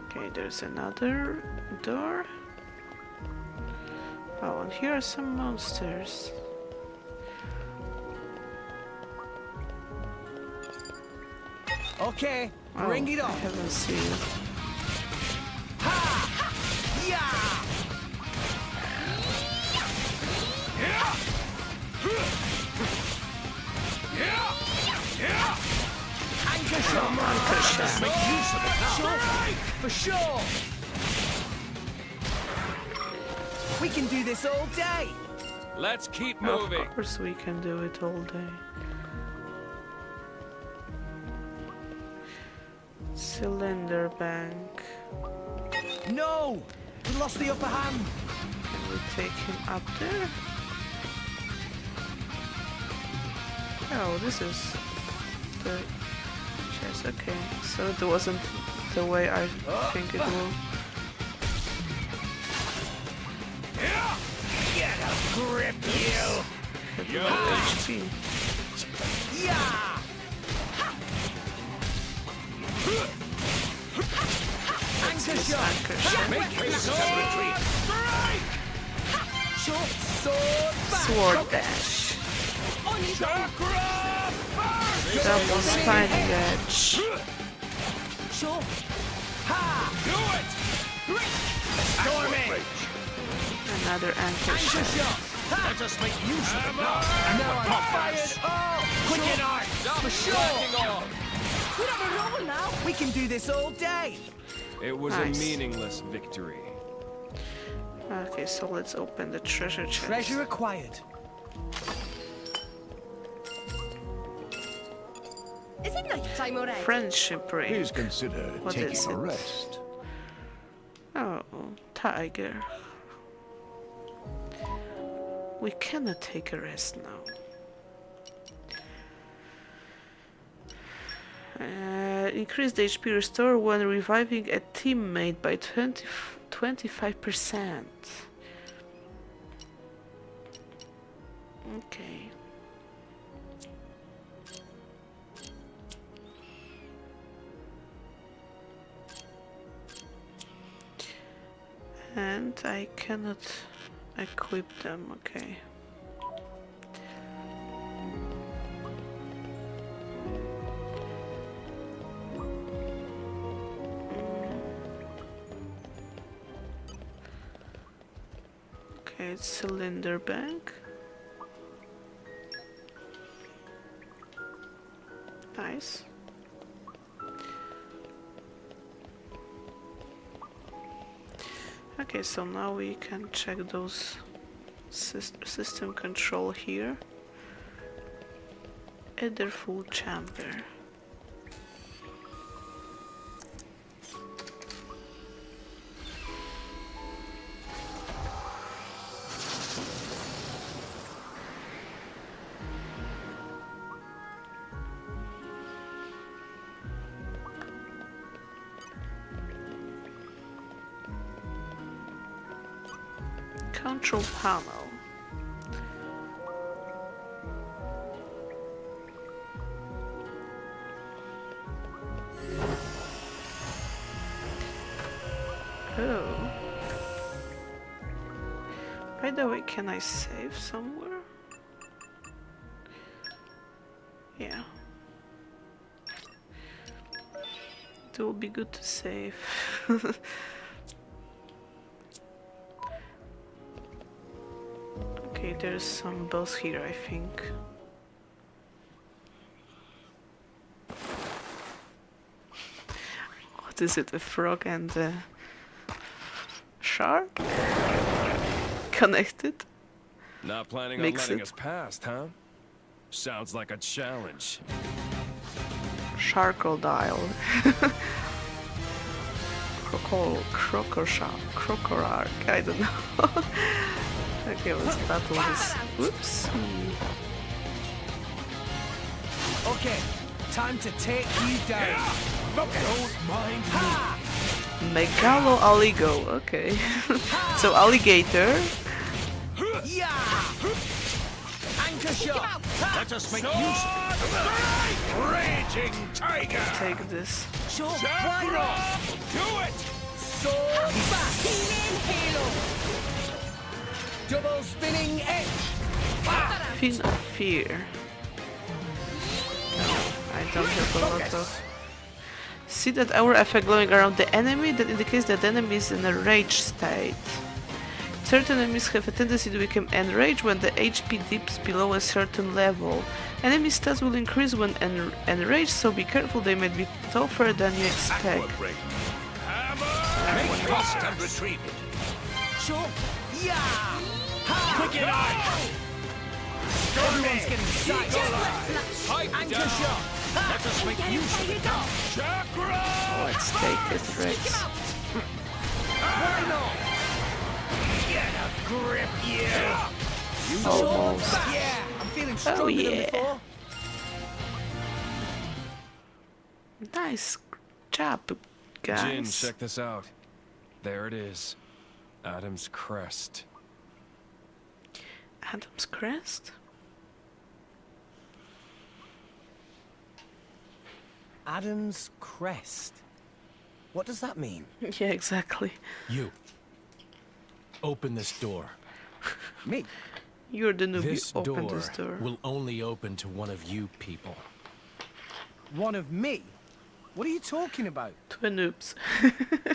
Okay, there's another door. Oh, and here are some monsters. Okay, Oh, bring it I on. haven't seen it. Yeah! Anchor shot! Anchor shot. Make use of it now. For sure! We can do this all day! Let's keep Of moving. course we can do it all day. Cylinder bank. No! We lost the upper hand! Can we take him up there? Oh, this is the chest. Okay, so it wasn't the way I think it will. Get a grip, you! Had low HP. Yeah! Anchor shot! Anchor shot. Make haste and retreat. Short sword back! Sword dash. Double spine edge. Sure. Ha! Do it! Stormy! Another anchor Anchor shot. shot! Let us make use of it now. Now I'm fired up! Quick and hard! For sure! We're on a roll now! We can do this all day! It was Nice. a meaningless victory. Okay, so let's open the treasure chest. Treasure acquired. Is it night time already? Friendship ring. Please consider What taking is a it? rest. Oh, tiger. We cannot take a rest now. Increase the HP restore when reviving a teammate by 25%. Okay. And I cannot equip them, okay. Okay, it's cylinder bank. Nice. Okay, so now we can check those system control here. Ether full chamber. Control panel. Oh. By the way, can I save somewhere? Yeah. It will be good to save. Okay, there's some boss here, I think. What is it, a frog and a shark? Connected? Not planning on letting us past, huh? Sounds like a challenge. Crocodile. Crocodile. I don't know. Okay, let's battle this. Whoops. Okay, time to take you down. Don't mind me. Megalo Aligo. Okay. So alligator. Yeah. Anchor shot. Let us make use of it. Raging tiger. Take this. Sure, why not? Do it. Sword back. Healing halo. Double spinning edge. Fin of fear. I don't have a lot of. See that aura effect glowing around the enemy? That indicates that the enemy is in a rage state. Certain enemies have a tendency to become enraged when the HP dips below a certain level. Enemy stats will increase when enraged, so be careful, they might be tougher than you expect. Make cost and retrieve it. Sure. Yeah. Quick and eye. Everyone's getting sight. Anchor shot. Let us make use of it now. Chakra. Let's take it, Rex. Why not? Get a grip, yeah. Almost. Yeah, I'm feeling stronger than before. Nice job, guys. Jin, check this out. There it is. Adam's crest. Adam's crest? Adam's crest. What does that mean? Yeah, exactly. You. Open this door. Me? You're the noob. This You open door this door. will only open to one of you people. One of me? What are you talking about? Twin noobs.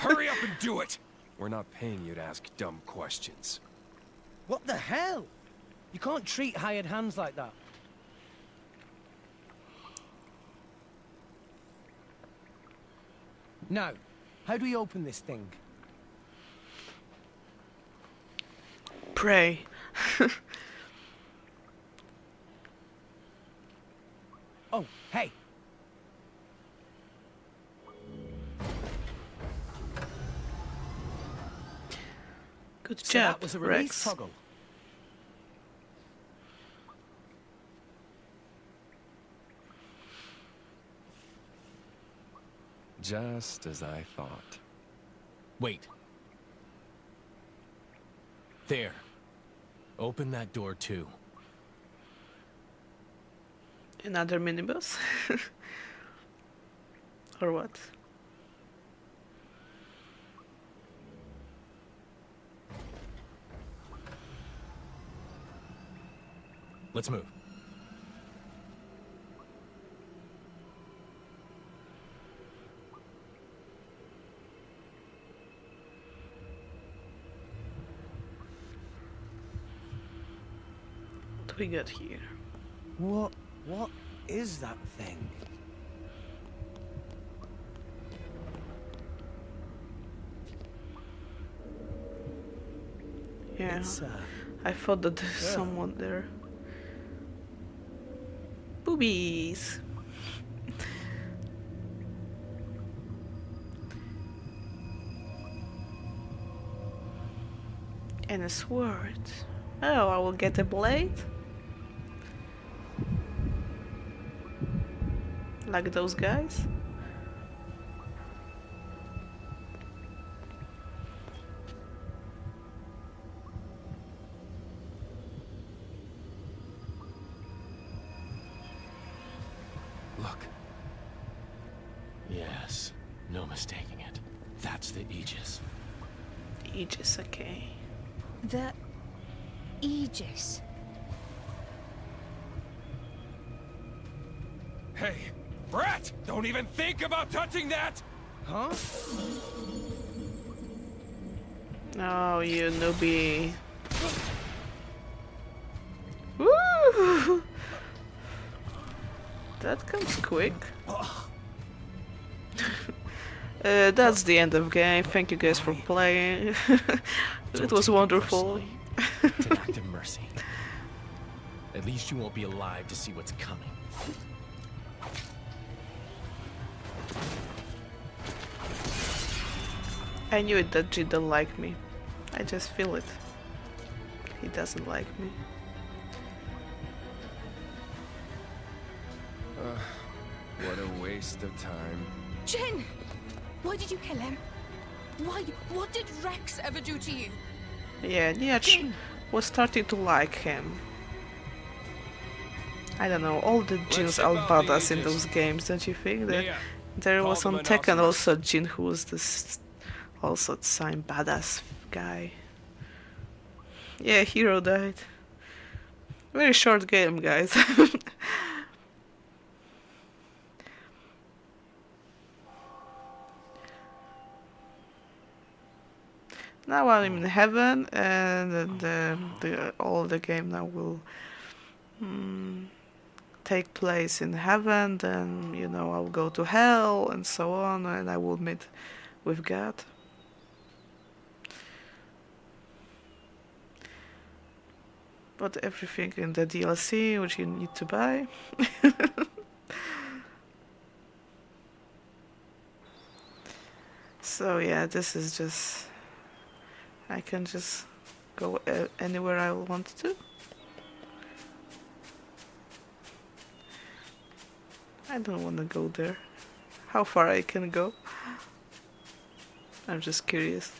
Hurry up and do it! We're not paying you to ask dumb questions. What the hell? You can't treat hired hands like that. Now, how do we open this thing? Pray. Oh, hey. Good So job, that was a release Rex. toggle. Just as I thought. Wait. There. Open that door too. Another minibus? Or what? Let's move. What we got here? What is that thing? Yeah, It's, I thought that there's yeah. someone there. Boobies! And a sword. Oh, I will get a blade? Like those guys? Look. Yes, no mistaking it. That's the Aegis. Aegis, okay. The Aegis. Hey, Brat! Don't even think about touching that! Huh? Oh, you newbie. Woo! That comes quick. That's the end of game. Thank you guys for playing. It was wonderful. It's an act of mercy. At least you won't be alive to see what's coming. I knew it that G don't like me. I just feel it. He doesn't like me. What a waste of time. Jin! Why did you kill him? Why? What did Rex ever do to you? Yeah, Niach was starting to like him. I don't know, all the Jins are badass in those games, don't you think? There was on Tekken also Jin who was this also the same badass guy. Yeah, hero died. Very short game, guys. Now I'm in heaven, and all the game now will take place in heaven. Then you know I'll go to hell and so on, and I will meet with God. But everything in the DLC, which you need to buy. So yeah, this is just. I can just go anywhere I want to. I don't want to go there. How far I can go? I'm just curious.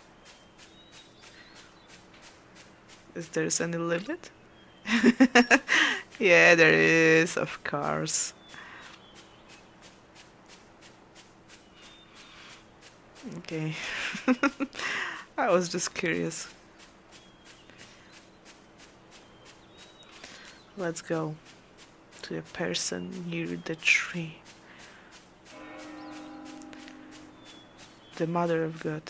Is there any limit? Yeah, there is, of course. Okay. I was just curious. Let's go to a person near the tree. The Mother of God.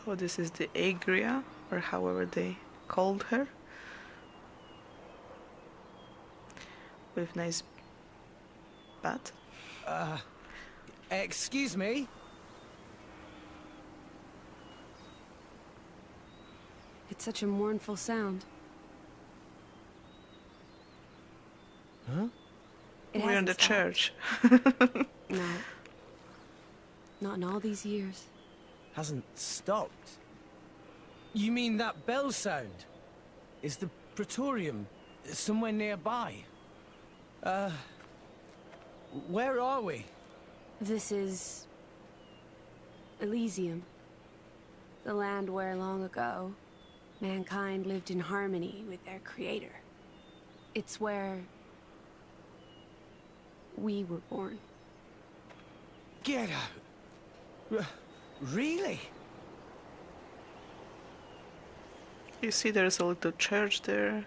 Oh, this is the Agria, or however they called her. With nice bat. Excuse me? It's such a mournful sound. Huh? We're in hasn't the stopped. church. No. Not in all these years. Hasn't stopped? You mean that bell sound? Is the Praetorium somewhere nearby? Where are we? This is... Elysium. The land where, long ago, mankind lived in harmony with their creator. It's where... we were born. Get out! Really? You see, there's a little church there.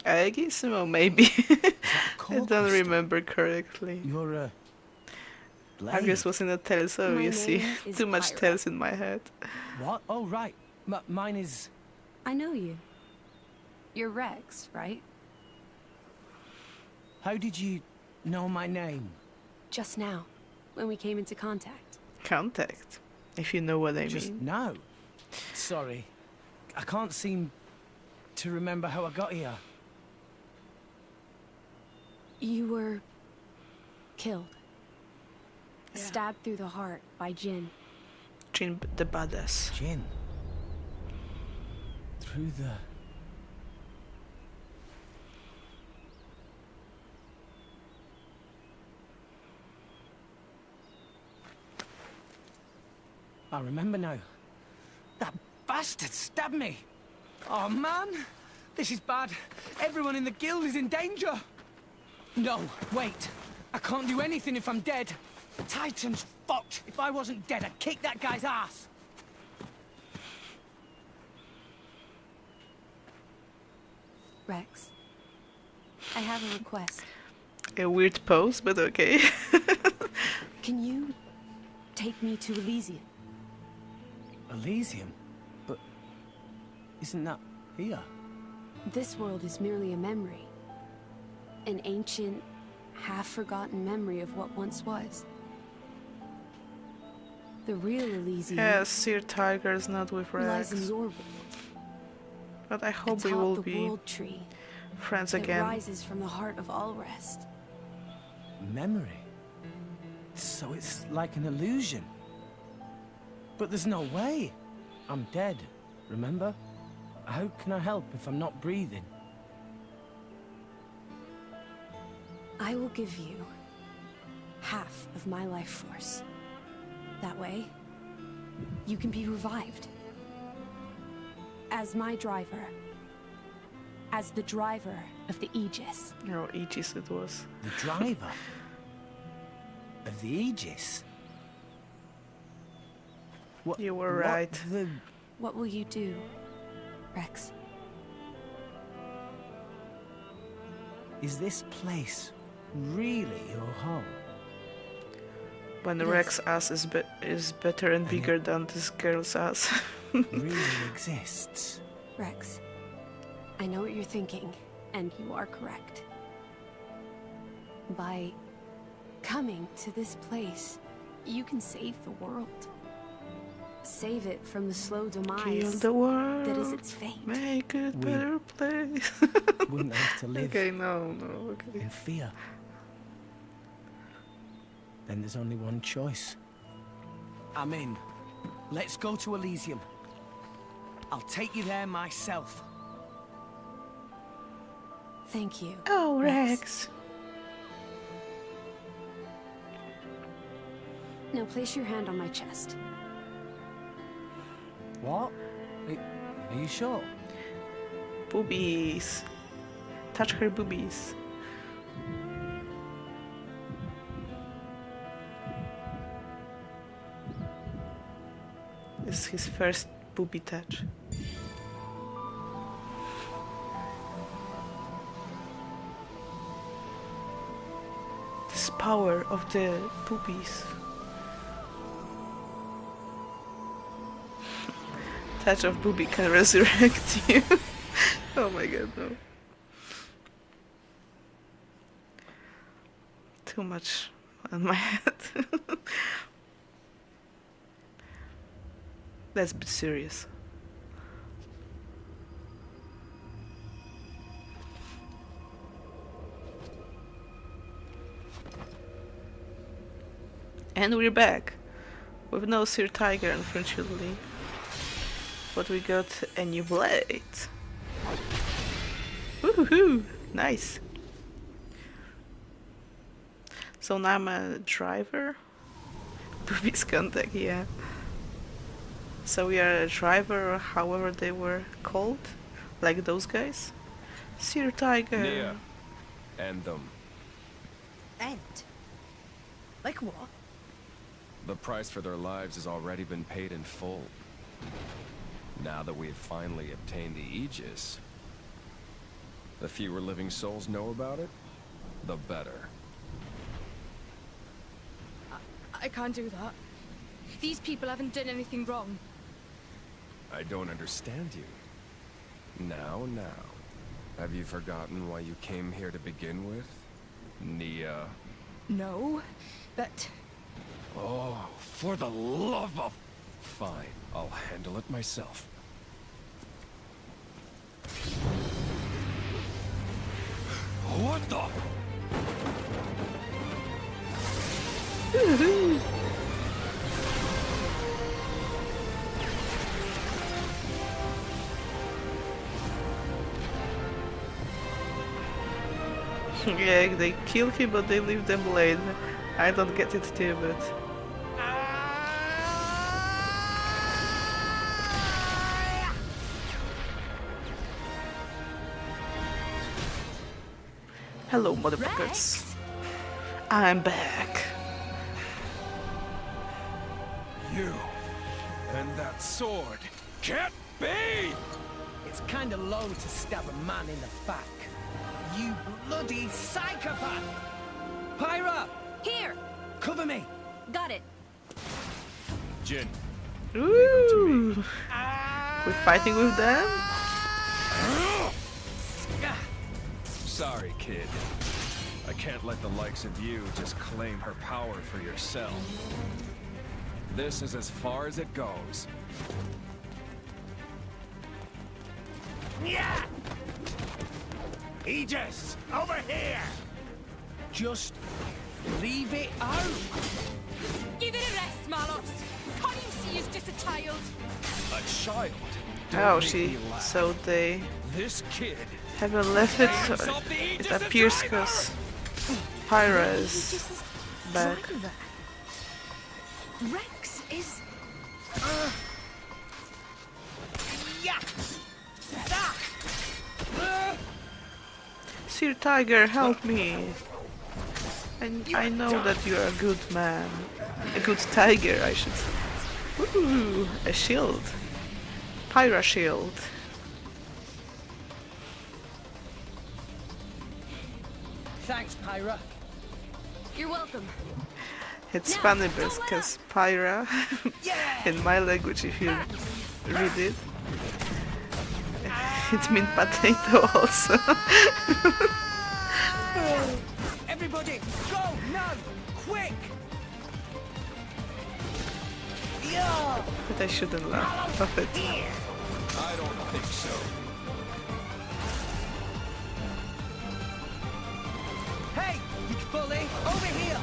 I guess, well, maybe. I don't remember correctly. You're a... I guess was in the tale, so My you see, name is too much Pyra. tales in my head. What? Oh, right. Mine is... I know you. You're Rex, right? How did you know my name? Just now, when we came into contact. Contact, if you know what I Just mean. now? Sorry. I can't seem to remember how I got here. You were... killed. Stabbed through the heart by Jin. Jin the badass. Jin? Through the... I remember now. That bastard stabbed me. Oh, man. This is bad. Everyone in the guild is in danger. No, wait. I can't do anything if I'm dead. Titan's fucked. If I wasn't dead, I'd kick that guy's ass. Rex, I have a request. A weird pose, but okay. Can you take me to Elysium? Elysium? But isn't that here? This world is merely a memory. An ancient, half-forgotten memory of what once was. The real Elysium Yes, Sir Tiger's not with lies in Rex. your world. But I hope we Atop will the be world tree friends that again. rises from the heart of all rest. Memory? So it's like an illusion. But there's no way. I'm dead, remember? How can I help if I'm not breathing? I will give you half of my life force. That way, you can be revived. As my driver. As the driver of the Aegis. No, Aegis it was. The driver? Of the Aegis? What, You were right. What will you do, Rex? Is this place really your home? When the Rex ass is better and bigger than this girl's ass. Really exists? Rex, I know what you're thinking, and you are correct. By coming to this place, you can save the world. Save it from the slow Heal demise the world. that is its fate. Make it a better place. Wouldn't have to live Okay, no, okay. in fear. Then there's only one choice. I'm in. Let's go to Elysium. I'll take you there myself. Thank you. Oh, Rex. Now place your hand on my chest. What? Are you sure? Boobies. Touch her boobies. This is his first booby touch. This power of the boobies. Touch of booby can resurrect you. Oh my god, no. Too much on my head. Let's be serious. And we're back. With no Sir Tiger, unfortunately. But we got a new blade. Woohoo! Nice. So now I'm a driver. Previous contact, yeah. So we are a driver, or however they were called, like those guys. Sir Tiger. Nia. End them. End? Like what? The price for their lives has already been paid in full. Now that we have finally obtained the Aegis, the fewer living souls know about it, the better. I can't do that. These people haven't done anything wrong. I don't understand you. Now. Have you forgotten why you came here to begin with? Nia. No, but... Oh, for the love of... Fine, I'll handle it myself. What the... Yeah, they kill him but they leave the blade. I don't get it too, but... Hello, motherfuckers. I'm back. You and that sword can't be! It's kinda low to stab a man in the back. You bloody psychopath! Pyra! Here! Cover me! Got it. Jin. Ooh! We're fighting with them? Sorry, kid. I can't let the likes of you just claim her power for yourself. This is as far as it goes. Yeah! Aegis! Over here! Just leave it out! Give it a rest, Malos. Can't you see he's just a child? A child? Oh, so they This kid haven't left it, so it appears because Pyra is back. Rex is... Yeah! Sir Tiger, help me! And I know that you're a good man. A good tiger, I should say. Ooh, a shield. Pyra shield. Thanks, Pyra. You're welcome. It's funny because Pyra, in my language, if you read it, it means potato also. Everybody, go now! Quick! Yeah! But I shouldn't laugh of it. I don't think so. Hey, you bully! Over here!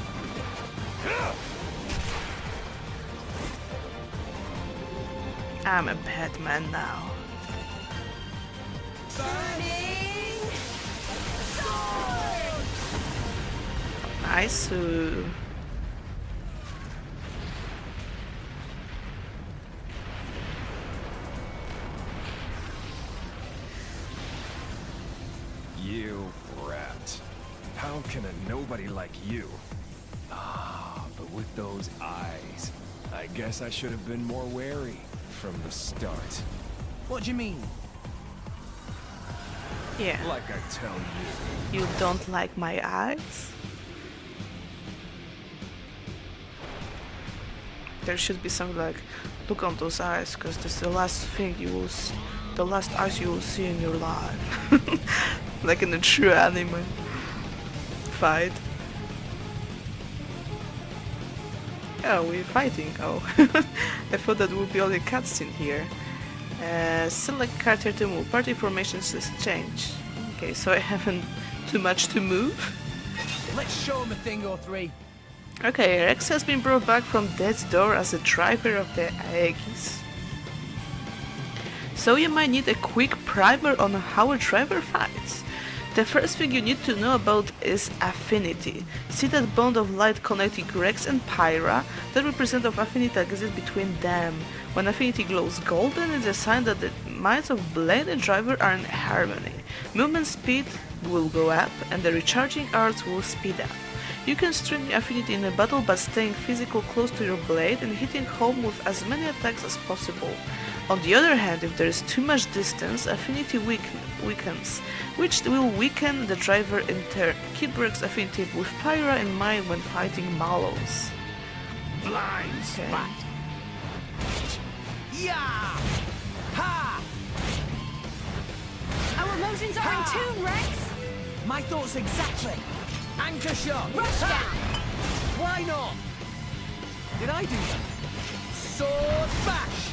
I'm a bad man now. Burning sword! Nice. You rat. How can a nobody like you? Ah, but with those eyes, I guess I should have been more wary from the start. What do you mean? Yeah. Like I tell you. You don't like my eyes? There should be something like, look on those eyes, because that's the last thing you will see, the last eyes you will see in your life. Like in a true anime fight. Oh, we're fighting. Oh, I thought that would be only cutscene here. Select character to move. Party formations has changed. Okay, so I haven't too much to move. Let's show him a thing or three. Okay, Rex has been brought back from death's door as a driver of the Aegis. So you might need a quick primer on how a driver fights. The first thing you need to know about is affinity. See that bond of light connecting Rex and Pyra? That represents of affinity that exists between them. When affinity glows golden, it's a sign that the minds of Blade and driver are in harmony. Movement speed will go up and the recharging arts will speed up. You can strengthen affinity in a battle by staying physical close to your blade and hitting home with as many attacks as possible. On the other hand, if there is too much distance, affinity weakens, which will weaken the driver in turn. Keep Rex affinity with Pyra in mind when fighting Malos. Blind spot. Yeah! Ha! Our motions are in tune, Rex! My thoughts exactly. Anchor shot. Rush down. Why not? Did I do that? Sword bash.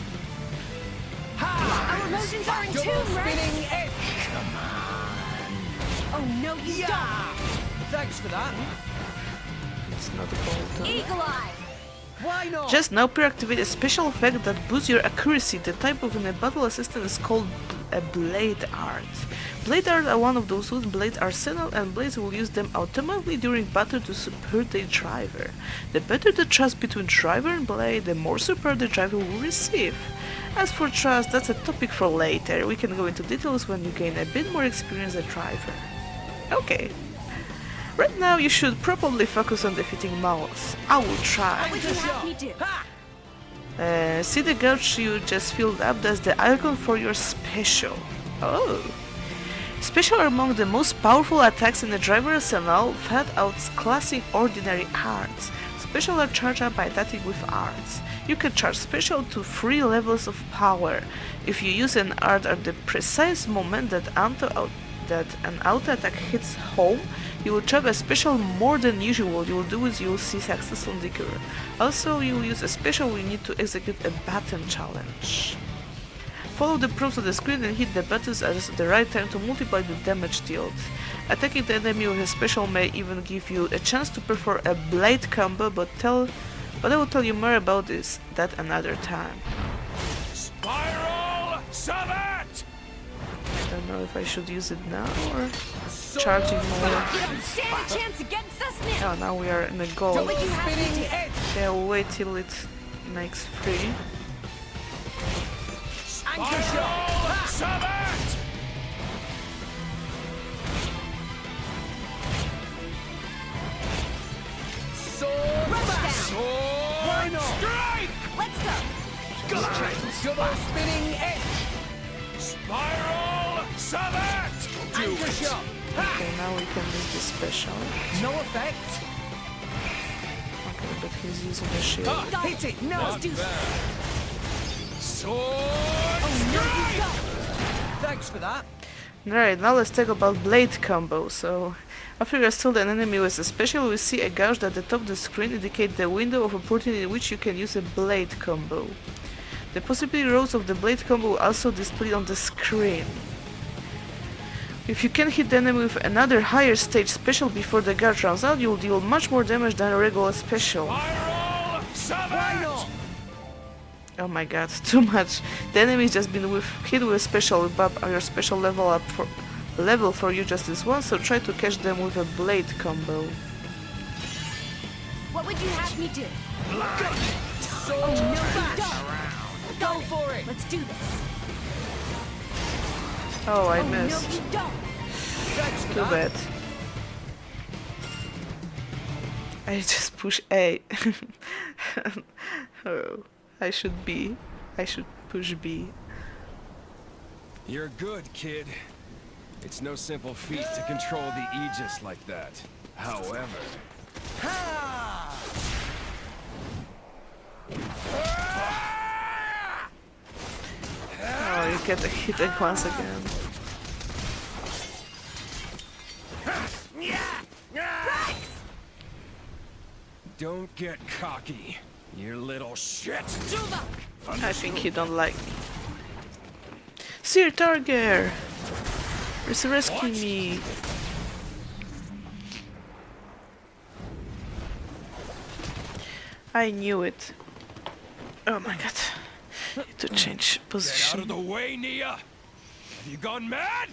Ha! Our motions are in Double tune, Rex! spinning edge. Come on. Oh no, you don't! Thanks for that. It's not a bolt. Eagle Eye! Why not? Just now pre-activate a special effect that boosts your accuracy. The type of a battle assistant is called a blade art. Blade art are one of those whose blades are arsenal and blades will use them automatically during battle to support their driver. The better the trust between driver and blade, the more support the driver will receive. As for trust, that's a topic for later. We can go into details when you gain a bit more experience as a driver. Okay. Right now you should probably focus on defeating Malos. I will try. What would you have me do? See the gauge you just filled up? That's the icon for your special. Oh. Special are among the most powerful attacks in the driver arsenal, flat outclassing ordinary arts. Special are charged up by attacking with arts. You can charge special to 3 levels of power. If you use an art at the precise moment that an auto attack hits home, you will charge a special more than usual. You will do is you will see success on the curve. Also, you will use a special when you need to execute a button challenge. Follow the prompts on the screen and hit the buttons at the right time to multiply the damage dealt. Attacking the enemy with a special may even give you a chance to perform a blade combo, but I will tell you more about that another time. Spiral Savat! I don't know if I should use it now or charging more. You don't stand a chance against us now! Oh, now we are in a goal. What would you have me do? Okay, I'll wait till it makes 3. Anchor shot! Savat! Sword bash! Why not? Strike! Let's go! Double spinning edge! Spiral Savat! Anchor shot! Okay, now we can use the special. No effect. Okay, but he's using a shield. Hit it! No! Not bad. Sword Oh no, you don't! Thanks for that. Right, now let's talk about blade combo. So, after you assault an enemy with a special, we see a gauge at the top of the screen indicate the window of opportunity in which you can use a blade combo. The possibility rows of the blade combo will also display on the screen. If you can hit the enemy with another higher stage special before the gauge runs out, you will deal much more damage than a regular special. Why not? Oh my god, too much. The enemy has just been hit with a special buff, your special level for you just this once, so try to catch them with a blade combo. What would you have me do? Sword Oh no, you bash! don't! Go for it! Let's do this! Oh, I Oh no, missed. you don't! Thanks for Too that. bad. I just push A. Oh, I should push B. You're good, kid. It's no simple feat to control the Aegis like that. However... Ha! Oh, you get hit once again. Don't get cocky. You little shit! I think you don't like me. Sir Targer! Rescue me! I knew it. Oh my god. Need to change Get position. out of the way, Nia! Have you gone mad?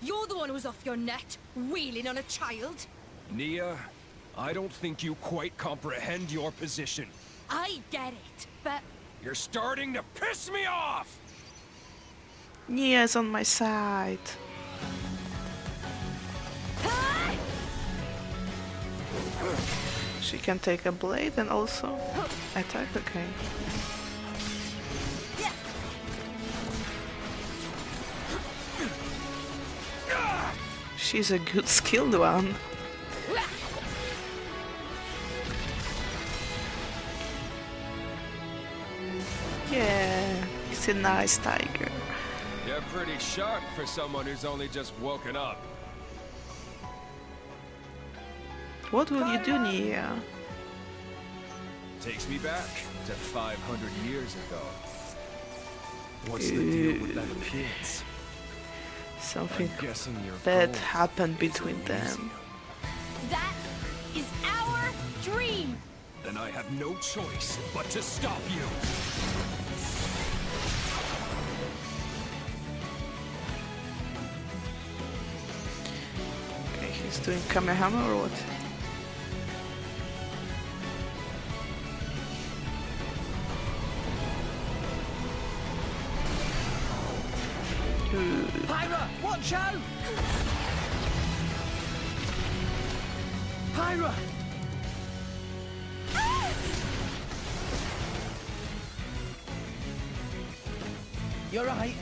You're the one who's off your nut, wheeling on a child. Nia, I don't think you quite comprehend your position. I get it, but You're starting to piss me off! Nia's on my side. She can take a blade and also attack, okay. She's a good skilled one. Yeah, he's a nice tiger. You're pretty sharp for someone who's only just woken up. What will you do, Nia? Takes me back to 500 years ago. What's the deal with that appearance? Something I'm guessing your bad goal happened is between them. That is our dream. Then I have no choice but to stop you. Okay, he's doing Kamehameha or what? Pyra, watch out! Pyra! You're right.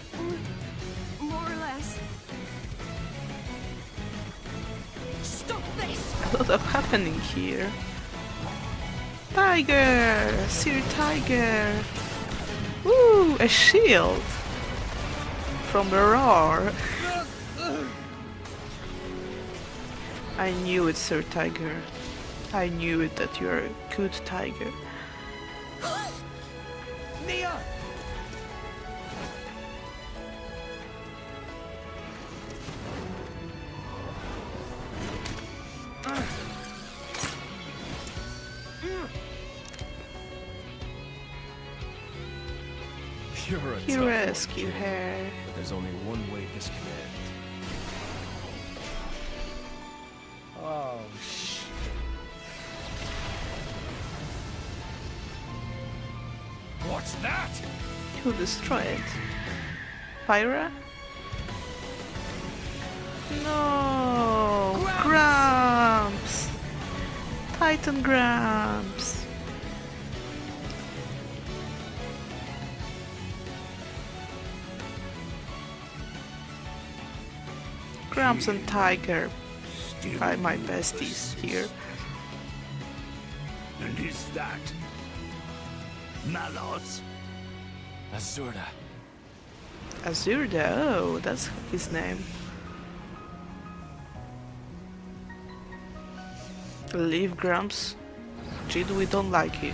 more or less. Stop this! A lot of happening here. Tiger! Sir Tiger! Ooh, a shield! From the roar! I knew it, Sir Tiger. I knew it that you're a good tiger. Nia! You're a He tough one, rescued kid. her. But there's only one way this can end. Oh, shit. What's that? Who destroyed? Pyra? No! Gramps! Titan Gramps! Gramps and Tiger are my besties here. And is that Malos? Azurda. Azurda, oh, that's his name. Leave, Gramps. Jid, we don't like you.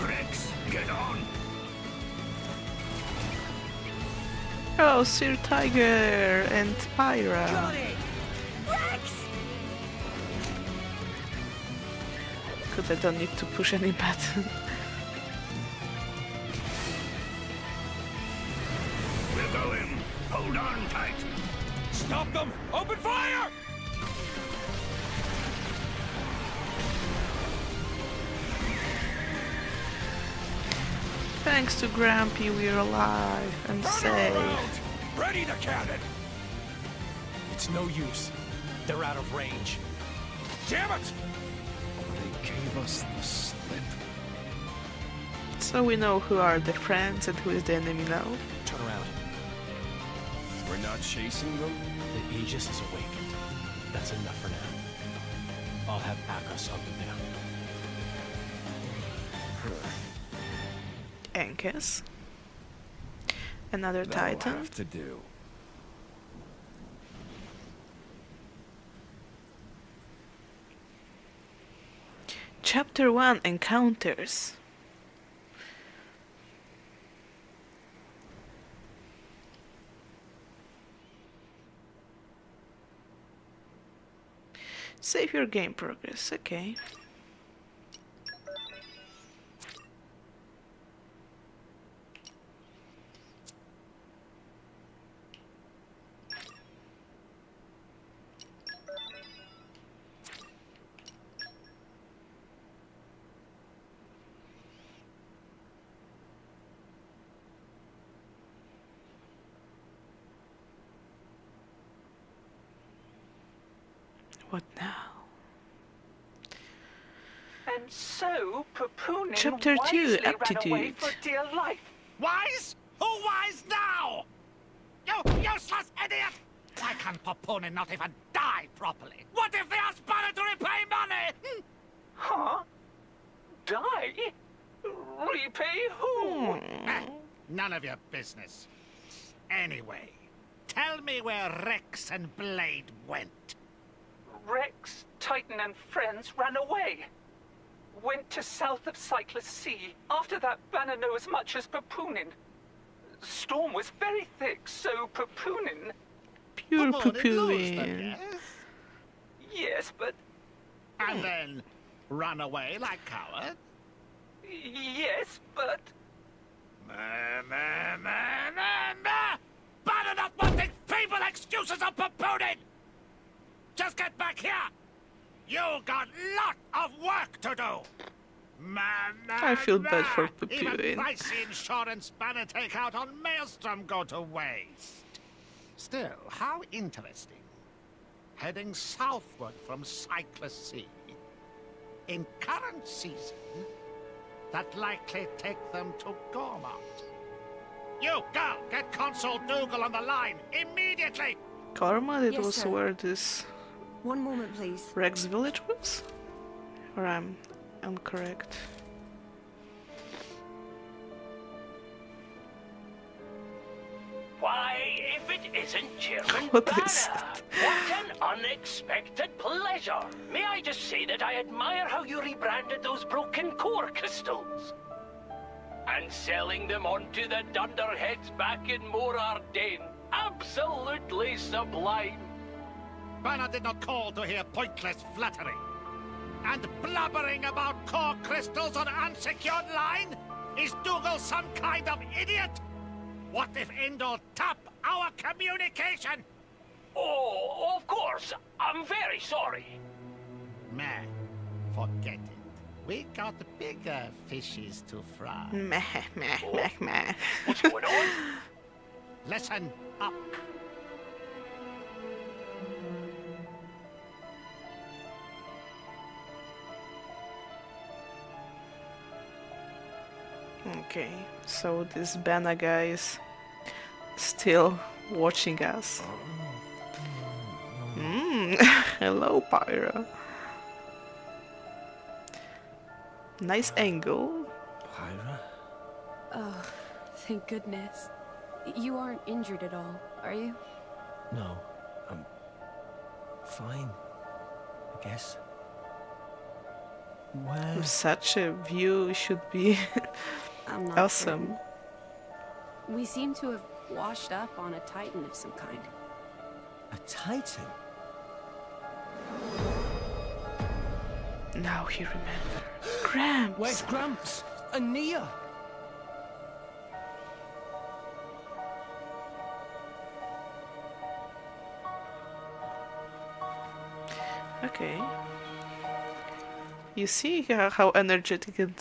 Rex, get on! Oh, Sir Tiger and Pyra. Got it! Rex! Because I don't need to push any button. We're going! Hold on tight! Stop them! Open fire! Thanks to Grampy, we're alive and safe. Ready the cannon! It's no use. They're out of range. Damn it! They gave us the slip. So we know who are the friends and who is the enemy now. Turn around. We're not chasing them? The Aegis is awakened. That's enough for now. I'll have Akos hunt them down. Ankes. Another That'll Titan. have to do. Chapter 1 Encounters. Save your game progress, okay. What now? And so, Papunin Chapter 2 wisely ran away Aptitude. for dear life. Wise? Who wise now? You useless idiot! Why can Papunin not even die properly? What if they ask Banner to repay money? Huh? Die? Repay who? None of your business. Anyway, tell me where Rex and Blade went. Rex, Titan, and friends ran away. Went to south of Cyclus Sea. After that, Banner knew as much as Papunin. Storm was very thick, so Papunin... Pure Papunin. Yes, but... And then run away like coward? Yes, but... Banner not wanting feeble excuses of Papunin! Just get back here! You got lot of work to do! I feel bad for Even Papunin. pricey insurance Banner take out on Maelstrom go to waste. Still, how interesting. Heading southward from Cyclus Sea. In current season, that likely take them to Gormont. You, girl, get Consul Dougal on the line, immediately! Karma, it Yes, was sir. where this One moment, please. Rex village was? Or I'm correct. Why, if it isn't Chairman What Banner, is what an unexpected pleasure. May I just say that I admire how you rebranded those broken core crystals. And selling them on to the dunderheads back in Morardain. Absolutely sublime. Banner did not call to hear pointless flattery. And blubbering about core crystals on unsecured line? Is Dougal some kind of idiot? What if Indul tap our communication? Oh, of course. I'm very sorry. Man, forget it. We got bigger fishes to fry. Meh, meh, meh, meh. What's going on? Listen up. Okay, so this Banner guy is still watching us. Hello, Pyra. Nice angle. Pyra? Oh, thank goodness. You aren't injured at all, are you? No, I'm fine, I guess. Where? With such a view, it should be I'm not awesome. certain. We seem to have washed up on a Titan of some kind. A Titan? Now he remembers. Gramps! Where's Gramps? And Nia? Okay. You see how energetic and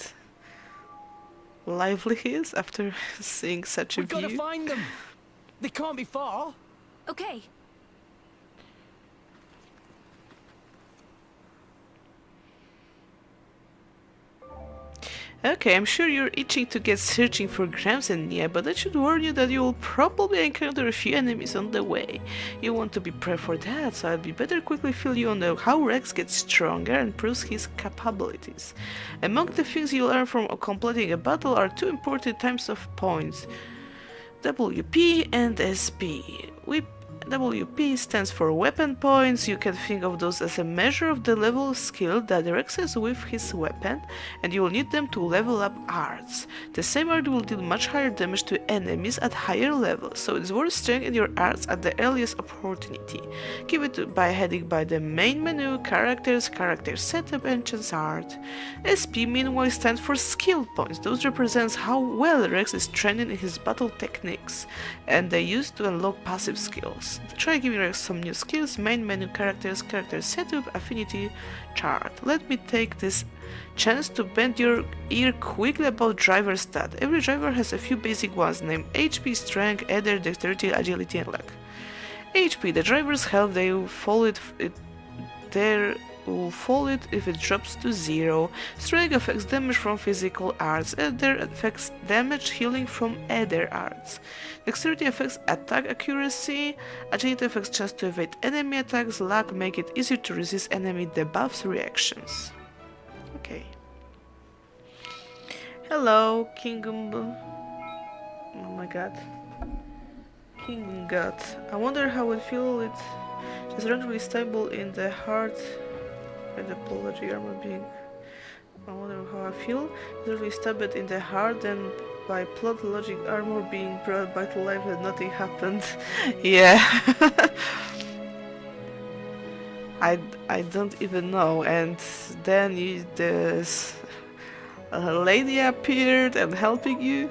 lively he is after seeing such a We've got to view? find them! They can't be far! Okay. Okay, I'm sure you're itching to get searching for Grams and Nia, but I should warn you that you will probably encounter a few enemies on the way. You want to be prepared for that, so I'd be better quickly fill you on how Rex gets stronger and proves his capabilities. Among the things you learn from completing a battle are two important types of points: WP and SP. WP stands for weapon points. You can think of those as a measure of the level of skill that Rex has with his weapon, and you will need them to level up arts. The same art will deal much higher damage to enemies at higher levels, so it's worth strengthening your arts at the earliest opportunity. Give it by heading by the main menu, characters, character setup, and chance art. SP meanwhile stands for skill points. Those represents how well Rex is trained in his battle techniques, and they used to unlock passive skills. Try giving Rex some new skills: main menu, characters, character setup, affinity, chart. Let me take this chance to bend your ear quickly about driver stat. Every driver has a few basic ones named HP, strength, ether, dexterity, agility, and luck. HP, the driver's health, they will follow it if it drops to 0. Strength affects damage from physical arts. Ether affects damage healing from other arts. Dexterity affects attack accuracy. Agility affects chance to evade enemy attacks. Luck make it easier to resist enemy debuffs reactions. Okay. Hello, Kingdom. Oh my god. Kingdom God. I wonder how it feels. It's relatively stable in the heart. And the apology armor being. I wonder how I feel. It's really stabbed in the heart, and by plot logic armor being brought back to life and nothing happened. Yeah. I don't even know. And then this lady appeared and helping you.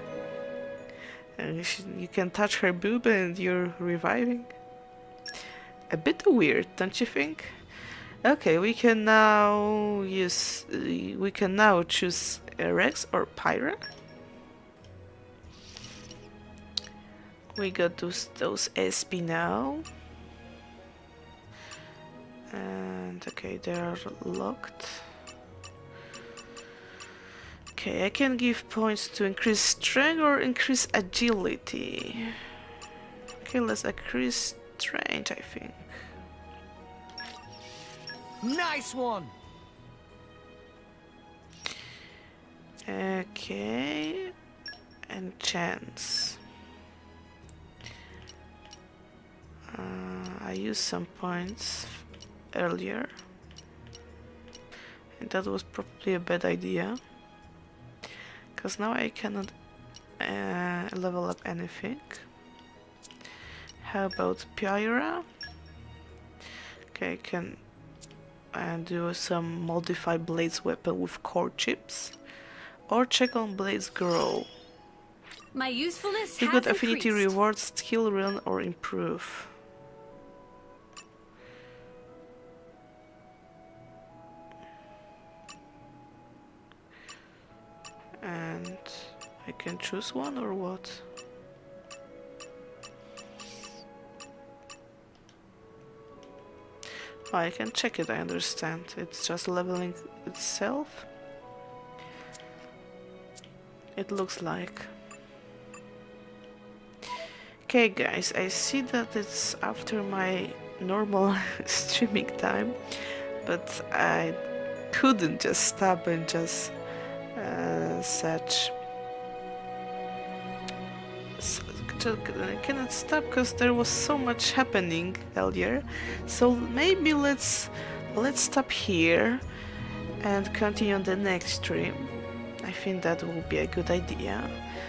And you can touch her boob and you're reviving. A bit weird, don't you think? Okay, we can now choose Rex or Pyra. We got those SP now. And okay, they are locked. Okay, I can give points to increase strength or increase agility. Okay, let's increase strength, I think. Nice one! Okay, and chance. I used some points earlier, and that was probably a bad idea, because now I cannot level up anything. How about Pyra? Okay, I can do some modify Blade's weapon with core chips, or check on Blade's grow. My usefulness You has got affinity increased. rewards, skill run, or improve. And I can choose one or what? Oh, I can check it, I understand. It's just leveling itself. It looks like. Okay guys, I see that it's after my normal streaming time, but I couldn't just stop and just I cannot stop because there was so much happening earlier. So maybe let's stop here and continue on the next stream. I think that will be a good idea.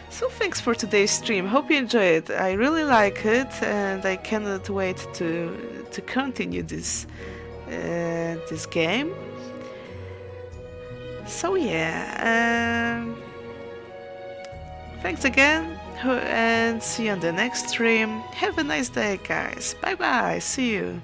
So thanks for today's stream. Hope you enjoy it. I really like it, and I cannot wait to continue this game. So yeah, thanks again, and see you on the next stream. Have a nice day, guys. Bye bye. See you.